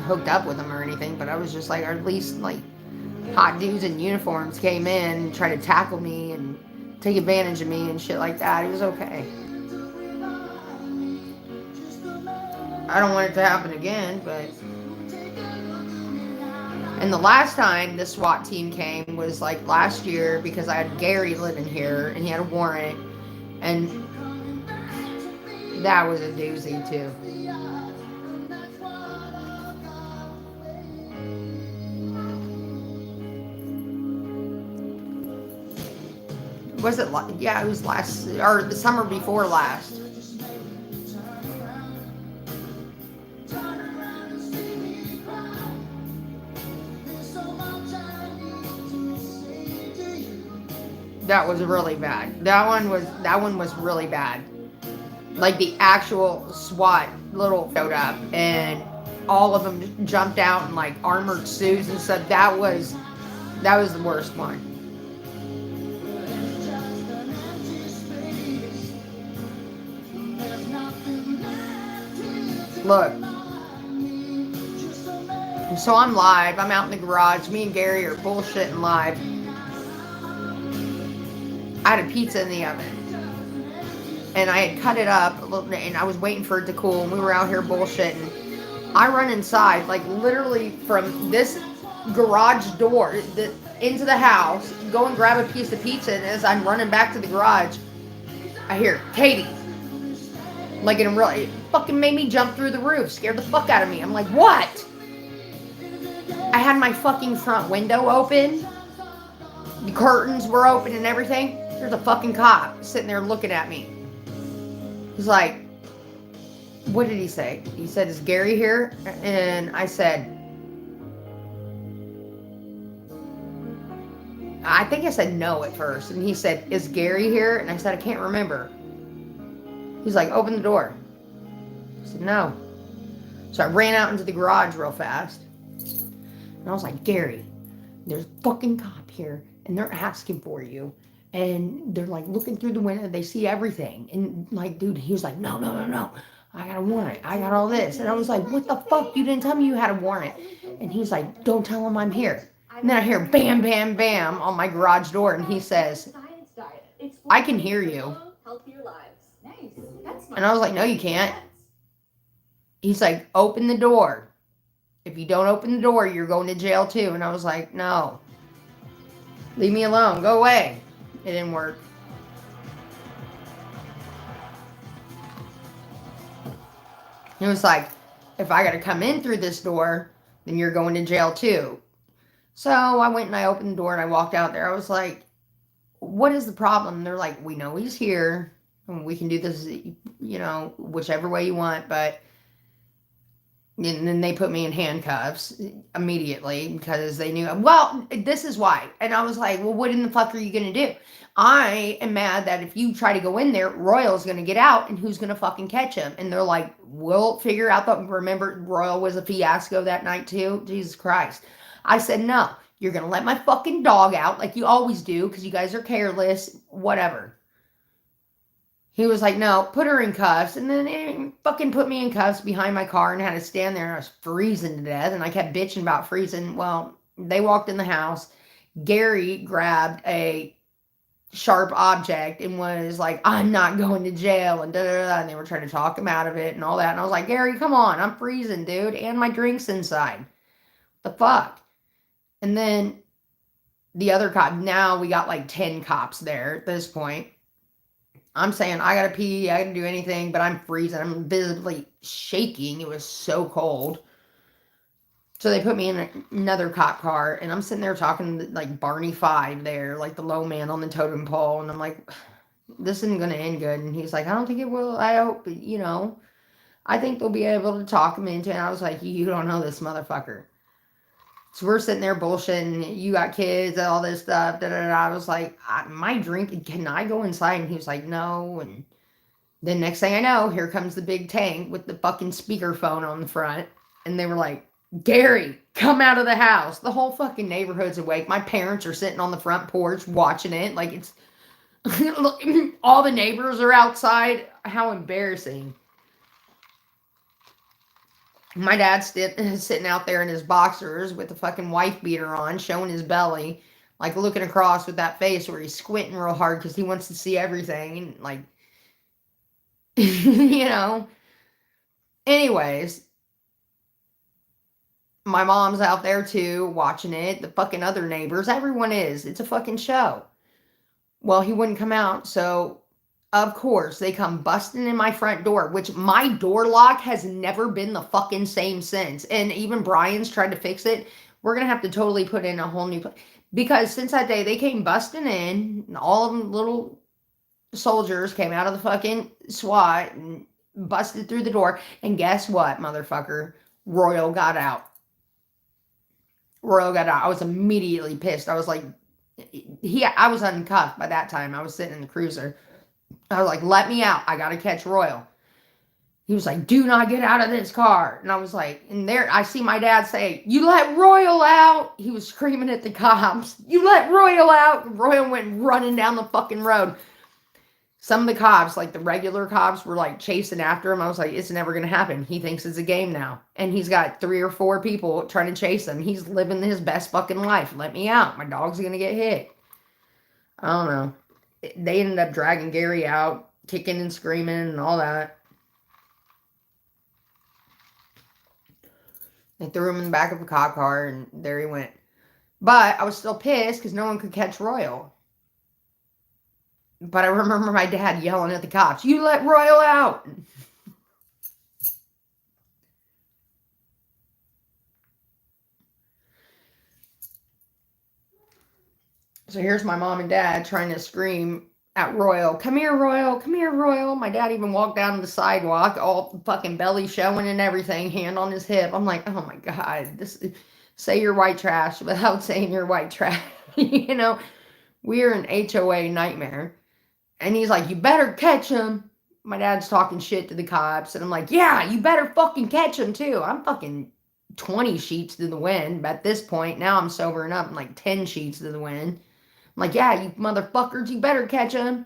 hooked up with them or anything, but I was just like, or at least like hot dudes in uniforms came in and tried to tackle me and take advantage of me and shit like that. It was okay. I don't want it to happen again, but... And the last time the SWAT team came was like last year because I had Gary living here and he had a warrant, and that was a doozy too. Was it? Yeah, it was last, or the summer before last. That was really bad. That one was really bad. Like the actual SWAT little showed up and all of them jumped out in like armored suits and stuff. That was the worst one. Look. So I'm live. I'm out in the garage. Me and Gary are bullshitting live. I had a pizza in the oven, and I had cut it up a little bit, and I was waiting for it to cool, and we were out here bullshitting. I run inside, like literally from this garage door into the house, go and grab a piece of pizza, and as I'm running back to the garage, I hear, Katie. Like, it fucking made me jump through the roof, scared the fuck out of me. I'm like, what? I had my fucking front window open, the curtains were open and everything. There's a fucking cop sitting there looking at me. He's like, what did he say? He said, is Gary here? And I said, I think I said no at first. And he said, is Gary here? And I said, I can't remember. He's like, open the door. I said, no. So I ran out into the garage real fast. And I was like, Gary, there's a fucking cop here. And they're asking for you. And they're like looking through the window. They see everything. And like, dude, he was like, no. I got a warrant. I got all this. And I was like, what the fuck? You didn't tell me you had a warrant. And he's like, don't tell him I'm here. And then I hear bam, bam, bam on my garage door. And he says, I can hear you. And I was like, no, you can't. He's like, open the door. If you don't open the door, you're going to jail too. And I was like, no. Leave me alone. Go away. It didn't work. He was like, if I got to come in through this door, then you're going to jail too. So I went and I opened the door and I walked out there. I was like, what is the problem? And they're like, we know he's here. And we can do this, you know, whichever way you want. But and then they put me in handcuffs immediately because they knew, well, this is why. And I was like, well, what in the fuck are you going to do? I am mad that if you try to go in there, Royal's going to get out and who's going to fucking catch him? And they're like, we'll figure out that. Remember, Royal was a fiasco that night too? Jesus Christ. I said, no, you're going to let my fucking dog out like you always do because you guys are careless, whatever. He was like, no, put her in cuffs. And then it fucking put me in cuffs behind my car and had to stand there. And I was freezing to death. And I kept bitching about freezing. Well, they walked in the house. Gary grabbed a sharp object and was like, I'm not going to jail. And da-da-da. And they were trying to talk him out of it and all that. And I was like, Gary, come on. I'm freezing, dude. And my drink's inside. The fuck? And then the other cop. Now we got like 10 cops there at this point. I'm saying, I gotta pee, I gotta do anything, but I'm freezing. I'm visibly shaking. It was so cold. So they put me in another cop car, and I'm sitting there talking to, like, Barney 5 there, like the low man on the totem pole, and I'm like, this isn't gonna end good. And he's like, I don't think it will. I hope, you know, I think they'll be able to talk him into it. And I was like, you don't know this motherfucker. So we're sitting there bullshitting, you got kids, all this stuff, da-da-da. I was like, my drink, can I go inside? And he was like, no. And then next thing I know, here comes the big tank with the fucking speakerphone on the front. And they were like, Gary, come out of the house. The whole fucking neighborhood's awake. My parents are sitting on the front porch watching it. Like, it's, all the neighbors are outside. How embarrassing. My dad's sitting out there in his boxers with the fucking wife beater on, showing his belly, like looking across with that face where he's squinting real hard because he wants to see everything. And like, you know. Anyways, my mom's out there too, watching it. The fucking other neighbors, everyone is. It's a fucking show. Well, he wouldn't come out, so of course, they come busting in my front door, which my door lock has never been the fucking same since. And even Brian's tried to fix it. We're going to have to totally put in a whole new place. Because since that day, they came busting in. And all of them little soldiers came out of the fucking SWAT and busted through the door. And guess what, motherfucker? Royal got out. Royal got out. I was immediately pissed. I was like, I was uncuffed by that time. I was sitting in the cruiser. I was like, let me out. I got to catch Royal. He was like, do not get out of this car. And I was like, and there, I see my dad say, you let Royal out. He was screaming at the cops. You let Royal out. Royal went running down the fucking road. Some of the cops, like the regular cops, were like chasing after him. I was like, it's never going to happen. He thinks it's a game now. And he's got 3 or 4 people trying to chase him. He's living his best fucking life. Let me out. My dog's going to get hit. I don't know. They ended up dragging Gary out, kicking and screaming and all that. They threw him in the back of a cop car, and there he went. But I was still pissed because no one could catch Royal. But I remember my dad yelling at the cops, you let Royal out! So here's my mom and dad trying to scream at Royal. Come here, Royal. Come here, Royal. My dad even walked down the sidewalk, all fucking belly showing and everything, hand on his hip. I'm like, oh my God, say you're white trash without saying you're white trash. You know, we're an HOA nightmare. And he's like, you better catch him. My dad's talking shit to the cops. And I'm like, yeah, you better fucking catch him too. I'm fucking 20 sheets to the wind. But at this point, now I'm sobering up. I'm like 10 sheets to the wind. I'm like, yeah, you motherfuckers, you better catch him.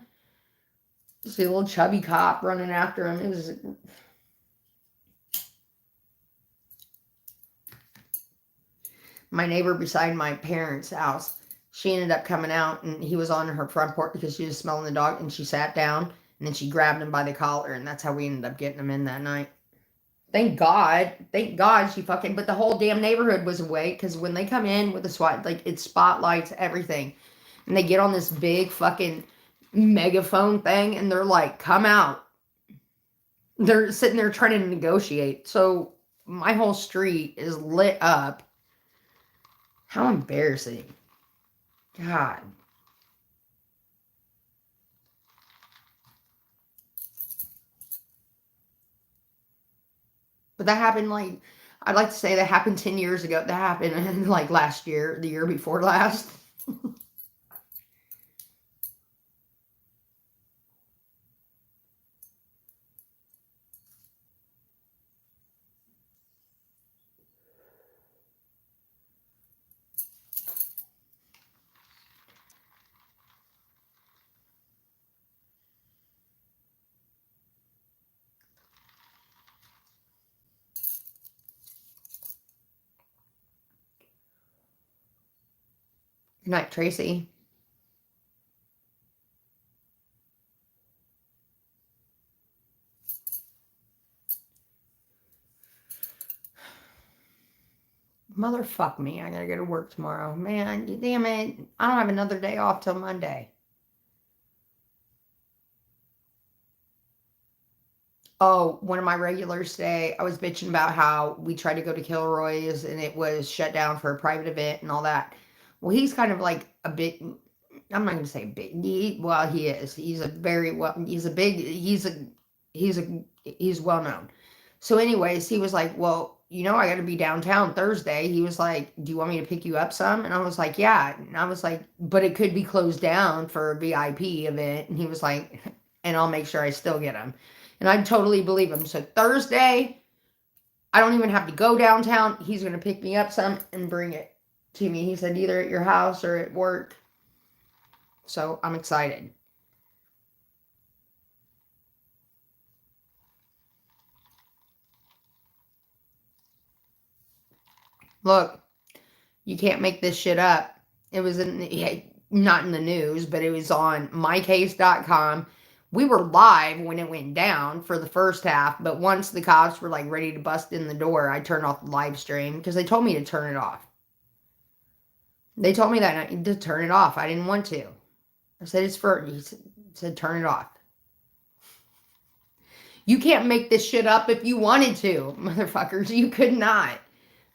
See a little chubby cop running after him. It was... My neighbor beside my parents' house, she ended up coming out, and he was on her front porch because she was smelling the dog, and she sat down, and then she grabbed him by the collar, and that's how we ended up getting him in that night. Thank God she fucking, but the whole damn neighborhood was awake, because when they come in with the SWAT, like, it spotlights everything, and they get on this big fucking megaphone thing, and they're like, come out. They're sitting there trying to negotiate, so my whole street is lit up. How embarrassing. God. But that happened, like, I'd like to say that happened 10 years ago. That happened like last year, the year before last. Good night, Tracy. Motherfuck me. I gotta go to work tomorrow. Man, damn it. I don't have another day off till Monday. Oh, one of my regulars today, I was bitching about how we tried to go to Kilroy's and it was shut down for a private event and all that. Well, he's kind of like a bit, I'm not going to say big, he is. He's a very well, he's well known. So anyways, he was like, well, you know, I got to be downtown Thursday. He was like, do you want me to pick you up some? And I was like, yeah. And I was like, but it could be closed down for a VIP event. And he was like, and I'll make sure I still get them. And I totally believe him. So Thursday, I don't even have to go downtown. He's going to pick me up some and bring it to me. He said either at your house or at work. So I'm excited. Look, you can't make this shit up. It was not in the news, but it was on mycase.com. We were live when it went down for the first half, but once the cops were like ready to bust in the door, I turned off the live stream because they told me to turn it off. They told me that to turn it off. I didn't want to. I said, he said, turn it off. You can't make this shit up if you wanted to, motherfuckers. You could not.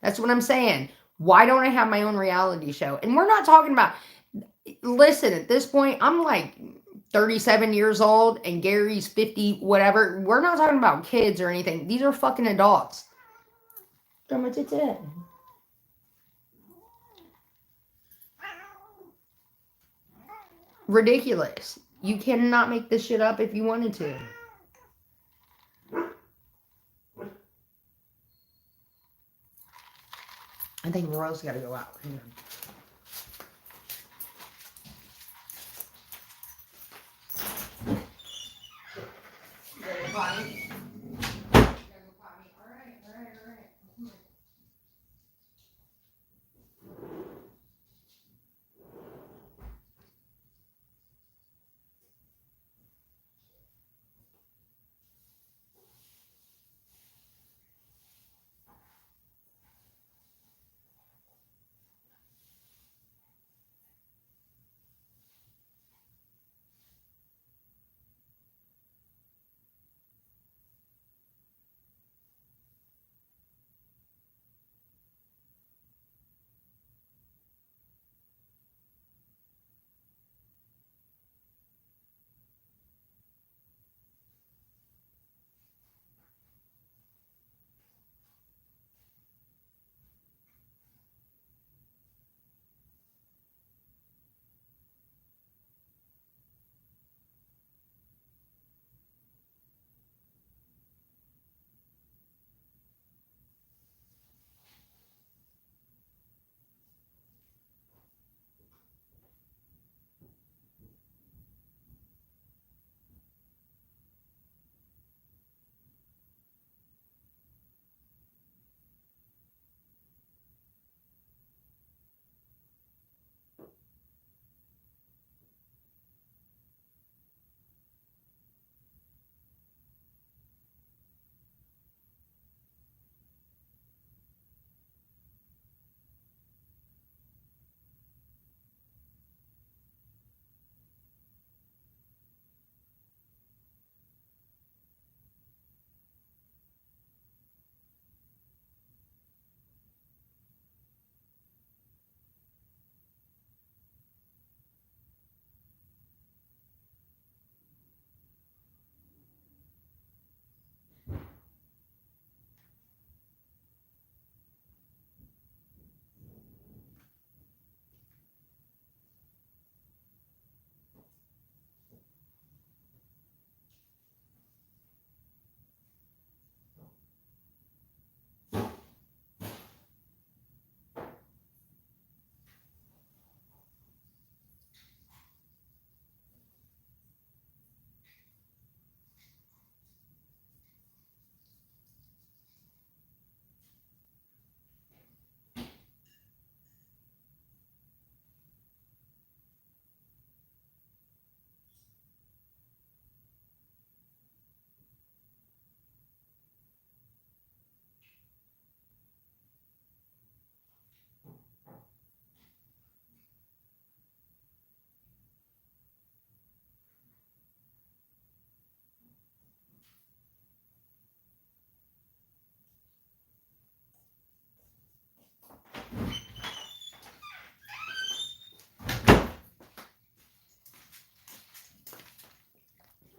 That's what I'm saying. Why don't I have my own reality show? And we're not talking about, listen, at this point, I'm like 37 years old and Gary's 50, whatever. We're not talking about kids or anything. These are fucking adults. How much it's it? Ridiculous. You cannot make this shit up if you wanted to. I think Rose got to go out. Hang on. You gotta go potty? You gotta go potty. All right.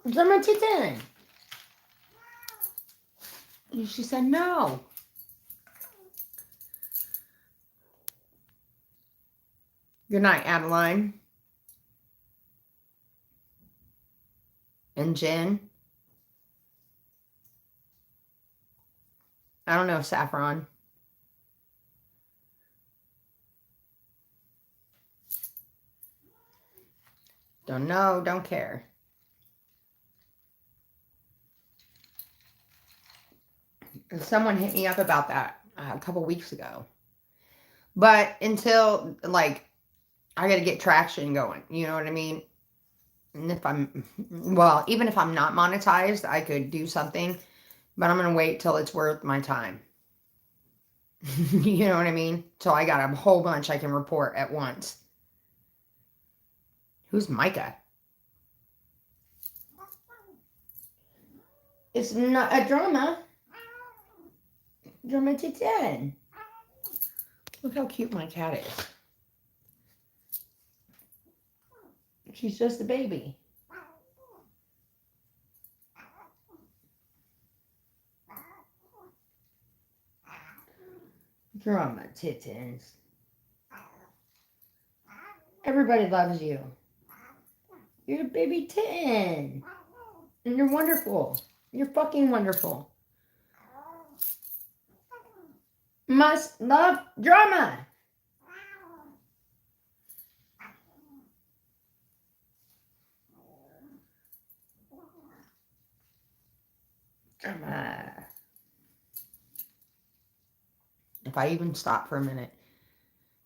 Draw my tits in. And she said no. Good night, Adeline. And Jen. I don't know, Saffron. Don't know, don't care. Someone hit me up about that a couple weeks ago. But until, like, I got to get traction going. You know what I mean? And if I'm, well, even if I'm not monetized, I could do something. But I'm going to wait till it's worth my time. You know what I mean? So I got a whole bunch I can report at once. Who's Micah? It's not a drama. Drama to 10. Look how cute my cat is. She's just a baby. Drama Titans. Everybody loves you. You're a baby tin. And you're wonderful. You're fucking wonderful. Must love drama. Drama. If I even stop for a minute,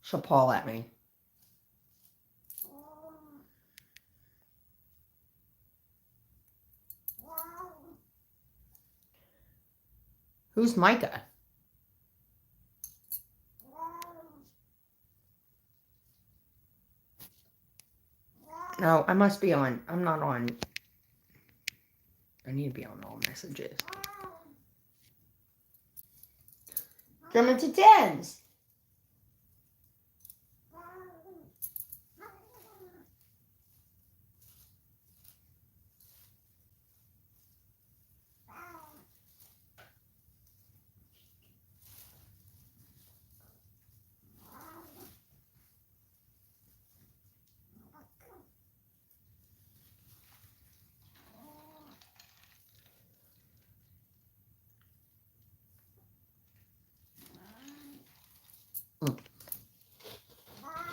she'll paw at me. Who's Micah? No, I must be on. I'm not on. I need to be on all messages. Drama to 10s.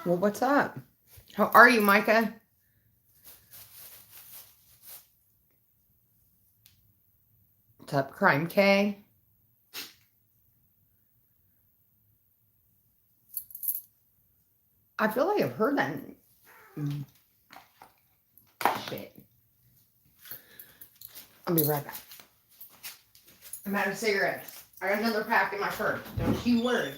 Well, what's up? How are you, Micah? What's up, Crime K? I feel like I've heard that. Shit. I'll be right back. I'm out of cigarettes. I got another pack in my purse. Don't you worry.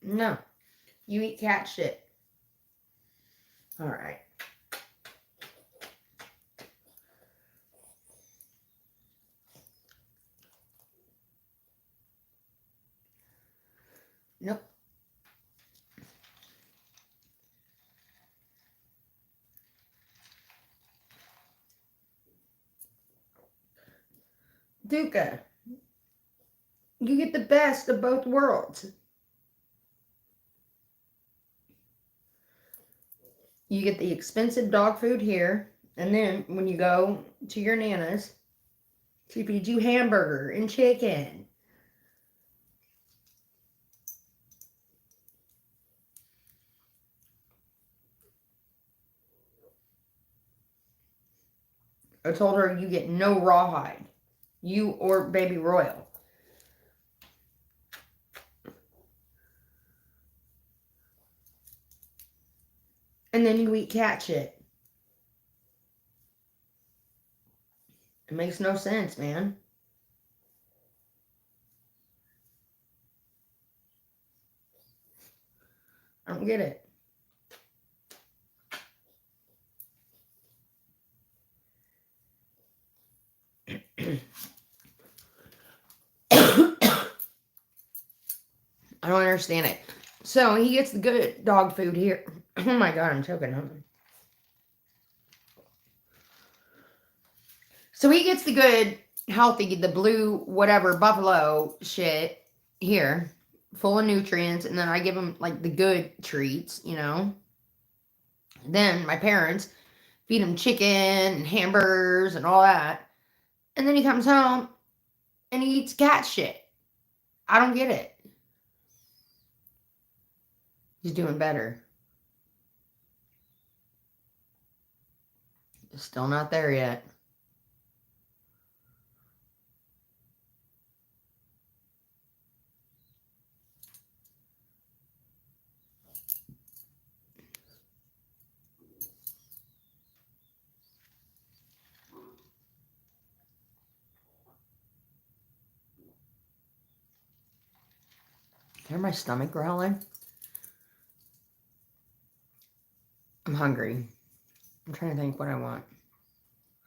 No. You eat cat shit. Alright. Nope. Duca, you get the best of both worlds. You get the expensive dog food here, and then when you go to your Nana's, she feeds you hamburger and chicken. I told her you get no rawhide. You or Baby Royal. And then you eat cat shit. It makes no sense, man. I don't get it. I don't understand it. So he gets the good dog food here. Oh my God, I'm choking on. So he gets the good, healthy, the blue, whatever, buffalo shit here, full of nutrients. And then I give him like the good treats, you know. Then my parents feed him chicken and hamburgers and all that. And then he comes home and he eats cat shit. I don't get it. He's doing better. Still not there yet. Hear my stomach growling? I'm hungry. I'm trying to think what I want.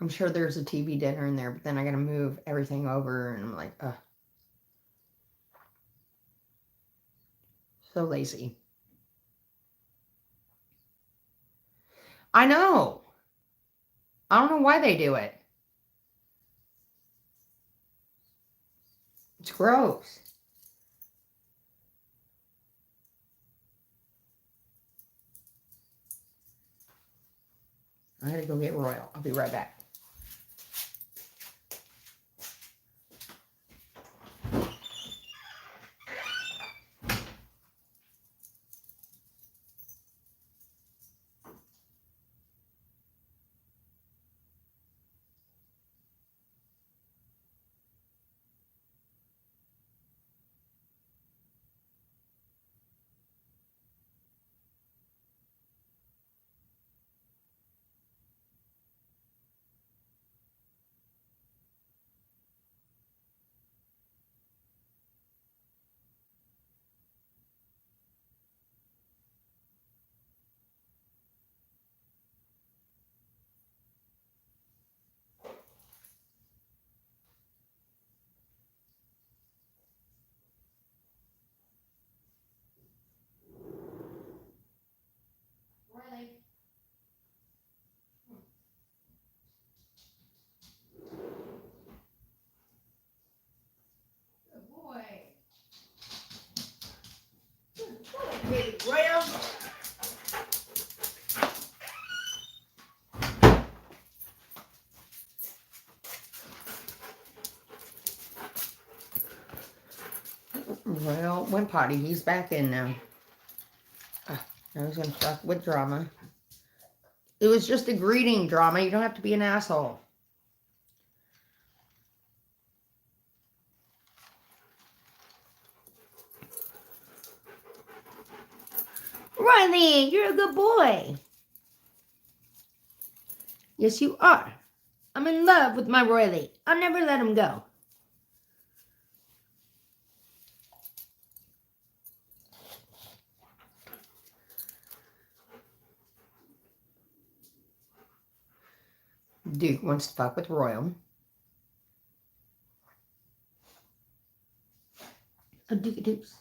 I'm sure there's a TV dinner in there, but then I gotta move everything over, and I'm like, ugh. So lazy. I know. I don't know why they do it. It's gross. I gotta go get Royal. I'll be right back. Baby Royal. Well, went potty. He's back in now. I was gonna fuck with drama. It was just a greeting, drama. You don't have to be an asshole. Riley, you're a good boy. Yes, you are. I'm in love with my Riley. I'll never let him go. Duke wants to fuck with Royal. Oh, Duke Dukes.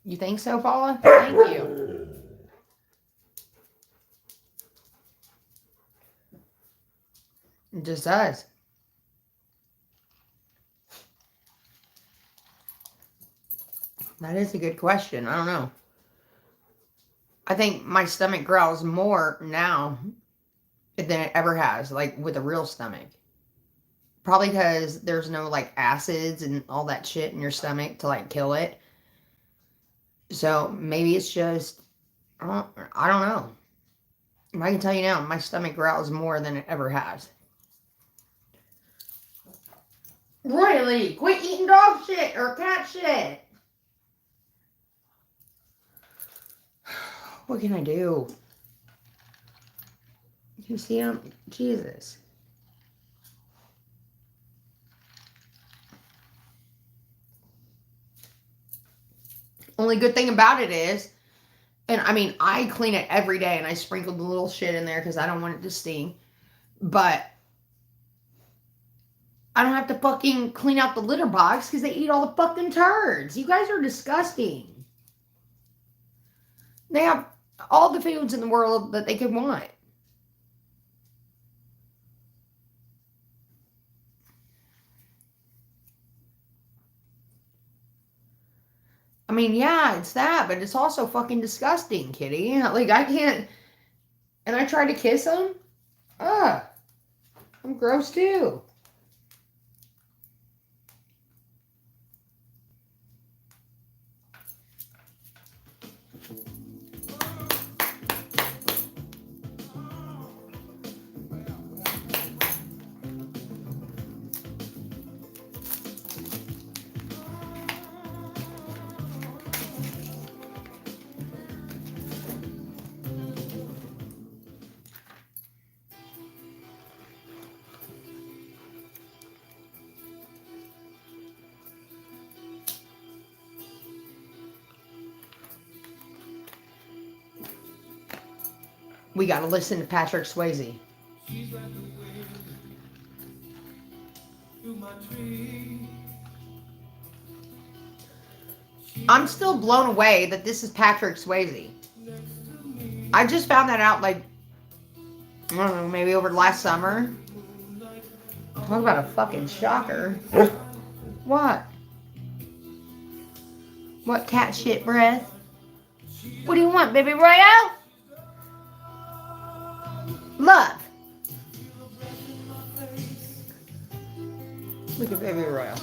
You think so, Paula? Thank you. just does. That is a good question. I don't know. I think my stomach growls more now than it ever has, like with a real stomach. Probably because there's no like acids and all that shit in your stomach to like kill it. So maybe it's just, I don't know. I can tell you now, my stomach growls more than it ever has. Really? Quit eating dog shit or cat shit. What can I do? You see him? Jesus. Only good thing about it is, and I mean, I clean it every day and I sprinkle the little shit in there because I don't want it to sting. But I don't have to fucking clean out the litter box because they eat all the fucking turds. You guys are disgusting. They have all the foods in the world that they could want. I mean, yeah, it's that, but it's also fucking disgusting, kitty. Like, I can't... And I try to kiss them? Ugh. I'm gross, too. We gotta listen to Patrick Swayze. I'm still blown away that this is Patrick Swayze. I just found that out like, I don't know, maybe over last summer. Talk about a fucking shocker. What? What cat shit breath? What do you want, baby Royale? Love. Look at baby Royale.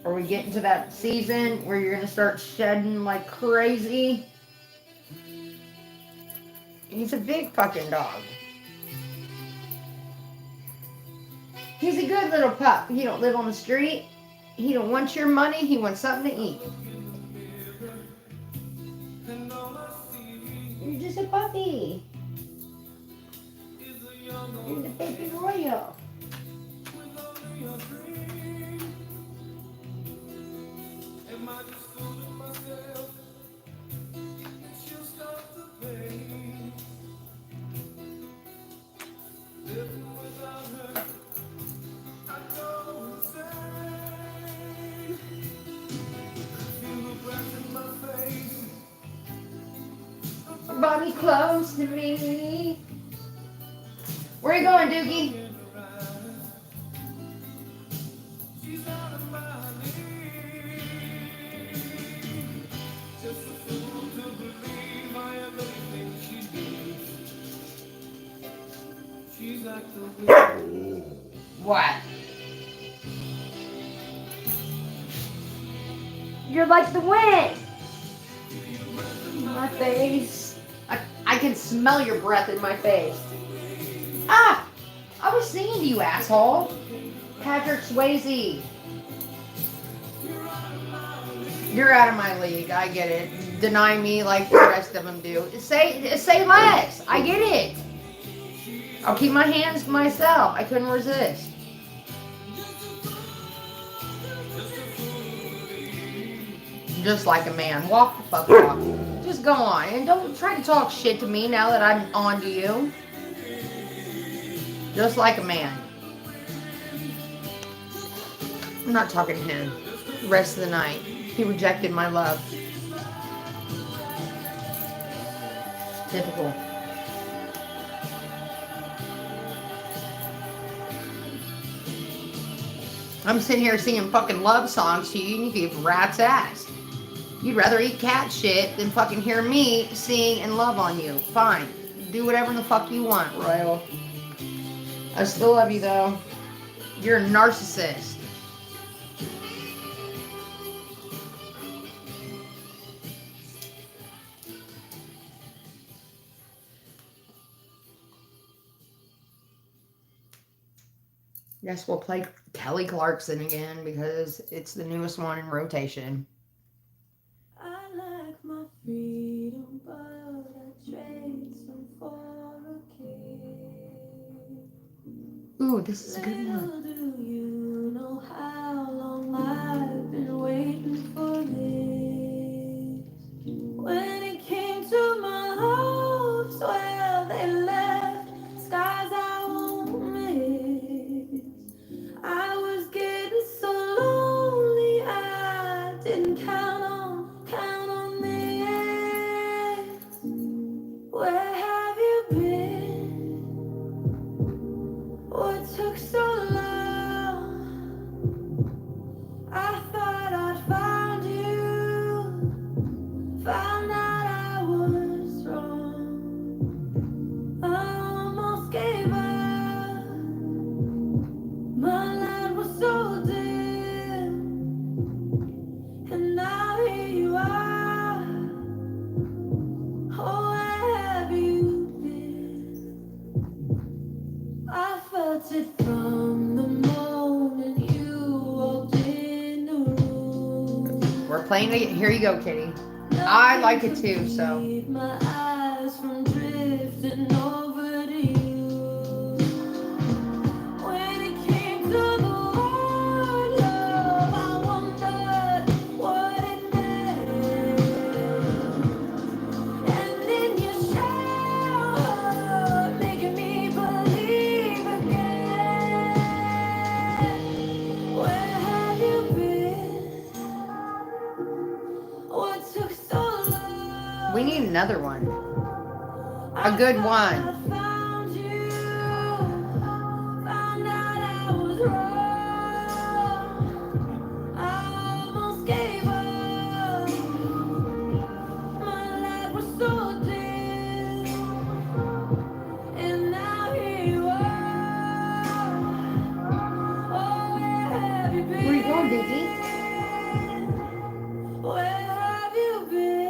Are we getting to that season where you're gonna start shedding like crazy? He's a big fucking dog. He's a good little pup. He don't live on the street. He don't want your money. He wants something to eat. You're just a puppy. You're the baby royal. Body close to me. Where you going, Doogie? What? You're like the wind. My face. I can smell your breath in my face. Ah! I was singing to you, asshole. Patrick Swayze. You're out of my league. I get it. Deny me like the rest of them do. Say less. I get it. I'll keep my hands to myself. I couldn't resist. Just like a man. Walk the fuck off. Just go on. And don't try to talk shit to me now that I'm on to you. Just like a man. I'm not talking to him. The rest of the night. He rejected my love. Typical. I'm sitting here singing fucking love songs to you and you give rat's ass. You'd rather eat cat shit than fucking hear me sing and love on you. Fine. Do whatever the fuck you want, Royal. I still love you though. You're a narcissist. Yes, we'll play Kelly Clarkson again because it's the newest one in rotation. I like my freedom, but I trade some for a kiss. Ooh, this is a good one. Little do you know how long I've been waiting for this. When it came to my hopes, well, they left skies I won't miss. I was getting so lonely, I didn't count on the ends. Where have you been? What took so long? I thought I'd found you, found out I was wrong. I almost gave up. My light was so dim, and now here you are. Oh, where have you been? I felt it from the moment you walked in the room. We're playing it. Here you go, Kitty. I like it too, so. Keep my eyes from drifting over to you. When it came to the word love, I wondered what it meant. And then you showered, making me believe again. Where have you been? What took so long? We need another one. A good one. I found you, found out I was wrong. I almost gave up. My light was so dim, and now here you are. Oh, where have you been? Where you going, Dickie? Where have you been?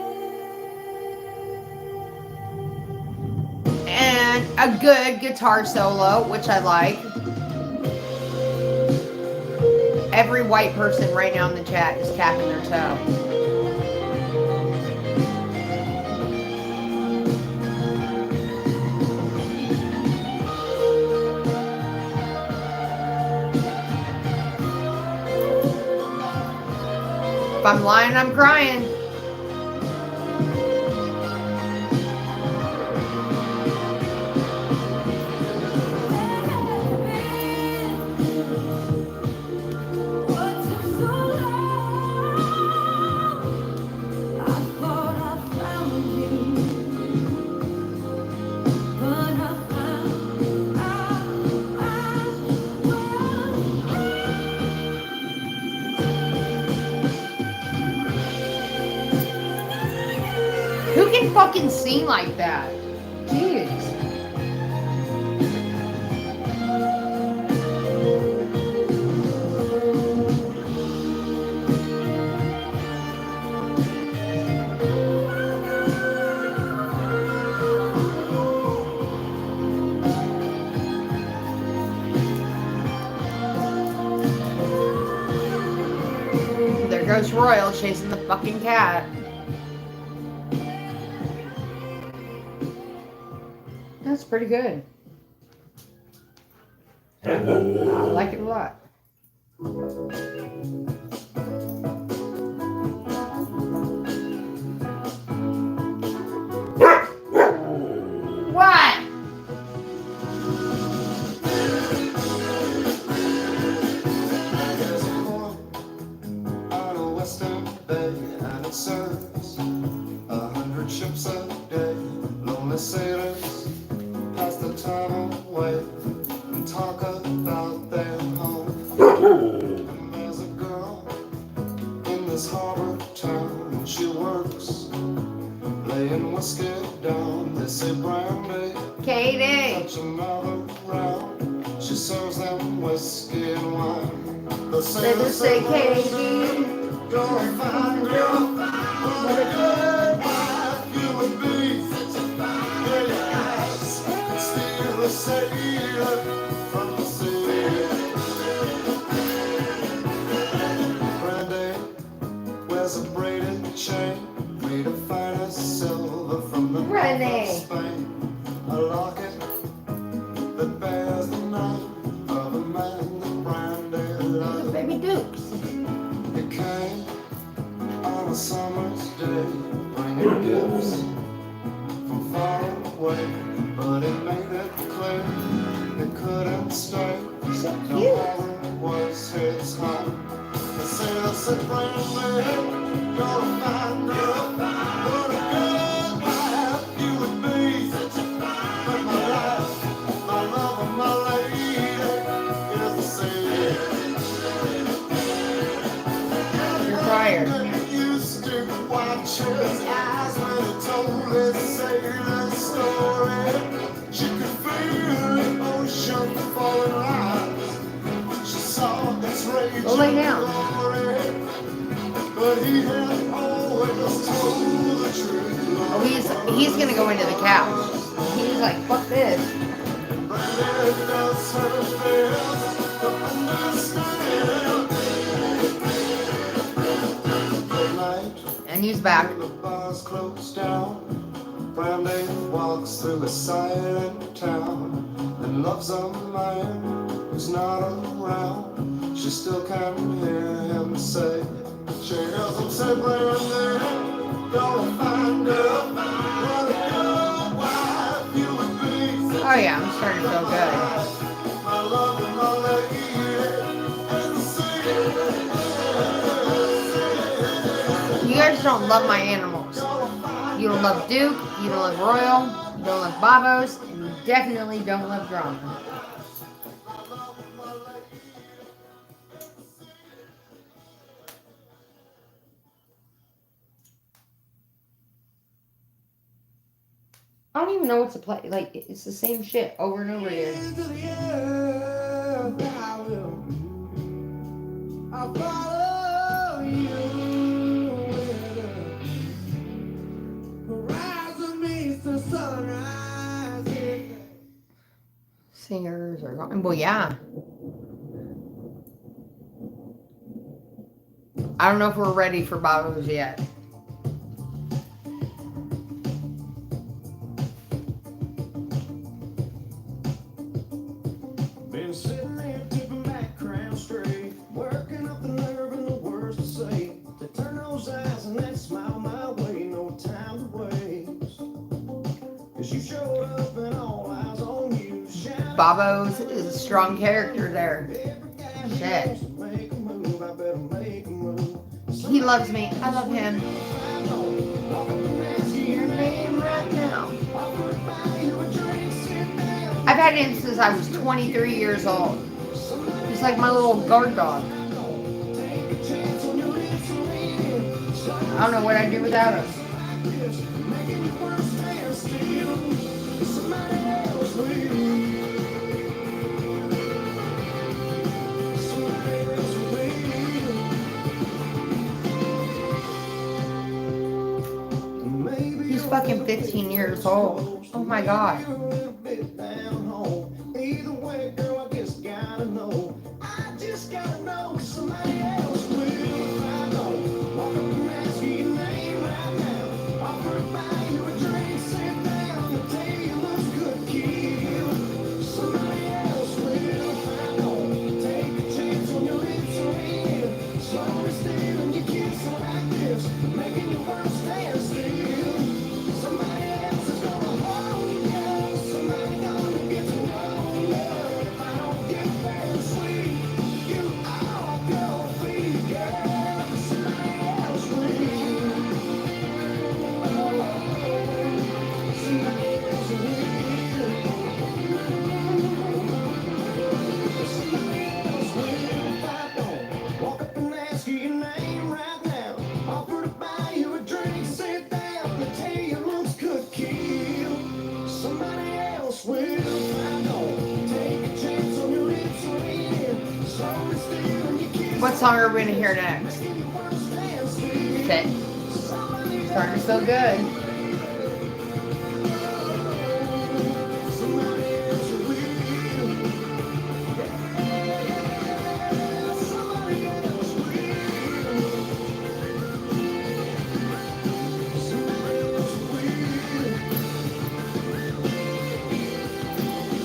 And a good guitar solo, which I like. Every white person right now in the chat is tapping their toe. If I'm lying, I'm crying. Who can fucking sing like that? Jeez. There goes Royal chasing the fucking cat. That's pretty good. I like it a lot. What? bay, and it serves 100 ships a day. Lonely sailors pass the time away and talk about their home. And there's a girl in this harbor town, and she works laying whiskey down. They say brandy, Katie. touch another round. She serves them whiskey and wine. They just say, Katie, gonna find you. What a good wife you would be. Yeah, your eyes can steal a sailor from the sea. Brandy wears a braided chain made of finest silver from the Gulf of Spain. A locket that bears the name of a man that Brandy loved. Baby Dukes. It came on a summer's day, bringing gifts from far away, but it made it clear it couldn't stay. No harbor was his home. The sailor said, Brandy, gonna find her. What a good wife you would be. But my life, my love, and my lady is the same. You're tired. Used to watch his eyes when he told his sailor story. She could feel the ocean falling lines. She saw its raging lay down. glory. But he had always told the truth. Oh, he's gonna go into the couch. He's like, fuck this. Brandy does her best to understand. And he's back. The bars closed down. Brandy walks through a silent town and loves a man who's not around. She still can hear him say, she hears him say, Brandy, gonna find her. What a good wife you would be. Oh yeah, I'm starting to feel good. My love and my lady and the sea. You guys don't love my animals. You don't love Duke, you don't love Royal, you don't love Babos, and you definitely don't love Drama. I don't even know what to play. Like, it's the same shit over and over again. I'll follow you. Horizon meets the sunrise. Singers are gone. Well, yeah. I don't know if we're ready for Babos yet. Been sitting there tipping back, crown straight, working up the nerve and the words to say. To turn those eyes and that smile my way, no time to waste. 'Cause you showed up and all eyes on you. Babos is a strong character there. Shit. He loves me. I love him. Your name right now. I've had him since I was 23 years old. He's like my little guard dog. I don't know what I'd do without him. He's fucking 15 years old. Oh my god. Either way, girl, I just gotta know. I just gotta know, 'cause somebody else will. I know. Walk up and ask you your name right now. Offer to buy you a drink, sit down, and tell you looks good, kid. Somebody else will. I know. Take a chance on your lips or in. Slowly stealing your kiss like this, making your world stand still. Somebody else is gonna hold you. What song are we gonna hear next? Fit. Starting to feel good.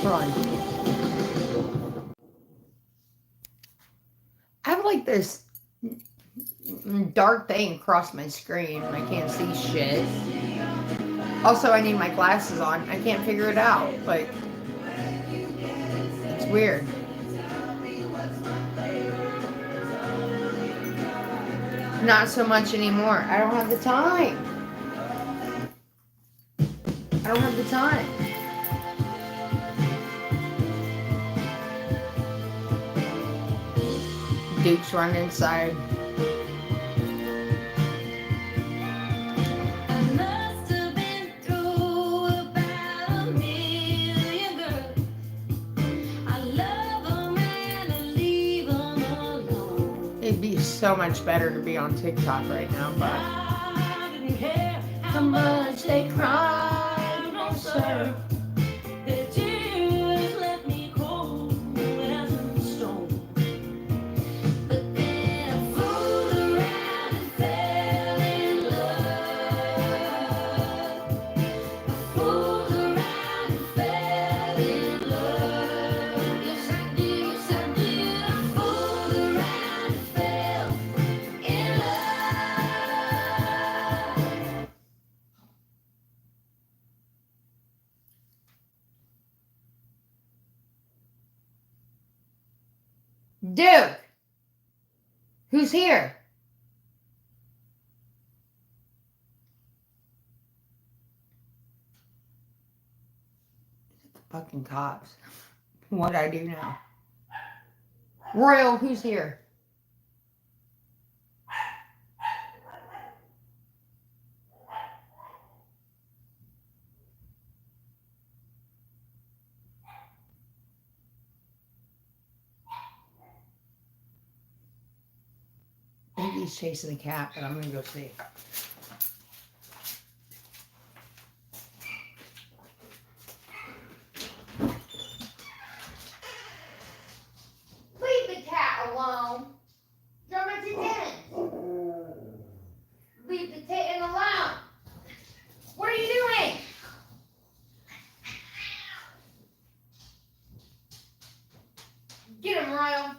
Run. I have like this dark thing across my screen and I can't see shit. Also, I need my glasses on. I can't figure it out. Like, it's weird. Not so much anymore. I don't have the time. I don't have the time. Duke's running inside. It'd be so much better to be on TikTok right now, but how much they cried, no sir. Their tears left me cold as a stone. But then I fooled around and fell in love. I fooled around and fell in love. Yes I did, yes I did. I fooled around and fell in love. Duke! Who's here? The fucking cops. What'd I do now? Royal, who's here? Maybe he's chasing the cat, but I'm gonna go see. Leave the cat alone. Jump into tennis. Leave the kitten alone. What are you doing? Get him, Royal.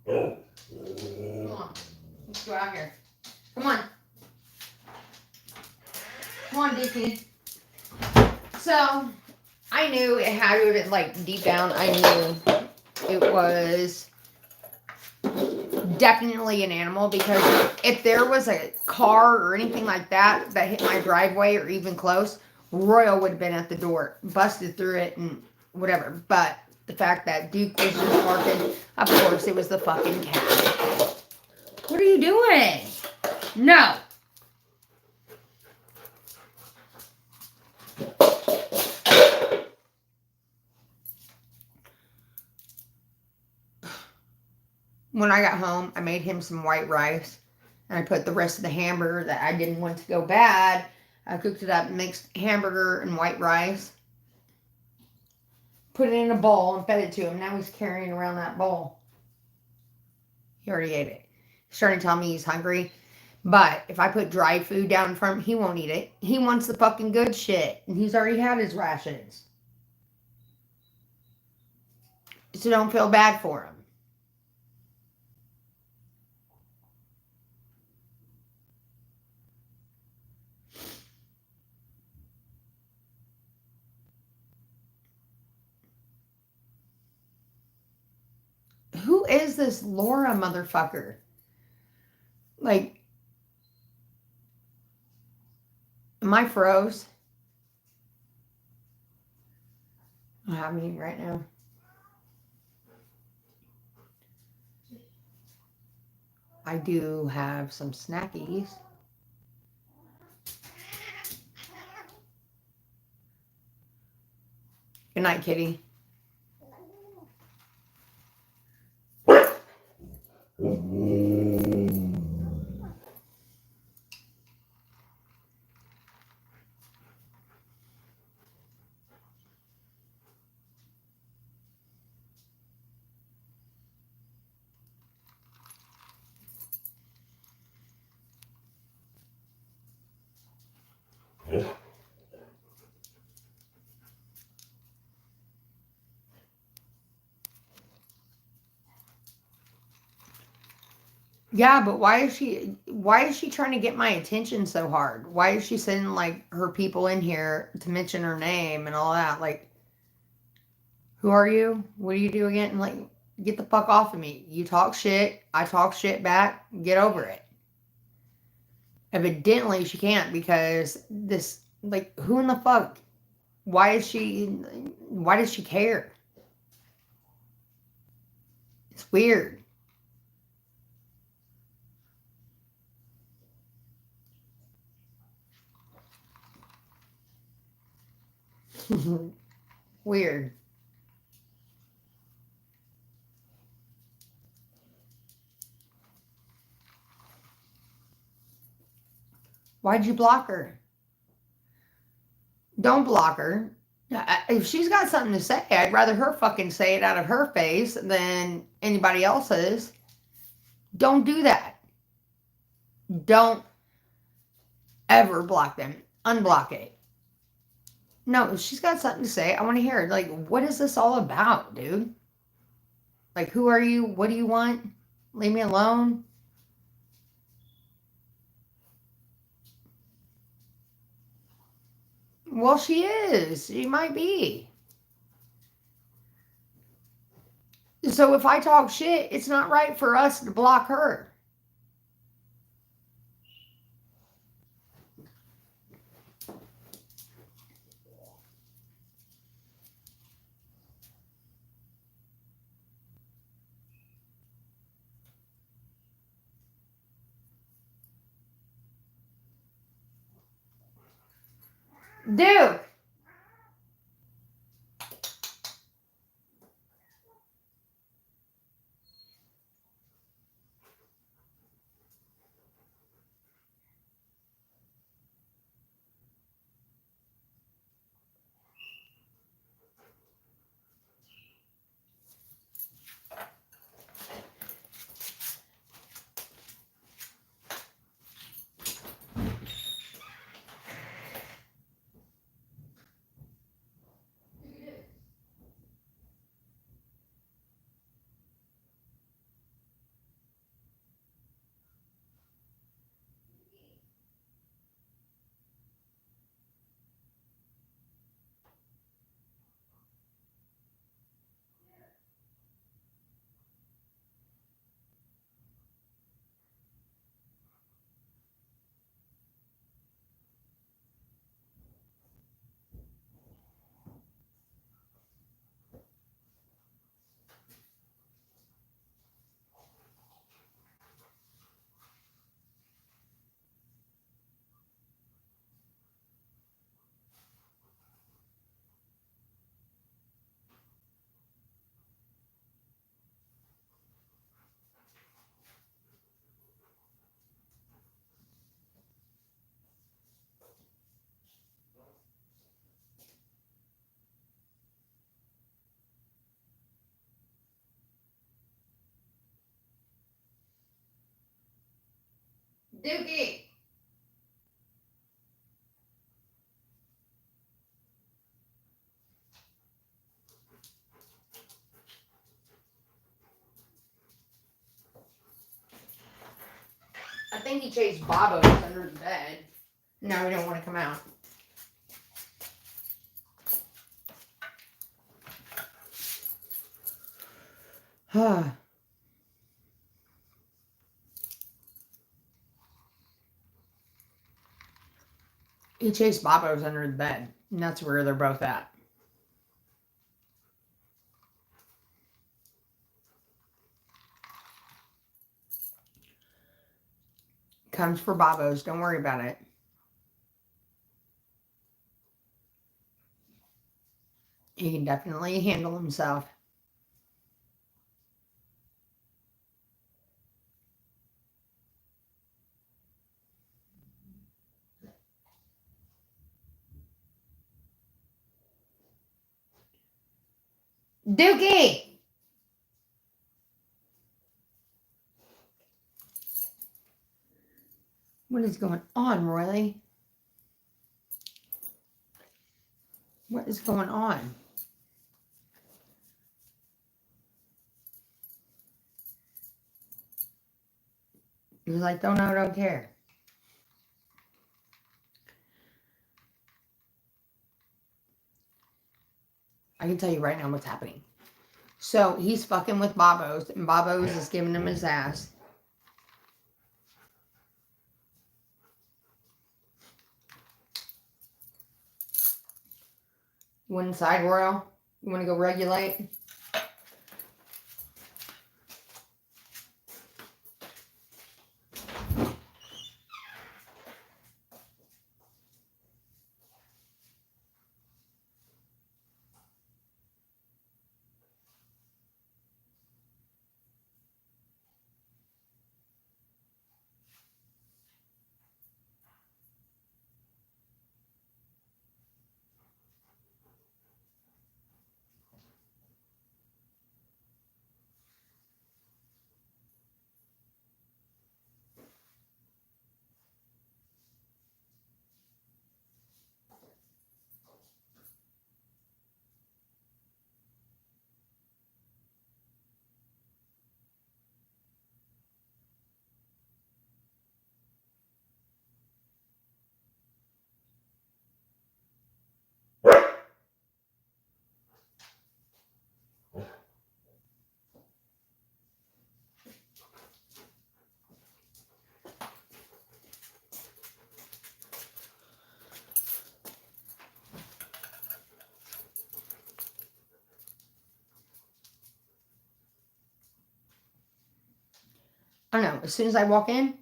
Come on. Let's go out here. Come on. Come on, Disney. So, I knew it had to have been, like, deep down, I knew it was definitely an animal, because if there was a car or anything like that that hit my driveway or even close, Royal would have been at the door, busted through it and whatever. But the fact that Duke was just barking, of course it was the fucking cat. What are you doing? No. When I got home, I made him some white rice, and I put the rest of the hamburger that I didn't want to go bad. I cooked it up, mixed hamburger and white rice. put it in a bowl and fed it to him. Now he's carrying around that bowl. He already ate it. He's starting to tell me he's hungry. But if I put dry food down in front of him, he won't eat it. He wants the fucking good shit. And he's already had his rations. So don't feel bad for him. Who is this Laura motherfucker? Like, am I froze? I'm having it right now. I do have some snackies. Good night, kitty. Yeah, but why is she trying to get my attention so hard? Why is she sending like her people in here to mention her name and all that? Like, who are you? What do you do again? Like, get the fuck off of me. You talk shit, I talk shit back, get over it. Evidently she can't, because this, like, who in the fuck? Why does she care? It's weird. Weird. Why'd you block her? Don't block her. If she's got something to say, I'd rather her fucking say it out of her face than anybody else's. Don't do that. Don't ever block them. Unblock it. No, if she's got something to say, I want to hear it. Like, what is this all about, dude? Like, who are you? What do you want? Leave me alone. Well, she is. She might be. So if I talk shit, it's not right for us to block her. Dude. Dookie. I think he chased Bobos under the bed. Now he don't want to come out. He chased Bobos under the bed. And that's where they're both at. Comes for Bobos. Don't worry about it. He can definitely handle himself. Dookie! What is going on, Roy? What is going on? He's like, don't know, don't care. I can tell you right now what's happening. So he's fucking with Bobos, and Bobos is giving him his ass. You want inside, Royal? You want to go regulate? I don't know. As soon as I walk in,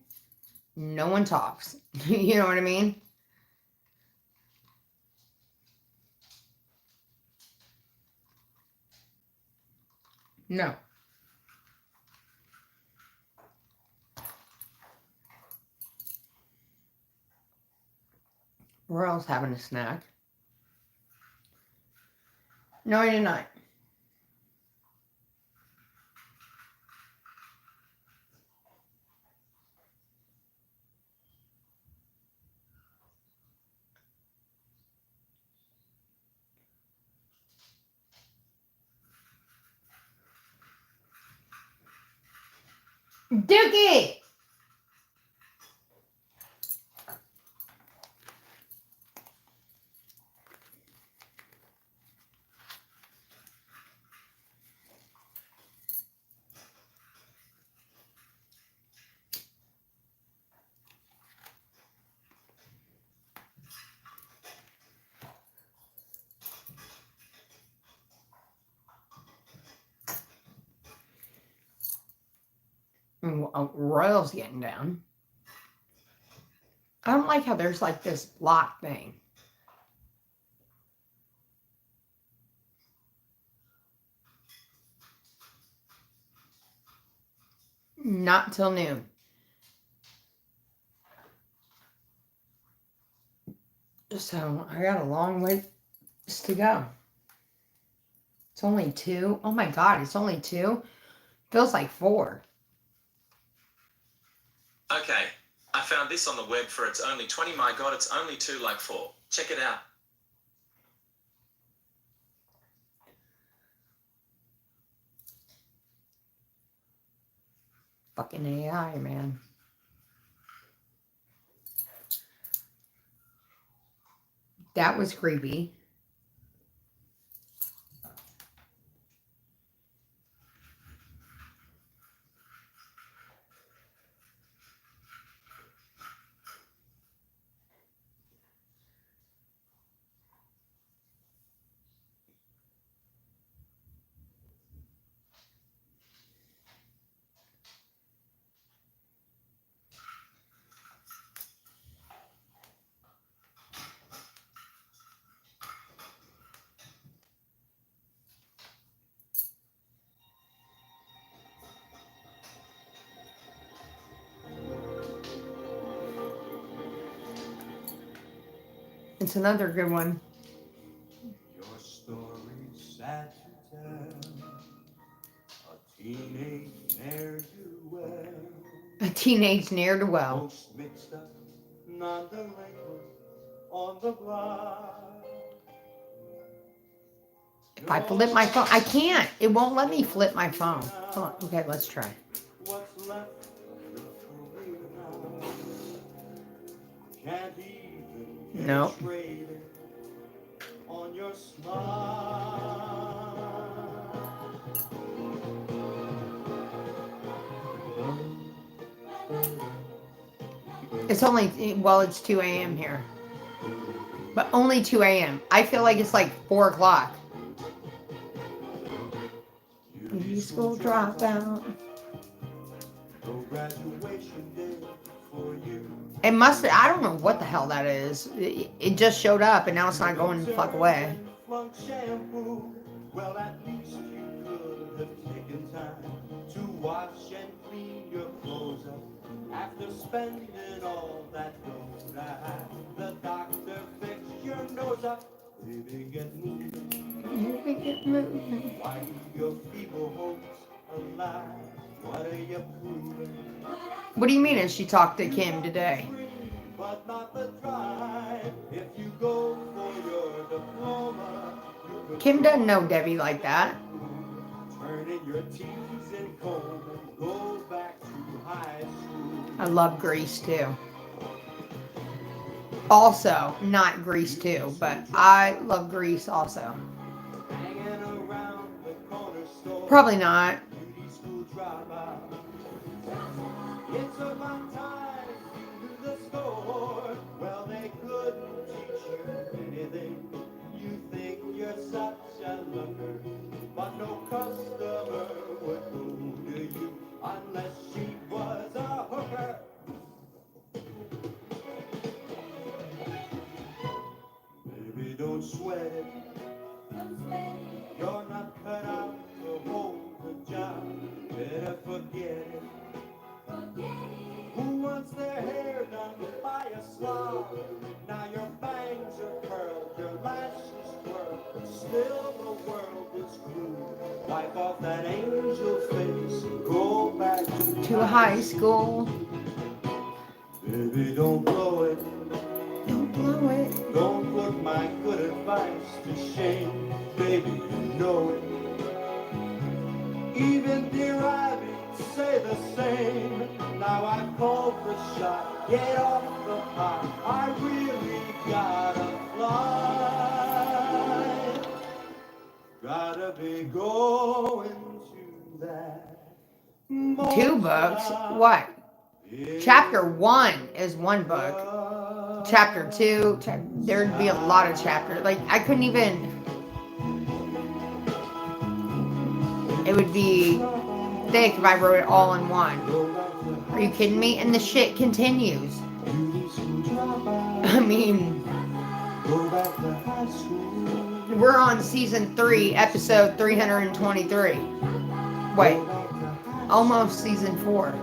no one talks. You know what I mean? No. Royal's having a snack. No, I did not. Dookie! Royal's getting down. I don't like how there's like this block thing. Not till noon. So I got a long way to go. It's only 2. Oh my God, it's only 2. Feels like 4. Okay, I found this on the web for it's only 20. My God, it's only 2 like 4. Check it out. Fucking AI, man. That was creepy. It's another good one. Your story's sad to tell. A teenage ne'er-do-well. A teenage ne'er-do-well. Most mixed up, non-delinquent on the block. If I flip my phone, I can't. It won't let me flip my phone. Hold on. Okay, let's try. What's left of your career now? Can't even Nope. trade it on your smile. It's only, well, it's 2 a.m. here. But only 2 a.m. I feel like it's like 4 o'clock. Beauty school dropout. It must be, I don't know what the hell that is. It just showed up and now it's not going the fuck away. Well, at least you could have taken time to wash and clean your clothes up after spending all that dough. The doctor fixed your nose up. Baby, get moving. Baby, get moving. Why do your feeble hopes alive? What are you proving? What do you mean as she talked to Kim today? But not the drive. If you go for your diploma, Kim doesn't know Debbie like that. turn in your T's and comb and go back to high school. I love Grease too. Also, not Grease too, but I love Grease also. Hanging around the corner store. Probably not. Beauty school dropout. It's about time to the store. Well, they couldn't teach you anything. You think you're such a looker, but no customer would go to you unless she was a hooker. Baby, don't sweat it. You're not cut out to hold the job. Better forget it. Who wants their hair done by a slob? Now your bangs are curled, your lashes twirl, but still the world is cruel. Wipe off that angel face and go back To high school. Baby, don't blow it. Don't blow it. Don't put my good advice to shame. Baby, you know it. Even dear Abby say the same. Now I called the shot. Get off the pot. I really gotta fly. Gotta be going to that. 2 books? What? Chapter 1 is 1 book. Chapter 2, there'd be a lot of chapters. Like, I couldn't even... It would be thick if I wrote it all in one. Are you kidding me? And the shit continues. I mean... We're on season 3, episode 323. Wait. Almost season 4.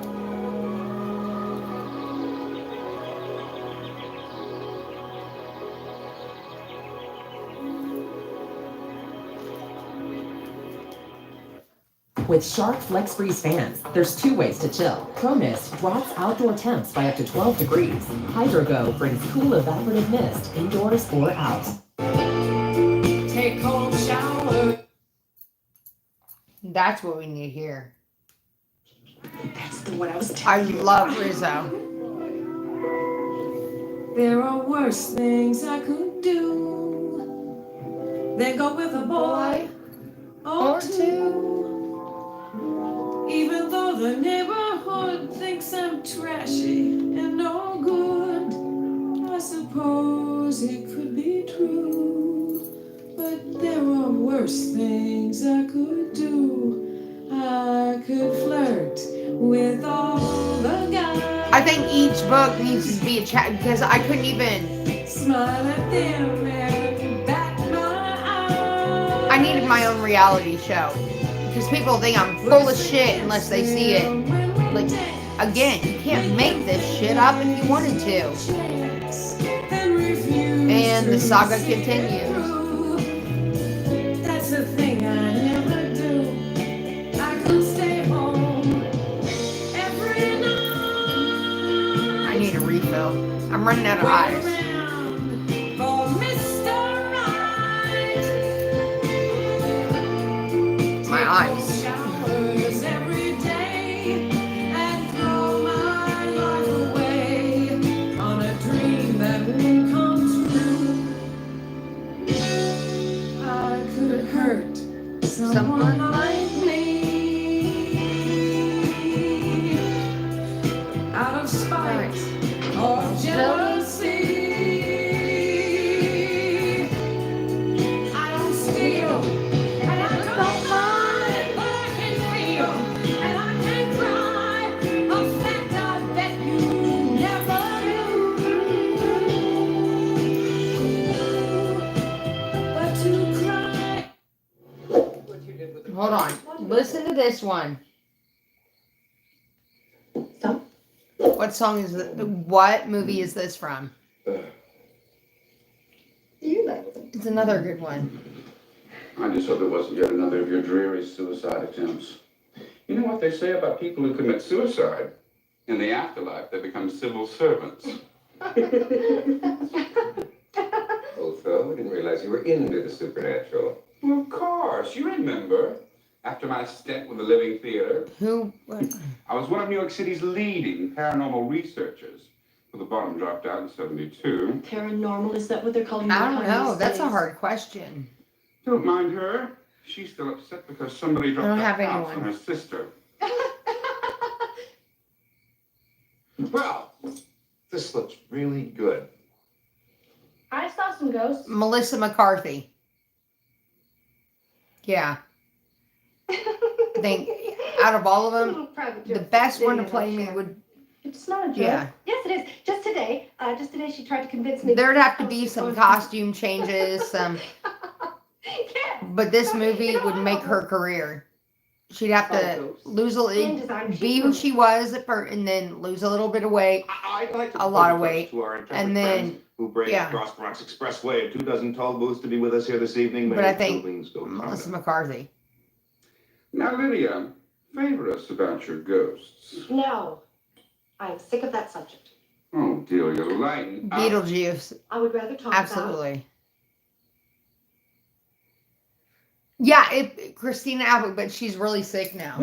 With Shark Flex Freeze fans, there's 2 ways to chill. ProMist drops outdoor temps by up to 12 degrees. HydroGo brings cool evaporative mist indoors or out. Take cold shower. That's what we need here. That's the one I was I telling you love about. Rizzo. There are worse things I could do than go with a boy or 2. Even though the neighborhood thinks I'm trashy and no good, I suppose it could be true. But there are worse things I could do. I could flirt with all the guys. I think each book needs to be a chat because I couldn't even. Smile at them and bat my eyes. I needed my own reality show because people think I'm full of shit unless they see it. Like, again, you can't make this shit up if you wanted to. And the saga continues. That's the thing I never do. I could stay home every night. I need a refill. I'm running out of eyes. For Mr. Right. My eyes. Showers every day and throw my life away on a dream that won't come true. I could hurt someone like me out of spite or jealousy. I don't steal and I don't mind, but I can feel and I can cry. A fact I bet you never knew. But to cry. Hold on. Listen to this one. What song is it? What movie is this from? It's another good one. I just hope it wasn't yet another of your dreary suicide attempts. You know what they say about people who commit suicide? In the afterlife, they become civil servants. Oh, Phil, I didn't realize you were into the supernatural. Well, of course, you remember. After my stint with the Living Theater, Who? I was one of New York City's leading paranormal researchers. Well, the bottom dropped out in 72. Paranormal, is that what they're calling I don't know. That's a hard question. Don't mind her. She's still upset because somebody I don't dropped have a house on anyone. her sister. Well, this looks really good. I saw some ghosts. Melissa McCarthy. Yeah. I think out of all of them, the best one to play me would. It's not a joke. Yeah. Yes, it is. Just today she tried to convince me. There'd have to be some costume changes, some. But this movie would make her career. She'd have to lose a little, be who she was at first, and then lose a little bit of weight, I'd like to a lot of propose weight, to our intrepid and then friends who brave yeah. Cross Bronx Expressway and 2 dozen tall booths to be with us here this evening. But May I think buildings go Melissa McCarthy. Now, Lydia, favor us about your ghosts. No, I'm sick of that subject. Oh, Delia, lighten up. Beetlejuice. I would rather talk Absolutely. Yeah, Christina Applegate, but she's really sick now.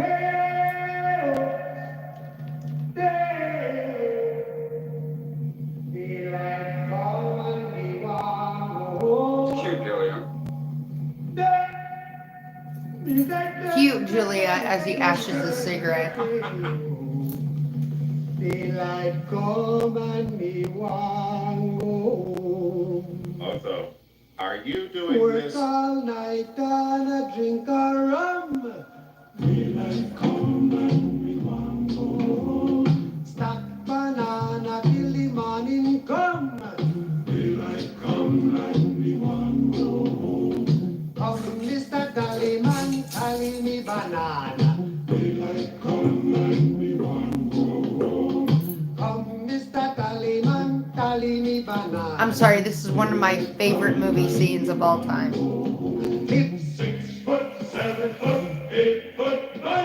Cute, Delia. Cute Julia as he ashes a cigarette. Daylight come and me want go. Also, are you doing Work this? all night and a drink a rum. Daylight come and me want go. Stack banana till the morning come. Daylight come and me want go. Come, Mr. Tallyman, tally me banana. Daylight come and me want go. Come, Mr. Tallyman, tally me banana. I'm sorry, this is one of my favorite movie scenes of all time. 6 foot, 7 foot, 8 foot, 9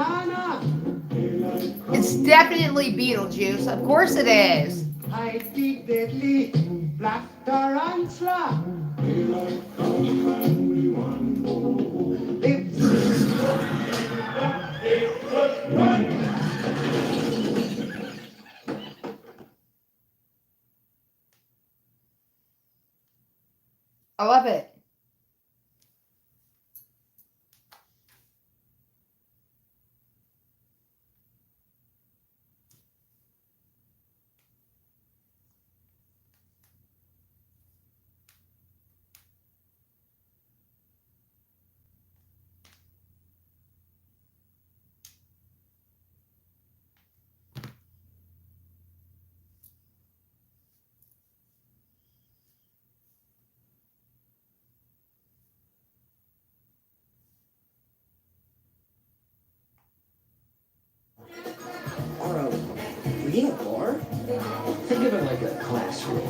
Nana. It's definitely Beetlejuice. Of course it is. I dig deadly black tarantula. I love it. Or a real bar? Think of it like a classroom.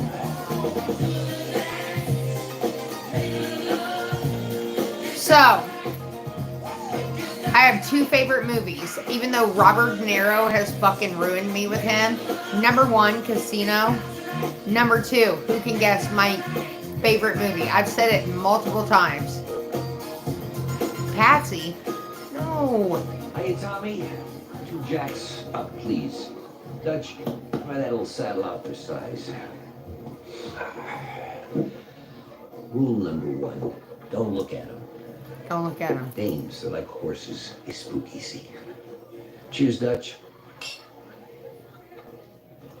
So, I have two favorite movies, even though Robert De Niro has fucking ruined me with him. Number one, Casino. Number two, who can guess my favorite movie? I've said it multiple times. Patsy? No. Hey, Tommy. 2 jacks up, please. Dutch, try that little saddle out for size. Rule number 1, don't look at them. Don't look at them. Dames, they're like horses. They spook easy. Cheers, Dutch.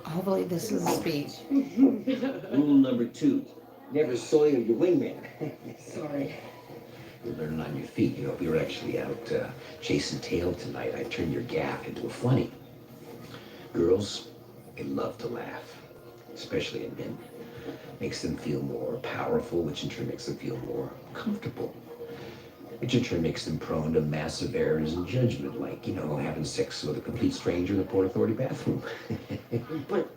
Hopefully this is a speech. Rule number 2, never soil your wingman. Sorry. You're learning on your feet. You know, if we were actually out chasing tail tonight, I'd turn your gaff into a funny. Girls, they love to laugh, especially in men. Makes them feel more powerful, which in turn makes them feel more comfortable. Which in turn makes them prone to massive errors in judgment, like, you know, having sex with a complete stranger in a Port Authority bathroom. But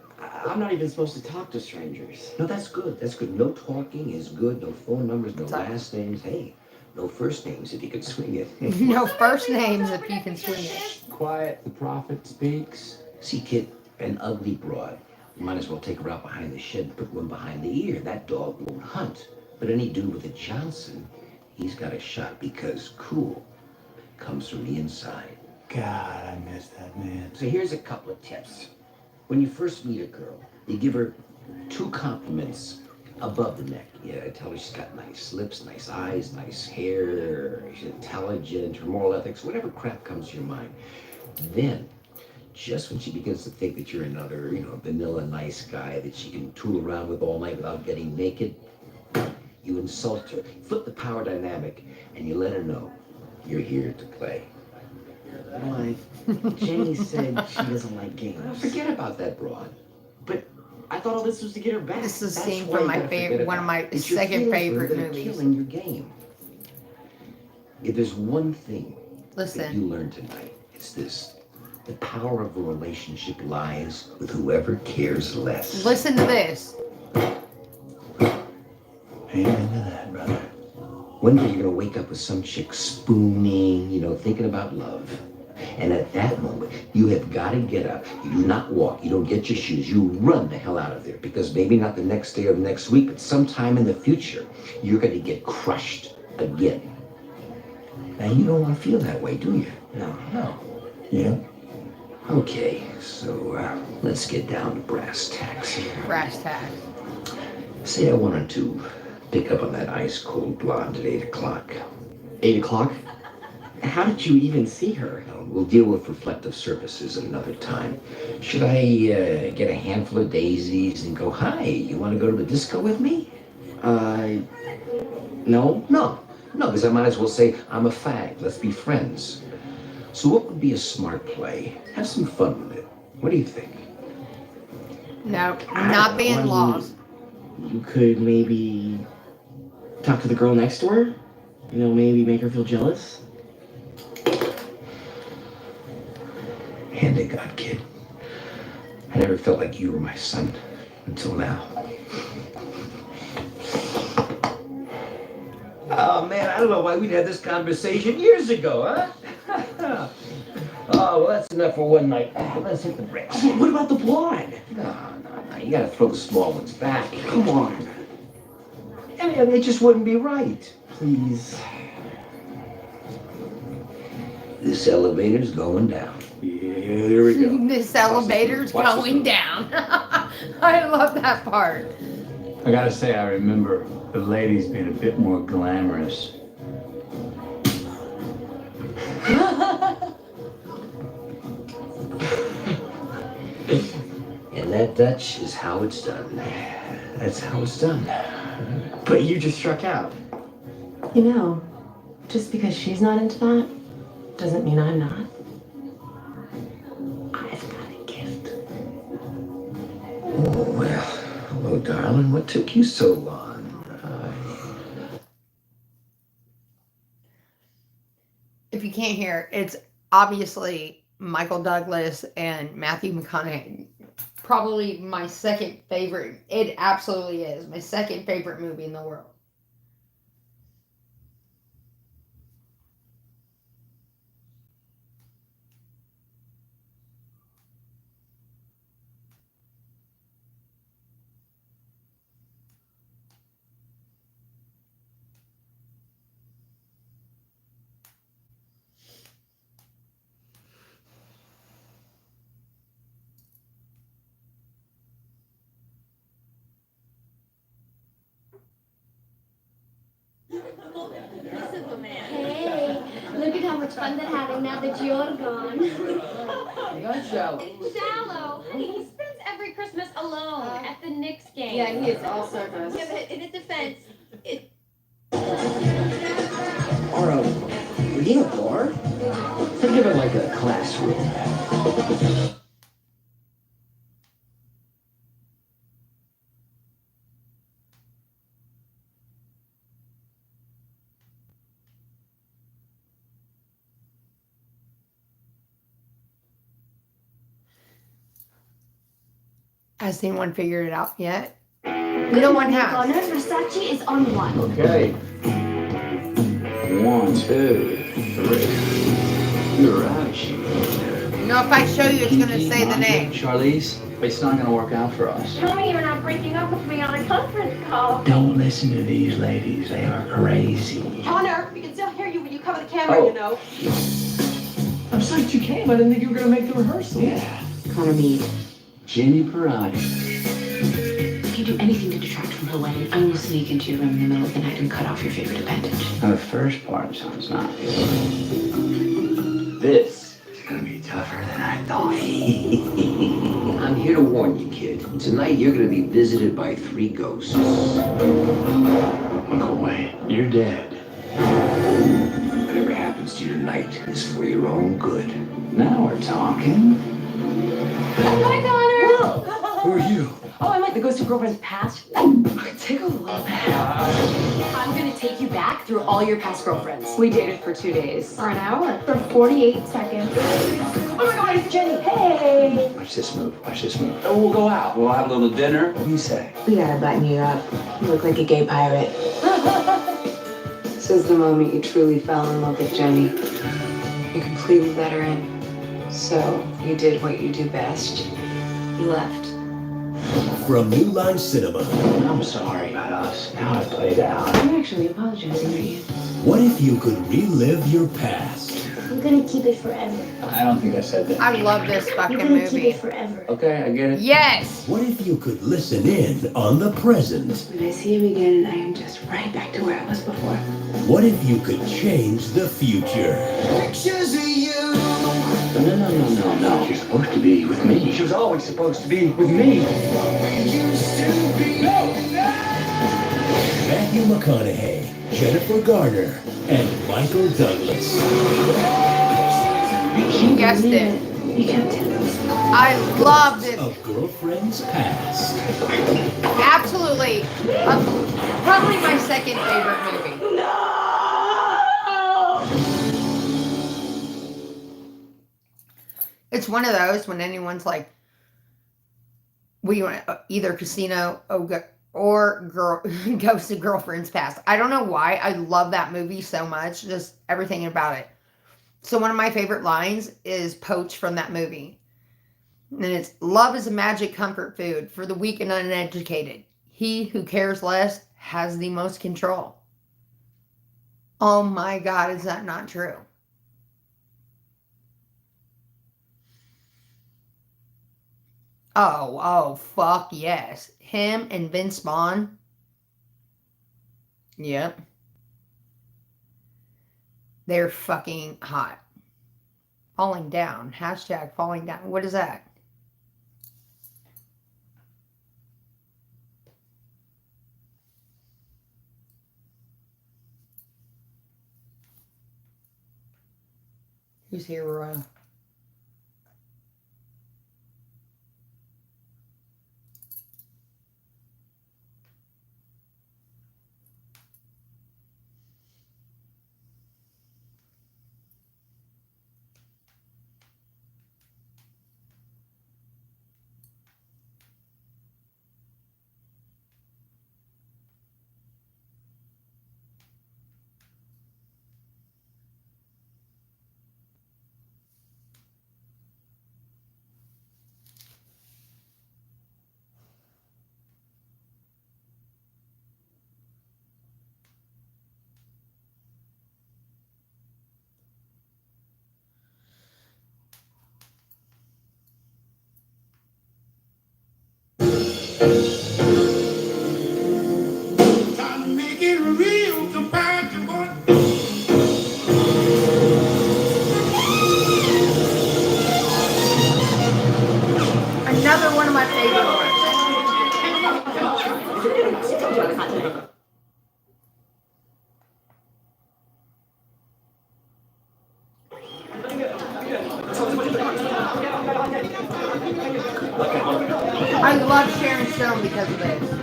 I'm not even supposed to talk to strangers. No, that's good. That's good. No talking is good. No phone numbers, no last names. Hey, no first names if you can swing it. No first names if you can swing it. Quiet, the prophet speaks. See, kid, an ugly broad. You might as well take her out behind the shed and put one behind the ear. That dog won't hunt. But any dude with a Johnson, he's got a shot because cool comes from the inside. God, I miss that man. So here's a couple of tips. When you first meet a girl, you give her 2 compliments above the neck. Yeah, tell her she's got nice lips, nice eyes, nice hair, she's intelligent, her moral ethics, whatever crap comes to your mind. Then, just when she begins to think that you're another, you know, vanilla nice guy that she can tool around with all night without getting naked, you insult her, flip the power dynamic, and you let her know you're here to play. Why? Jenny said she doesn't like games. Forget about that broad. But I thought all this was to get her back. This is a That's scene why from you my gotta forget favorite, one of about my it. It's your second feelings favorite that are movies. killing your game. If there's one thing that Listen. you learned tonight, it's this. The power of a relationship lies with whoever cares less. Listen to this. Amen to that, brother. One day you're gonna wake up with some chick spooning, you know, thinking about love. And at that moment, you have got to get up. You do not walk. You don't get your shoes. You run the hell out of there. Because maybe not the next day or the next week, but sometime in the future, you're going to get crushed again. Now, you don't want to feel that way, do you? No. Yeah? Okay, so let's get down to brass tacks here. Brass tacks. Say I wanted to pick up on that ice-cold blonde at 8 o'clock. 8 o'clock? How did you even see her? We'll deal with reflective surfaces at another time. Should I get a handful of daisies and go, hi, you want to go to the disco with me? No. No, because I might as well say, I'm a fag, let's be friends. So what would be a smart play? Have some fun with it. What do you think? No, not the in-laws. You could maybe talk to the girl next to her? You know, maybe make her feel jealous? Hand to God, kid. I never felt like you were my son until now. Oh man, I don't know why we'd had this conversation years ago, huh? Oh, well, that's enough for one night. Let's hit the bricks. What about the blonde? No. You gotta throw the small ones back. Come on. I mean, it just wouldn't be right. Please. This elevator's going down. Yeah, there we go. This elevator's going down. I love that part. I gotta say, I remember the ladies being a bit more glamorous. And that Dutch is how it's done. That's how it's done. But you just struck out. You know, just because she's not into that, doesn't mean I'm not. I've got a gift. Oh, well, hello, darling. What took you so long? If you can't hear, it's obviously Michael Douglas and Matthew McConaughey. Probably my second favorite. It absolutely is my second favorite movie in the world. Hey, look at how much fun they're having now that you're gone. You're Shallow. He spends every Christmas alone at the Knicks game. Yeah, he is all circus. Yeah, but in his defense, Or we need a bar? Think of it like a classroom. Has anyone figured it out yet? No one has. Connor, Versace is on one. Okay. 1, 2, 3. You're out, You know, if I show you, it's going to say the name. Charlize, but it's not going to work out for us. Tell me you're not breaking up with me on a conference call. Don't listen to these ladies. They are crazy. Connor, we can still hear you when you cover the camera, you know. I'm psyched you came. I didn't think you were going to make the rehearsal. Yeah. Connor Mead. Jenny Parati. If you do anything to detract from her wedding, I will sneak into your room in the middle of the night and cut off your favorite appendage. Now, the first part sounds nice. This is going to be tougher than I thought. I'm here to warn you, kid. Tonight you're gonna be visited by 3 ghosts. Look away. You're dead. Whatever happens to you tonight is for your own good. Now we're talking. Hi, Connor! Who are you? Oh, I'm like the ghost of girlfriend's past. Tickle a little bit. I'm gonna take you back through all your past girlfriends. We dated for 2 days. For an hour. For 48 seconds. Oh my god, it's Jenny! Hey! Watch this move. Watch this move. Oh, we'll go out. We'll have a little dinner. What do you say? We gotta button you up. You look like a gay pirate. This is the moment you truly fell in love with Jenny. You completely let her in. So you did what you do best. You left. From New Line Cinema. I'm sorry about us. Now I played out. I'm actually apologizing to you. What if you could relive your past? I'm gonna keep it forever. I don't think I said that. I love this fucking You're gonna keep movie. it forever. Okay, I get it. Yes! What if you could listen in on the present? When I see him again, I am just right back to where I was before. What if you could change the future? Pictures of you. No. She's supposed to be with me. She was always supposed to be with me. Matthew McConaughey, Jennifer Garner, and Michael Douglas. You guessed it. You kept it. I loved it. A girlfriend's past. Absolutely. Probably my second favorite movie. It's one of those when anyone's like, we want either casino or Ghost of Girlfriend's Past. I don't know why. I love that movie so much. Just everything about it. So one of my favorite lines is Poach from that movie. And it's, love is a magic comfort food for the weak and uneducated. He who cares less has the most control. Oh my God, is that not true? Oh, fuck yes. Him and Vince Vaughn. Yep. They're fucking hot. Falling down. Hashtag falling down. What is that? Who's hero? Another one of my favorite ones. I love Sharon Stone because of this.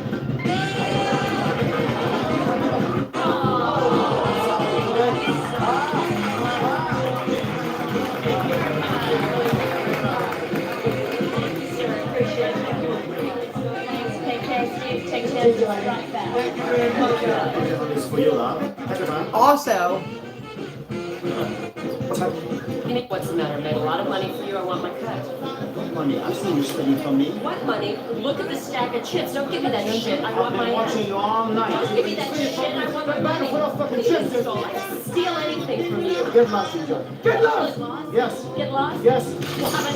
Also, What's the matter? Made a lot of money for you. I want my cut. What money? I've seen you studying from me. What money? Look at the stack of chips. Don't give me that shit. I want I've my been watching you all night. Don't give me that shit. I want my money. What else fucking Please, chips? Stole. I didn't steal anything from you. Get lost, Joe. Get lost! Yes. Get lost? Yes. Well, how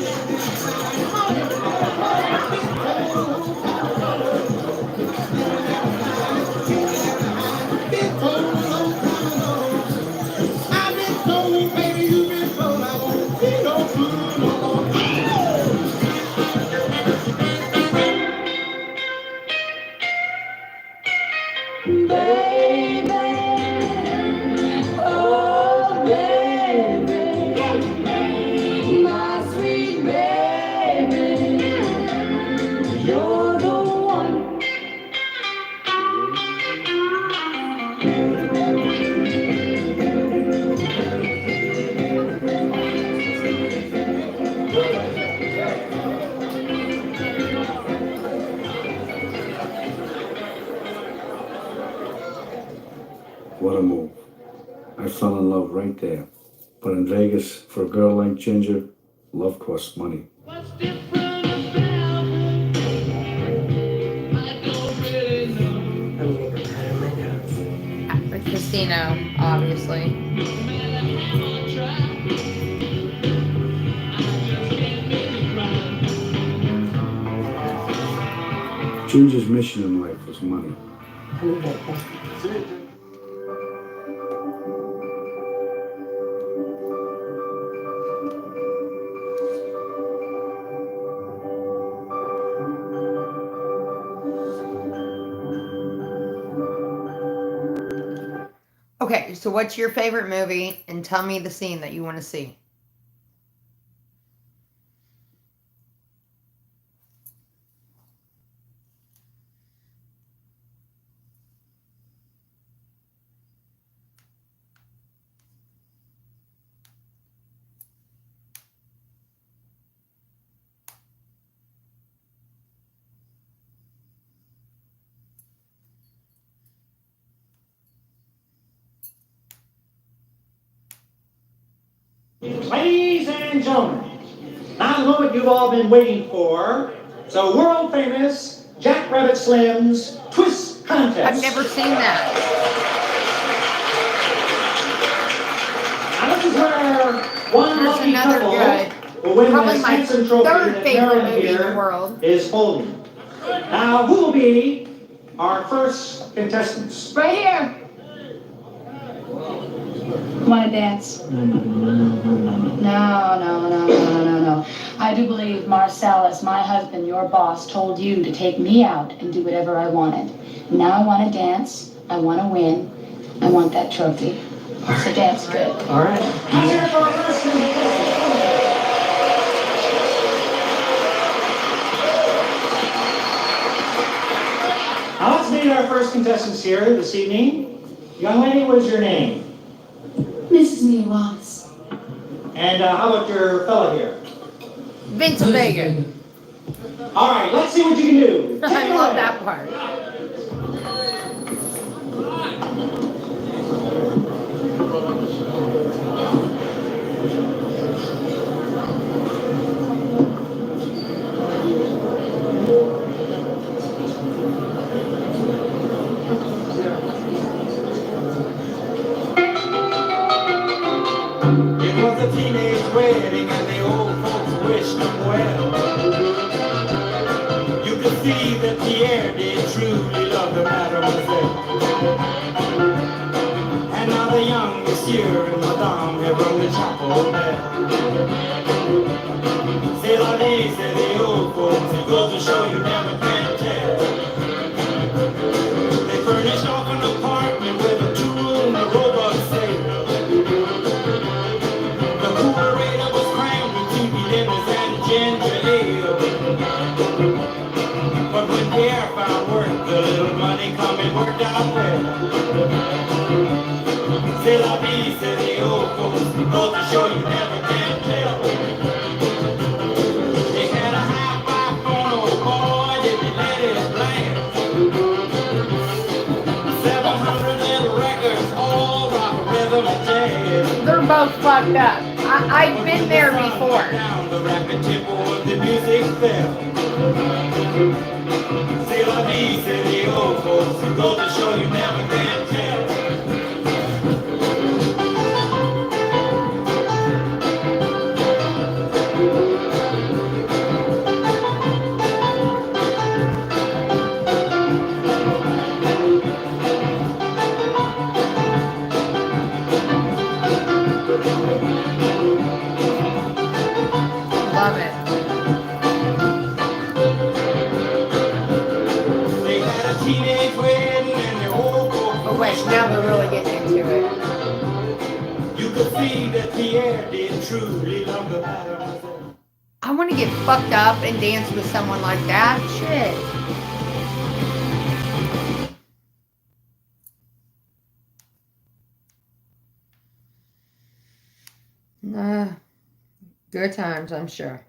What a move. I fell in love right there. But in Vegas, for a girl like Ginger, love costs money. At the casino, obviously. Ginger's mission in life was money. Okay, so what's your favorite movie? And tell me the scene that you want to see. Ladies and gentlemen, now the moment you've all been waiting for. So world famous Jack Rabbit Slim's Twist Contest. I've never seen that. Now this is where one There's lucky another couple good. will win Probably the my Samson Trophy third that favorite Marilyn movie in the here world. is holding. Now who will be our first contestants? Right here. Want to dance? No. I do believe Marcellus, my husband, your boss, told you to take me out and do whatever I wanted. Now I want to dance. I want to win. I want that trophy. So dance good. All right. Let's hear it for our first contestant. Now let's meet our first contestants here this evening. Young lady, what is your name? Mrs. Mia Wallace. And how about your fella here? Vince Vega. All right, let's see what you can do. I love that part. It was a teenage wedding and the old folks wished them well. You could see that Pierre did truly love the mademoiselle. And now the young monsieur and madame have rung the chapel bell. C'est la vie, say the old folks, it goes to show you never can tell. They furnished off an apartment with a two-room, a robot sale. The coolerator was crammed with TV dinners and ginger ale. But when Pierre found work, the little money coming worked out well. C'est la vie, say the old folks, it goes to show you never can tell. They had a high-five phono, boy, did he let it blast. 700 little records, all rock, rhythm, and jazz. They're both fucked up. I've been there before. Down the rapid tempo of the music fell. C'est la vie, say the old folks, it goes to show you never can tell. Love it. They had a teenage wedding and the old folks. Oh wait, now they're really getting into it. You could see that Pierre did truly love the mademoiselle. I want to get fucked up and dance with someone like that. Shit. Good times, I'm sure.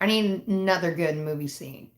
I need another good movie scene.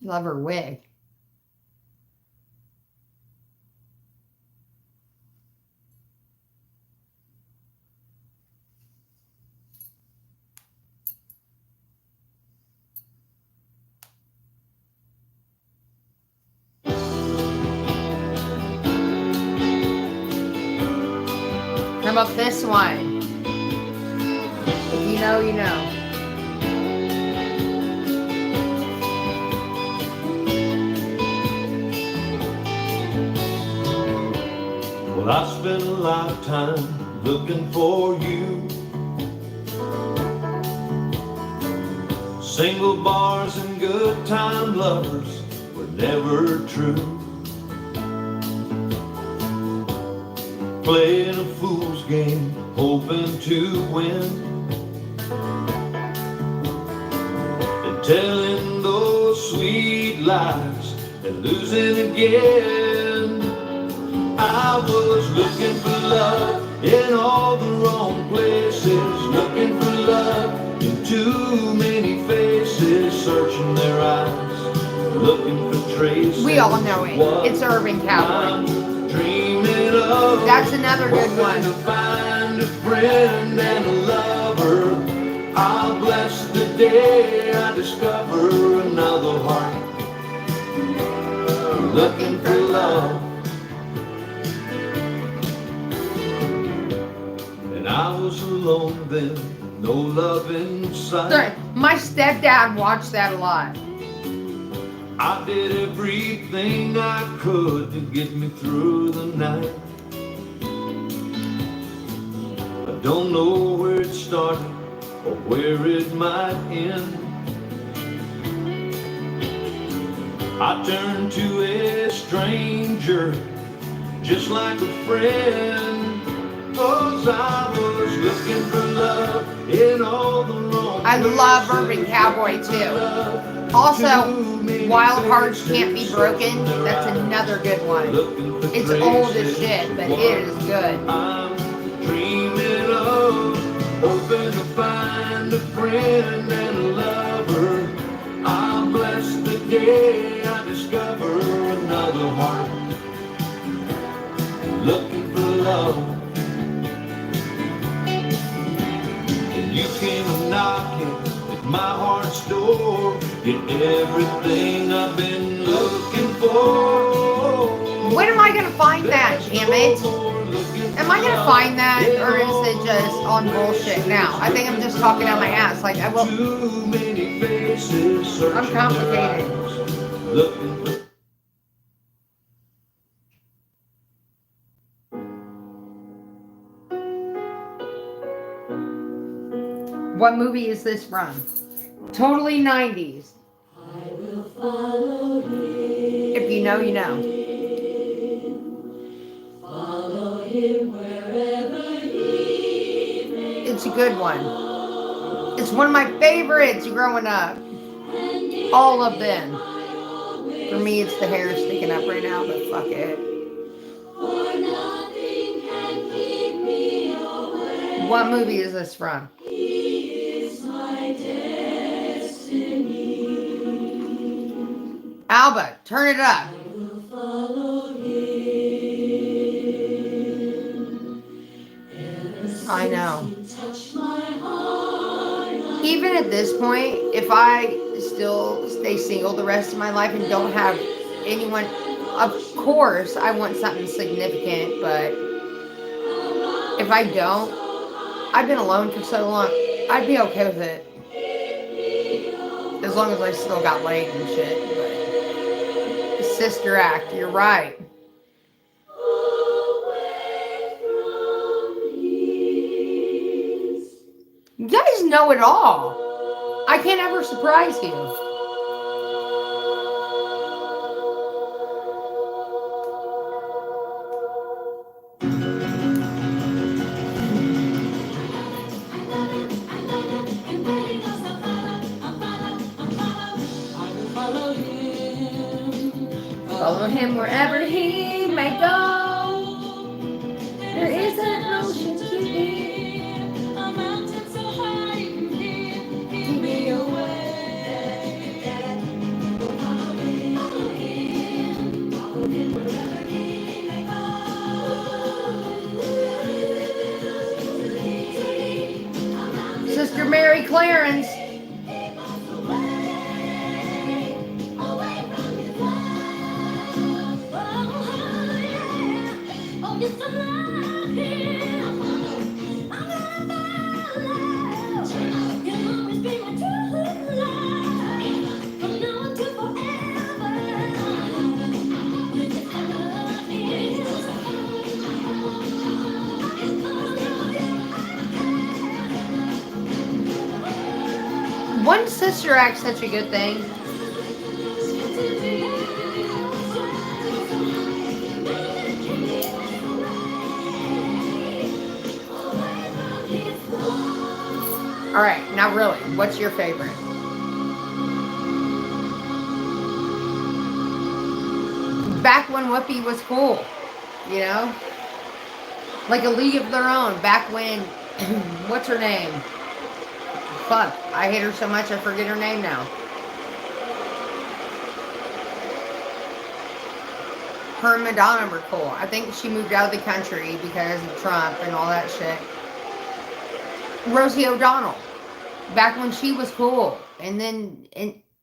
Love her wig. How about this one? If you know, you know. Well, I spent a lifetime looking for you. Single bars and good time lovers were never true. Playing a fool's game, hoping to win, and telling those sweet lies and losing again. I was looking for love in all the wrong places, looking for love in too many faces, searching their eyes, looking for traces. We all know it. It's Urban Cowboy. That's another good one. To find a friend and a lover, I'll bless the day I discover another heart looking for love. And I was alone then, no love in sight. My stepdad watched that a lot. I did everything I could to get me through the night. I don't know where it started or where it might end. I turned to a stranger just like a friend, 'cause I was looking for love in all the wrong I love Urban Cowboy too. Also, Wild Hearts Can't Be Broken. That's another good one. It's old as shit, but it is good. I'm dreaming of, hoping to find a friend and a lover. I'll bless the day I discover another heart looking for love. And you came knocking at my heart's door. Get everything I've been looking for. When am I gonna find that, damn it? Am I gonna find that, or is it just on bullshit now? I think I'm just talking out my ass. Like, I will. I'm complicated. What movie is this from? Totally 90s. If you know, you know. It's a good one. It's one of my favorites growing up. All of them. For me, it's the hair sticking up right now, but fuck it. What movie is this from? Alba, turn it up. I know. Even at this point, if I still stay single the rest of my life and don't have anyone, of course I want something significant, but if I don't, I've been alone for so long, I'd be okay with it. As long as I still got laid and shit. But Sister Act, you're right. You guys know it all. I can't ever surprise you. Follow him wherever he may go. There isn't no ocean to be. A mountain so high you can keep me away. Follow him wherever he may go. Sister Mary Clarence. Sister Act such a good thing? All right, now really, what's your favorite? Back when Whoopi was cool, you know? Like A League of Their Own, back when, what's her name? Fuck, I hate her so much I forget her name now. Her and Madonna were cool. I think she moved out of the country because of Trump and all that shit. Rosie O'Donnell, back when she was cool. And then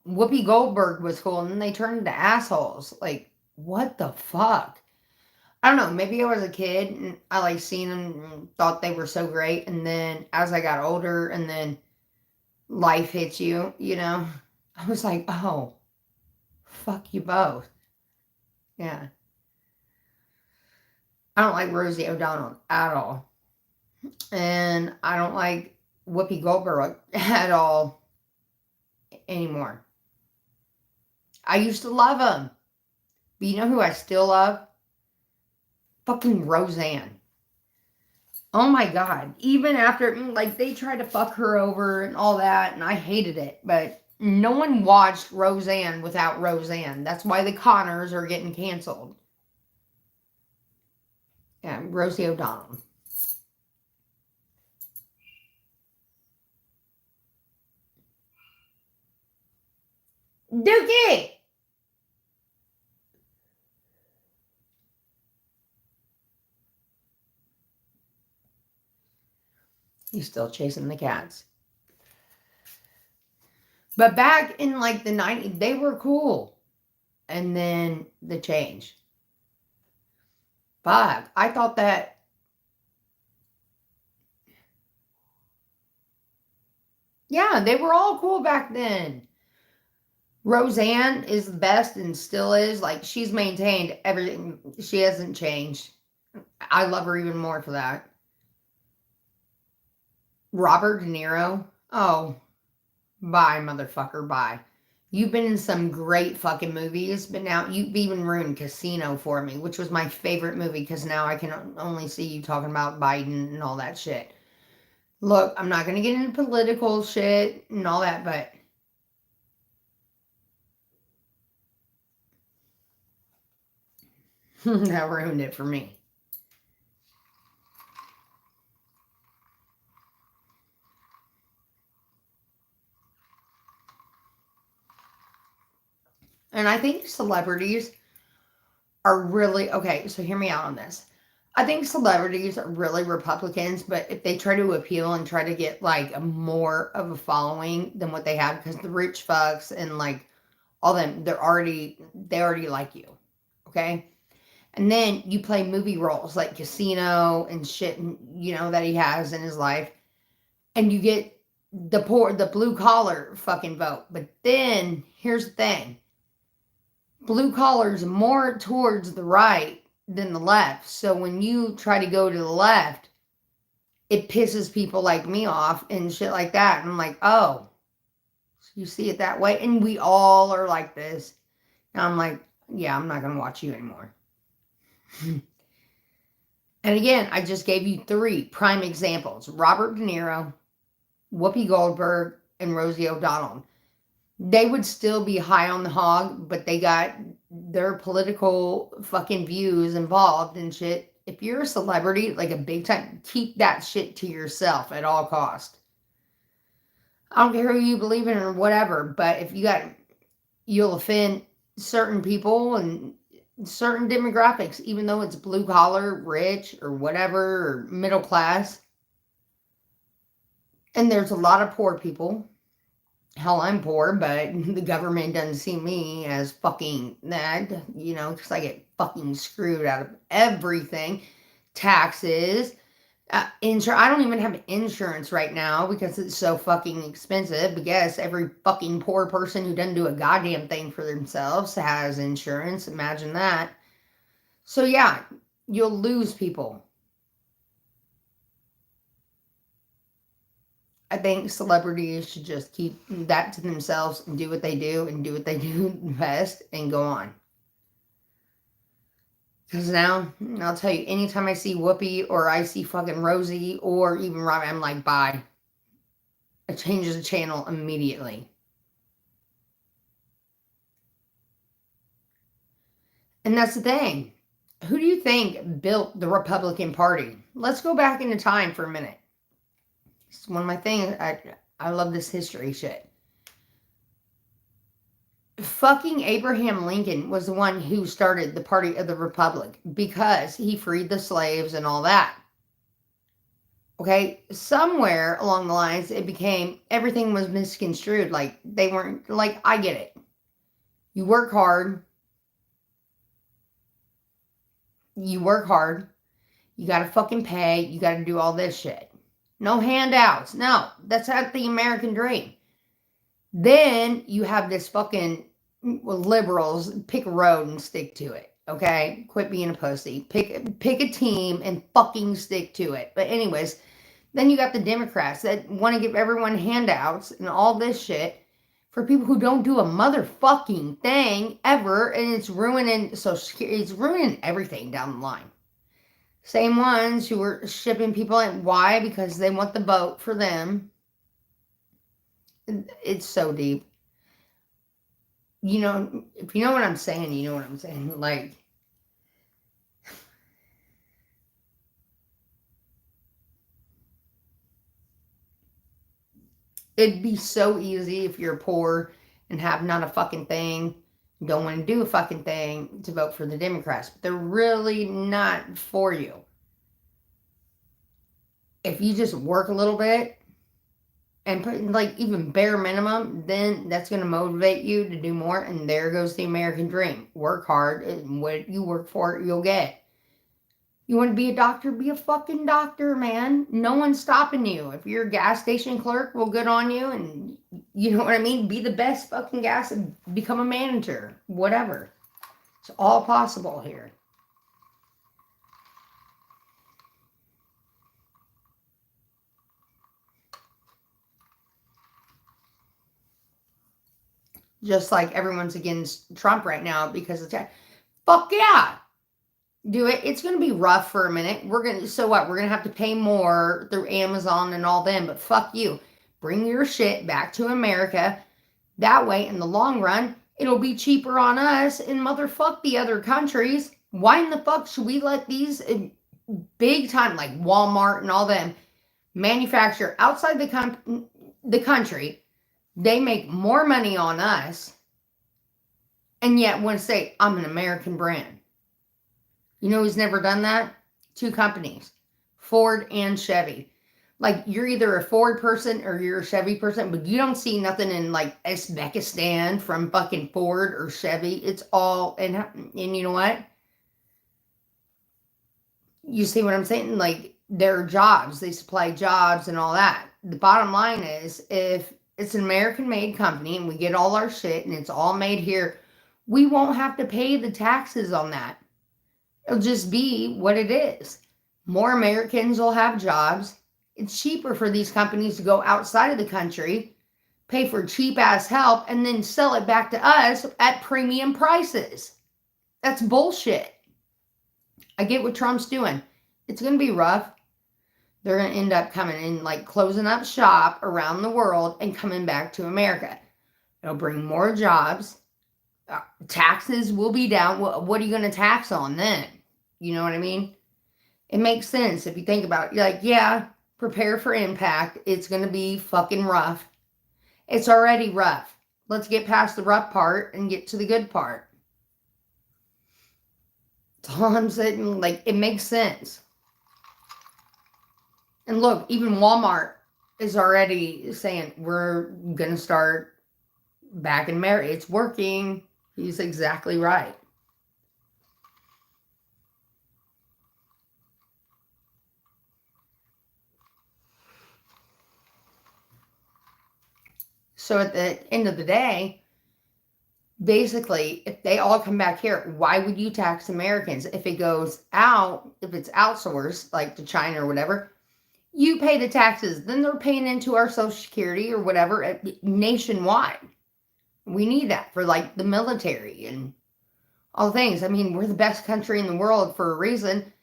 Whoopi Goldberg was cool. And then they turned into assholes. Like, what the fuck? I don't know. Maybe I was a kid and I like seen them and thought they were so great. And then as I got older and then life hits you, you know, I was like, oh, fuck you both. Yeah. I don't like Rosie O'Donnell at all. And I don't like Whoopi Goldberg at all anymore. I used to love him. But you know who I still love? Fucking Roseanne. Oh my God. Even after, like, they tried to fuck her over and all that, and I hated it. But no one watched Roseanne without Roseanne. That's why the Connors are getting canceled. Yeah, Rosie O'Donnell. Dookie! He's still chasing the cats. But back in like the 90s, they were cool. And then the change. Fuck, I thought that. Yeah, they were all cool back then. Roseanne is the best and still is. Like, she's maintained everything. She hasn't changed. I love her even more for that. Robert De Niro. Oh, bye, motherfucker, bye. You've been in some great fucking movies, but now you've even ruined Casino for me, which was my favorite movie because now I can only see you talking about Biden and all that shit. Look, I'm not going to get into political shit and all that, but that ruined it for me. And I think celebrities are really, okay, so hear me out on this. I think celebrities are really Republicans, but if they try to appeal and try to get like a more of a following than what they have, because the rich fucks and like all them, they already like you, okay? And then you play movie roles like Casino and shit, you know, that he has in his life, and you get the blue collar fucking vote. But then here's the thing. Blue collar's more towards the right than the left. So when you try to go to the left, it pisses people like me off and shit like that. And I'm like, oh, so you see it that way? And we all are like this. And I'm like, yeah, I'm not going to watch you anymore. And again, I just gave you 3 prime examples. Robert De Niro, Whoopi Goldberg, and Rosie O'Donnell. They would still be high on the hog, but they got their political fucking views involved and shit. If you're a celebrity, like a big time, keep that shit to yourself at all cost. I don't care who you believe in or whatever, but if you'll offend certain people and certain demographics, even though it's blue collar, rich, or whatever, or middle class. And there's a lot of poor people. Hell, I'm poor, but the government doesn't see me as fucking that, you know, because I get fucking screwed out of everything. Taxes, insurance. I don't even have insurance right now because it's so fucking expensive. But yes, every fucking poor person who doesn't do a goddamn thing for themselves has insurance. Imagine that. So yeah, you'll lose people. I think celebrities should just keep that to themselves and do what they do and do what they do best and go on. Because now, I'll tell you, anytime I see Whoopi or I see fucking Rosie or even Rob, I'm like, bye. It changes the channel immediately. And that's the thing. Who do you think built the Republican Party? Let's go back into time for a minute. It's one of my things. I love this history shit. Fucking Abraham Lincoln was the one who started the Party of the Republic because he freed the slaves and all that. Okay, somewhere along the lines, it became, everything was misconstrued. Like, they weren't, like, I get it. You work hard. You gotta fucking pay. You gotta do all this shit. No handouts. No, that's not the American dream. Then you have this fucking liberals pick a road and stick to it. Okay, quit being a pussy. Pick a team and fucking stick to it. But anyways, then you got the Democrats that want to give everyone handouts and all this shit for people who don't do a motherfucking thing ever, and it's ruining. So it's ruining everything down the line. Same ones who are shipping people in. Why? Because they want the vote for them. It's so deep. You know, if you know what I'm saying, you know what I'm saying. Like, it'd be so easy if you're poor and have not a fucking thing, don't want to do a fucking thing, to vote for the Democrats. But they're really not for you. If you just work a little bit and put like even bare minimum, then that's going to motivate you to do more. And there goes the American dream. Work hard, and what you work for, you'll get. You want to be a doctor? Be a fucking doctor, man. No one's stopping you. If you're a gas station clerk, well, good on you. And you know what I mean? Be the best fucking gas and become a manager. Whatever. It's all possible here. Just like everyone's against Trump right now because of that. Fuck yeah. Do it. It's going to be rough for a minute. So what? We're going to have to pay more through Amazon and all them, but fuck you. Bring your shit back to America. That way, in the long run, it'll be cheaper on us, and motherfuck the other countries. Why in the fuck should we let these big time, like Walmart and all them, manufacture outside the country? They make more money on us, and yet want to say, I'm an American brand. You know who's never done that? Two companies, Ford and Chevy. Like, you're either a Ford person or you're a Chevy person, but you don't see nothing in, like, Uzbekistan from fucking Ford or Chevy. It's all, and you know what? You see what I'm saying? Like, there are jobs. They supply jobs and all that. The bottom line is, if it's an American-made company and we get all our shit and it's all made here, we won't have to pay the taxes on that. It'll just be what it is. More Americans will have jobs. It's cheaper for these companies to go outside of the country, pay for cheap-ass help, and then sell it back to us at premium prices. That's bullshit. I get what Trump's doing. It's going to be rough. They're going to end up coming in, like, closing up shop around the world and coming back to America. It'll bring more jobs. Taxes will be down. What are you going to tax on then? You know what I mean? It makes sense if you think about it. You're like, yeah, prepare for impact. It's going to be fucking rough. It's already rough. Let's get past the rough part and get to the good part. That's all I'm saying. Like, it makes sense. And look, even Walmart is already saying, we're going to start back in America. It's working. He's exactly right. So at the end of the day, basically, if they all come back here, why would you tax Americans? If it goes out, if it's outsourced, like to China or whatever, You pay the taxes, then they're paying into our Social Security or whatever nationwide. We need that for like the military and all things. I mean, we're the best country in the world for a reason.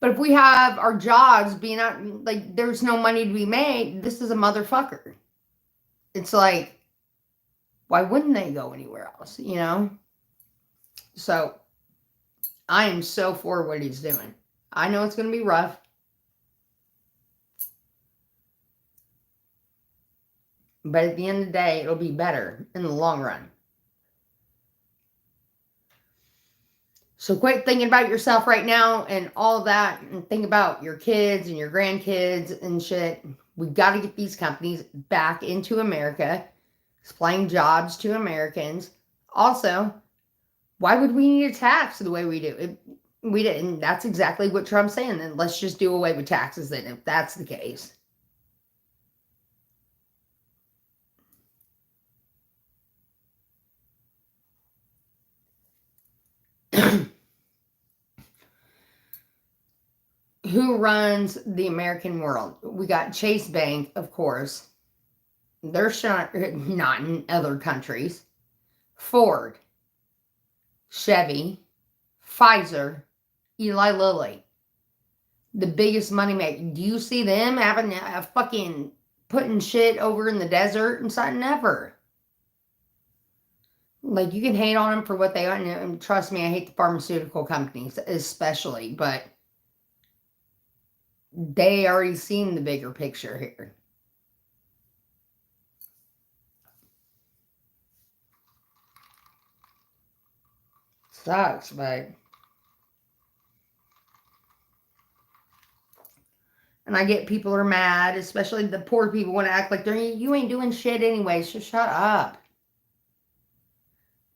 But if we have our jobs being out, like there's no money to be made, this is a motherfucker. It's like, why wouldn't they go anywhere else, you know? So I am so for what he's doing. I know it's going to be rough. But at the end of the day, it'll be better in the long run. So quit thinking about yourself right now and all of that, and think about your kids and your grandkids and shit. We've got to get these companies back into America, supplying jobs to Americans. Also, why would we need a tax the way we do? We didn't. That's exactly what Trump's saying. Then let's just do away with taxes then, if that's the case. Who runs the American world? We got Chase Bank, of course. They're not in other countries. Ford, Chevy, Pfizer, Eli Lilly. The biggest money maker. Do you see them having a fucking putting shit over in the desert and something? Never. Like, you can hate on them for what they are. And trust me, I hate the pharmaceutical companies especially, but they already seen the bigger picture here. Sucks, but... And I get people are mad, especially the poor people want to act like you ain't doing shit anyway, so shut up.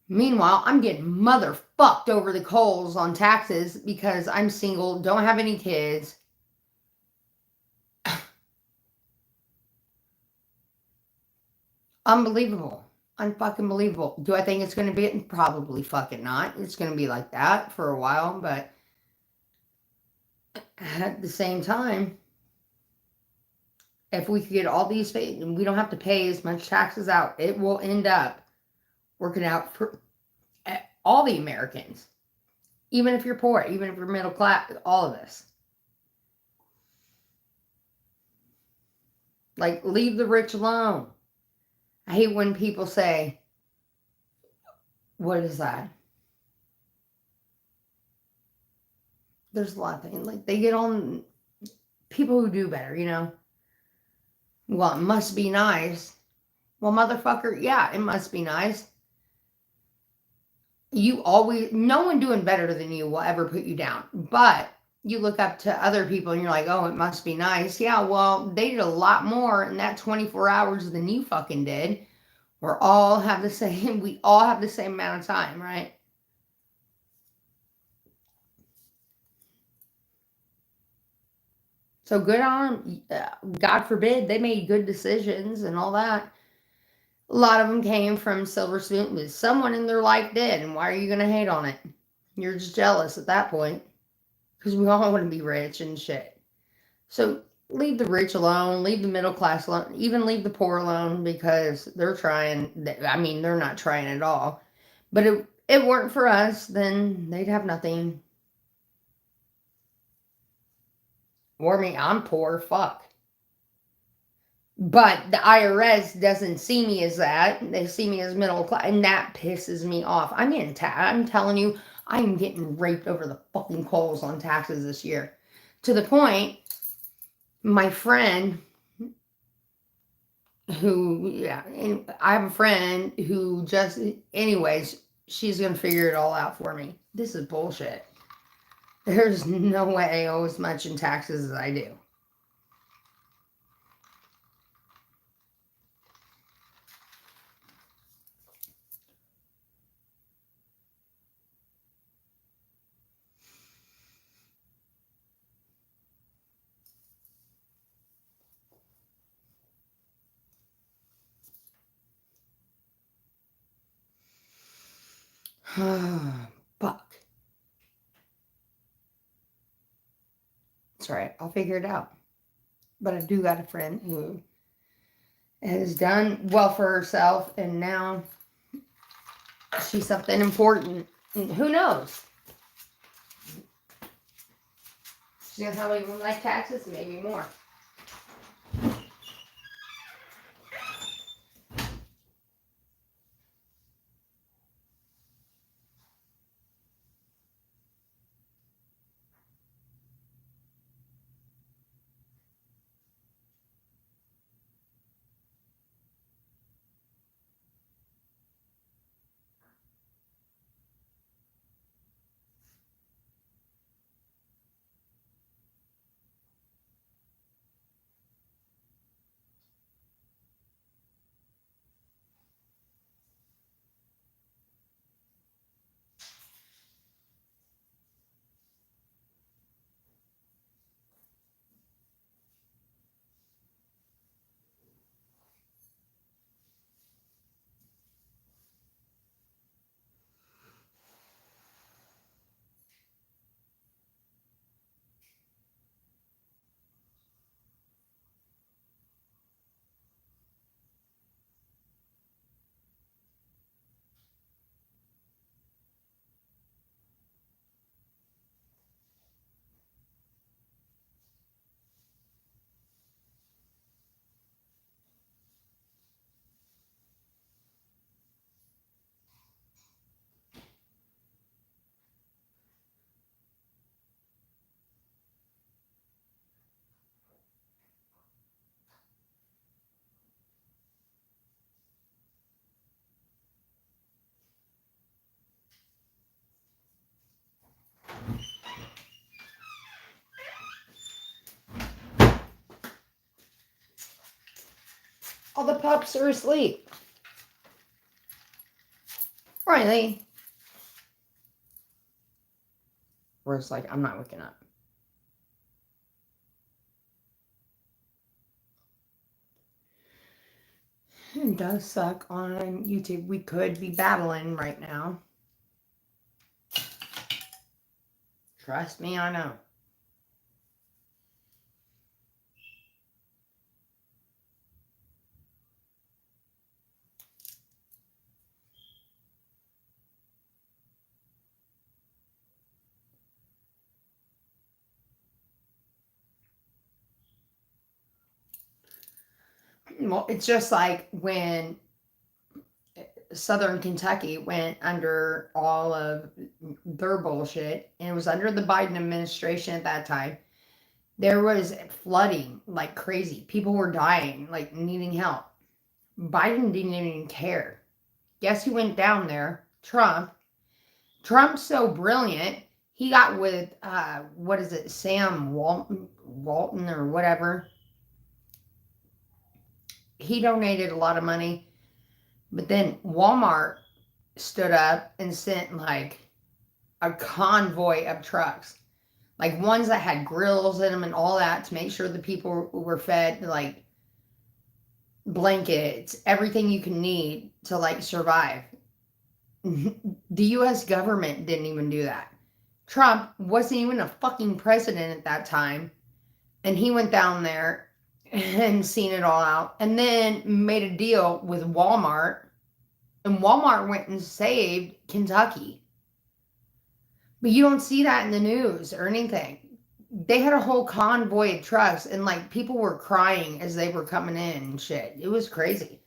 Meanwhile, I'm getting motherfucked over the coals on taxes because I'm single, don't have any kids. Unbelievable. Unfucking believable. Do I think it's going to be? Probably fucking not. It's going to be like that for a while, but at the same time, if we could get all these, we don't have to pay as much taxes out, it will end up working out for all the Americans. Even if you're poor, even if you're middle class, all of us. Like, leave the rich alone. I hate when people say, what is that? There's a lot of things. Like, they get on people who do better, you know? Well, it must be nice. Well, motherfucker, yeah, it must be nice. You always, no one doing better than you will ever put you down. But you look up to other people and you're like, oh, it must be nice. Yeah, well, they did a lot more in that 24 hours than you fucking did. We all have the same amount of time, right? So good on them. God forbid they made good decisions and all that. A lot of them came from silver spoon, but someone in their life did. And why are you going to hate on it? You're just jealous at that point. Because we all want to be rich and shit. So leave the rich alone. Leave the middle class alone. Even leave the poor alone because they're trying. I mean, they're not trying at all. But if it weren't for us, then they'd have nothing. Or me, I'm poor. Fuck. But the IRS doesn't see me as that. They see me as middle class. And that pisses me off. I'm telling you, I am getting raped over the fucking coals on taxes this year. To the point, my friend I have a friend who just, anyways, she's going to figure it all out for me. This is bullshit. There's no way I owe as much in taxes as I do. Fuck. It's alright. I'll figure it out. But I do got a friend who has done well for herself, and now she's something important. And who knows? She's gonna have even like taxes, maybe more. All the pups are asleep. Riley. Whereas, like, I'm not waking up. It does suck on YouTube. We could be battling right now. Trust me, I know. Well, it's just like when Southern Kentucky went under all of their bullshit, and it was under the Biden administration at that time. There was flooding like crazy. People were dying, like needing help. Biden didn't even care. Guess who went down there? Trump. Trump's so brilliant. He got with, what is it, Sam Walton or whatever. He donated a lot of money. But then Walmart stood up and sent like a convoy of trucks. Like ones that had grills in them and all that to make sure the people were fed, like blankets, everything you can need to like survive. The US government didn't even do that. Trump wasn't even a fucking president at that time. And he went down there and seen it all out. And then made a deal with Walmart. And Walmart went and saved Kentucky. But you don't see that in the news or anything. They had a whole convoy of trucks. And like people were crying as they were coming in and shit. It was crazy.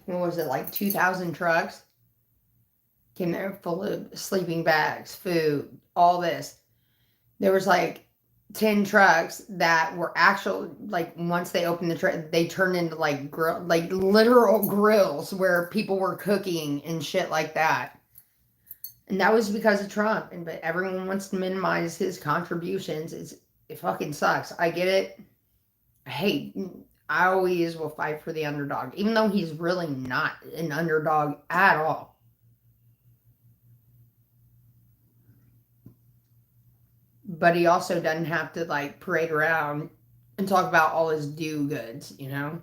What was it, like 2,000 trucks? Came there full of sleeping bags, food, all this. There was like 10 trucks that were actual, like once they opened the truck, they turned into like grill, like literal grills where people were cooking and shit like that. And that was because of Trump. But everyone wants to minimize his contributions. It fucking sucks. I get it. Hey, I always will fight for the underdog, even though he's really not an underdog at all. But he also doesn't have to like parade around and talk about all his do-goods, you know?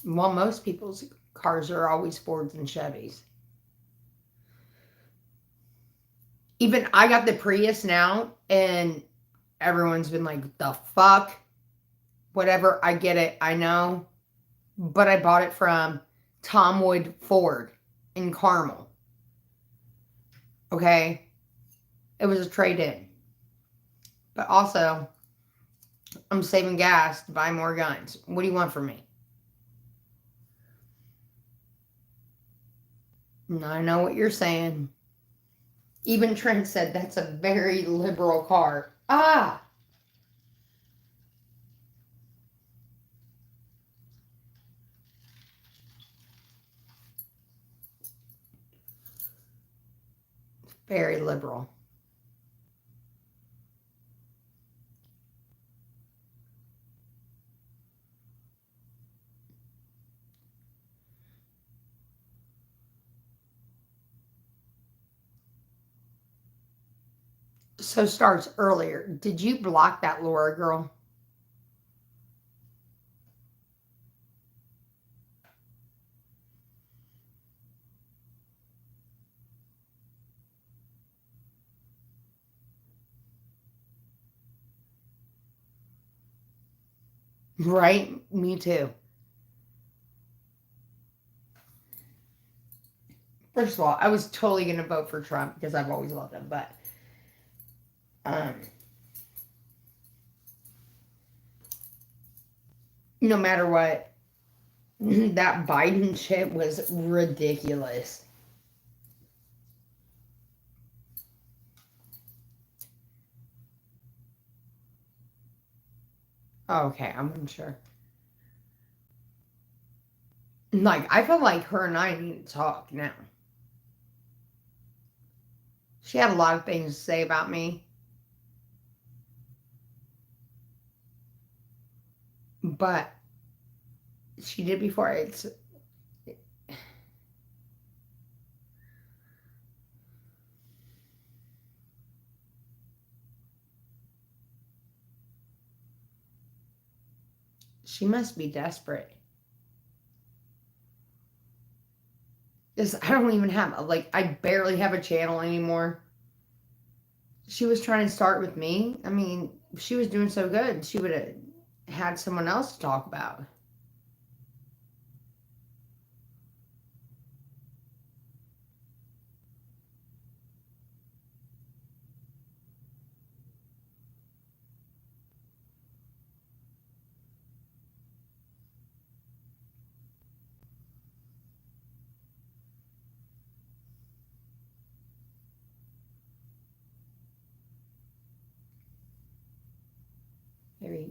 Well, most people's cars are always Fords and Chevys. Even I got the Prius now, and everyone's been like, the fuck? Whatever, I get it, I know. But I bought it from Tom Wood Ford in Carmel. Okay? It was a trade-in. But also, I'm saving gas to buy more guns. What do you want from me? I know what you're saying. Even Trent said that's a very liberal car. Ah! Very liberal. So starts earlier. Did you block that Laura girl? Right? Me too. First of all, I was totally going to vote for Trump because I've always loved him, but no matter what, that Biden shit was ridiculous. Okay, I'm unsure. Like, I feel like her and I need to talk now. She had a lot of things to say about me. But she did before. She must be desperate. Because I don't even have, I barely have a channel anymore. She was trying to start with me. I mean, if she was doing so good, she would have had someone else to talk about.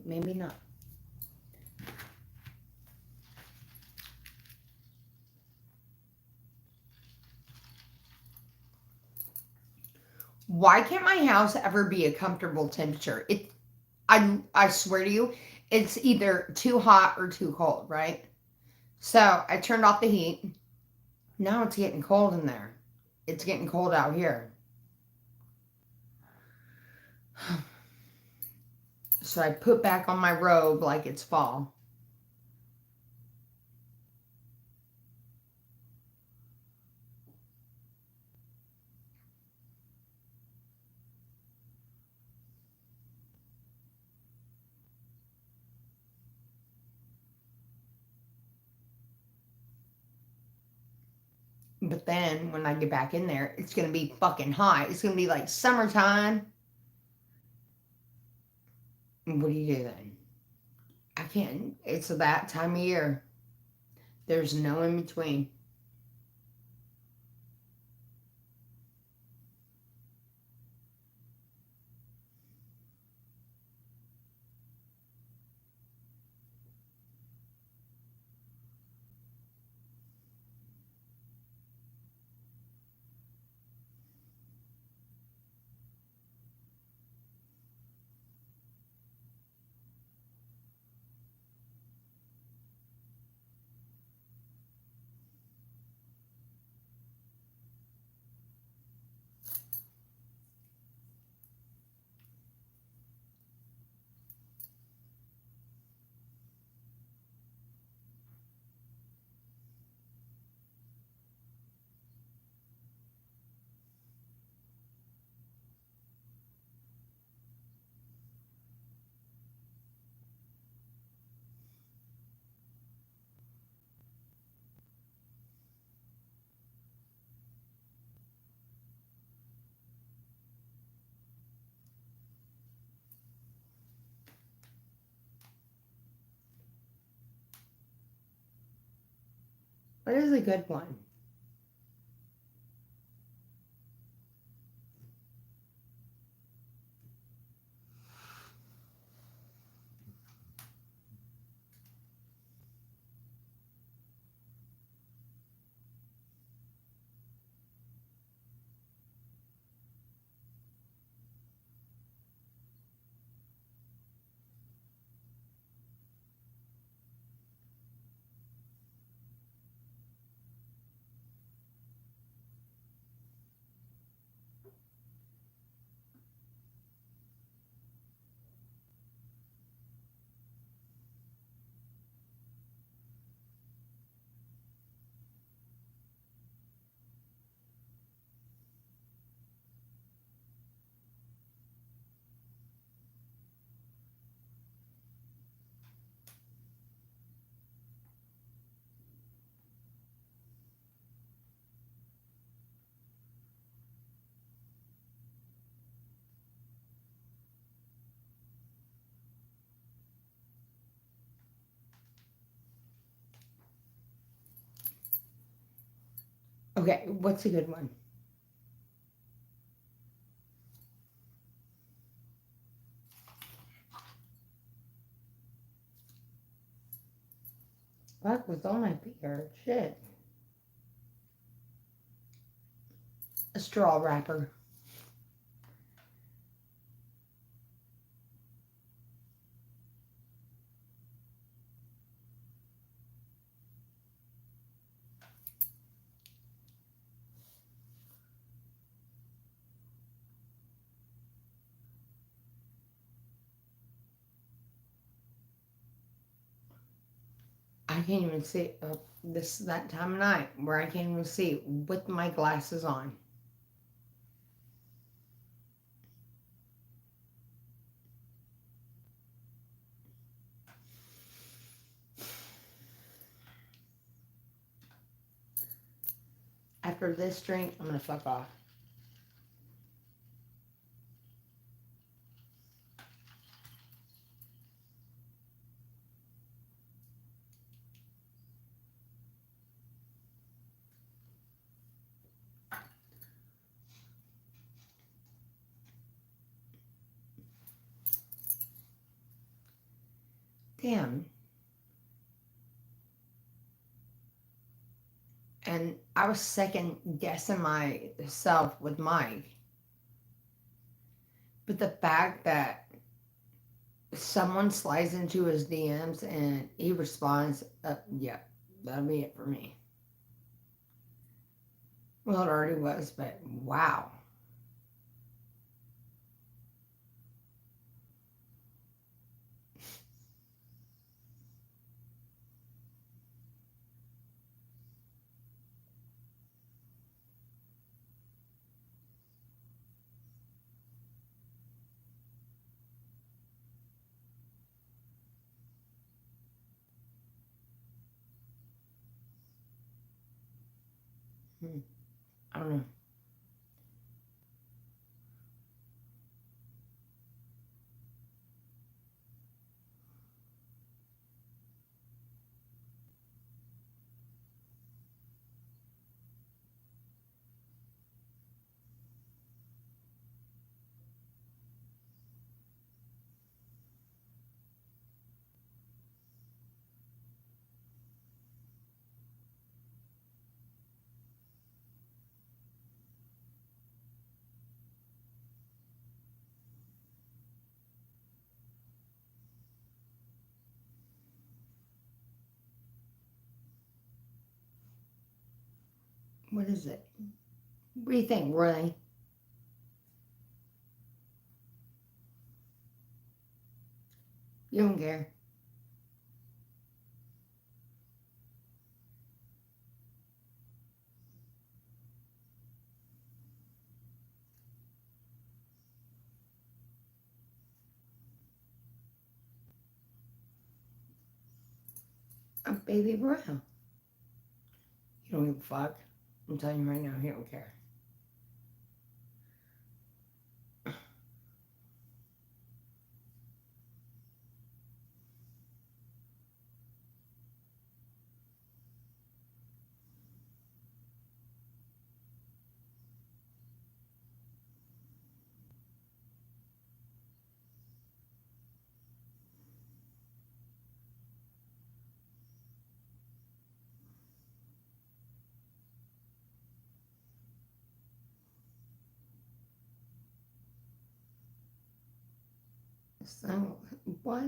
Maybe not. Why can't my house ever be a comfortable temperature? I swear to you, it's either too hot or too cold, right? So I turned off the heat. Now it's getting cold in there. It's getting cold out here. So I put back on my robe like it's fall. But then when I get back in there, it's going to be fucking hot. It's going to be like summertime. What do you do then? I can't. It's that time of year. There's no in between. What is a good one? Okay, what's a good one? What was on my beard? Shit. A straw wrapper. I can't even see that time of night where I can't even see with my glasses on. After this drink, I'm gonna fuck off. Damn. And I was second guessing myself with Mike. But the fact that someone slides into his DMs and he responds, yeah, that'll be it for me. Well, it already was, but wow. I don't know. What is it? What do you think, Roy? You don't care. A baby brown. You don't give a fuck. I'm telling you right now, he don't care. So, what?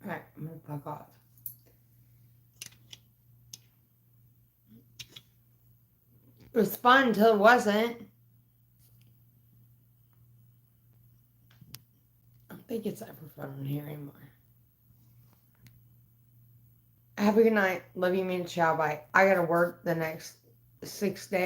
Alright, I'm gonna fuck off. It was fun until it wasn't. I don't think it's ever fun in here anymore. Have a good night. Love you, mean ciao, bye. I gotta work the next 6 days.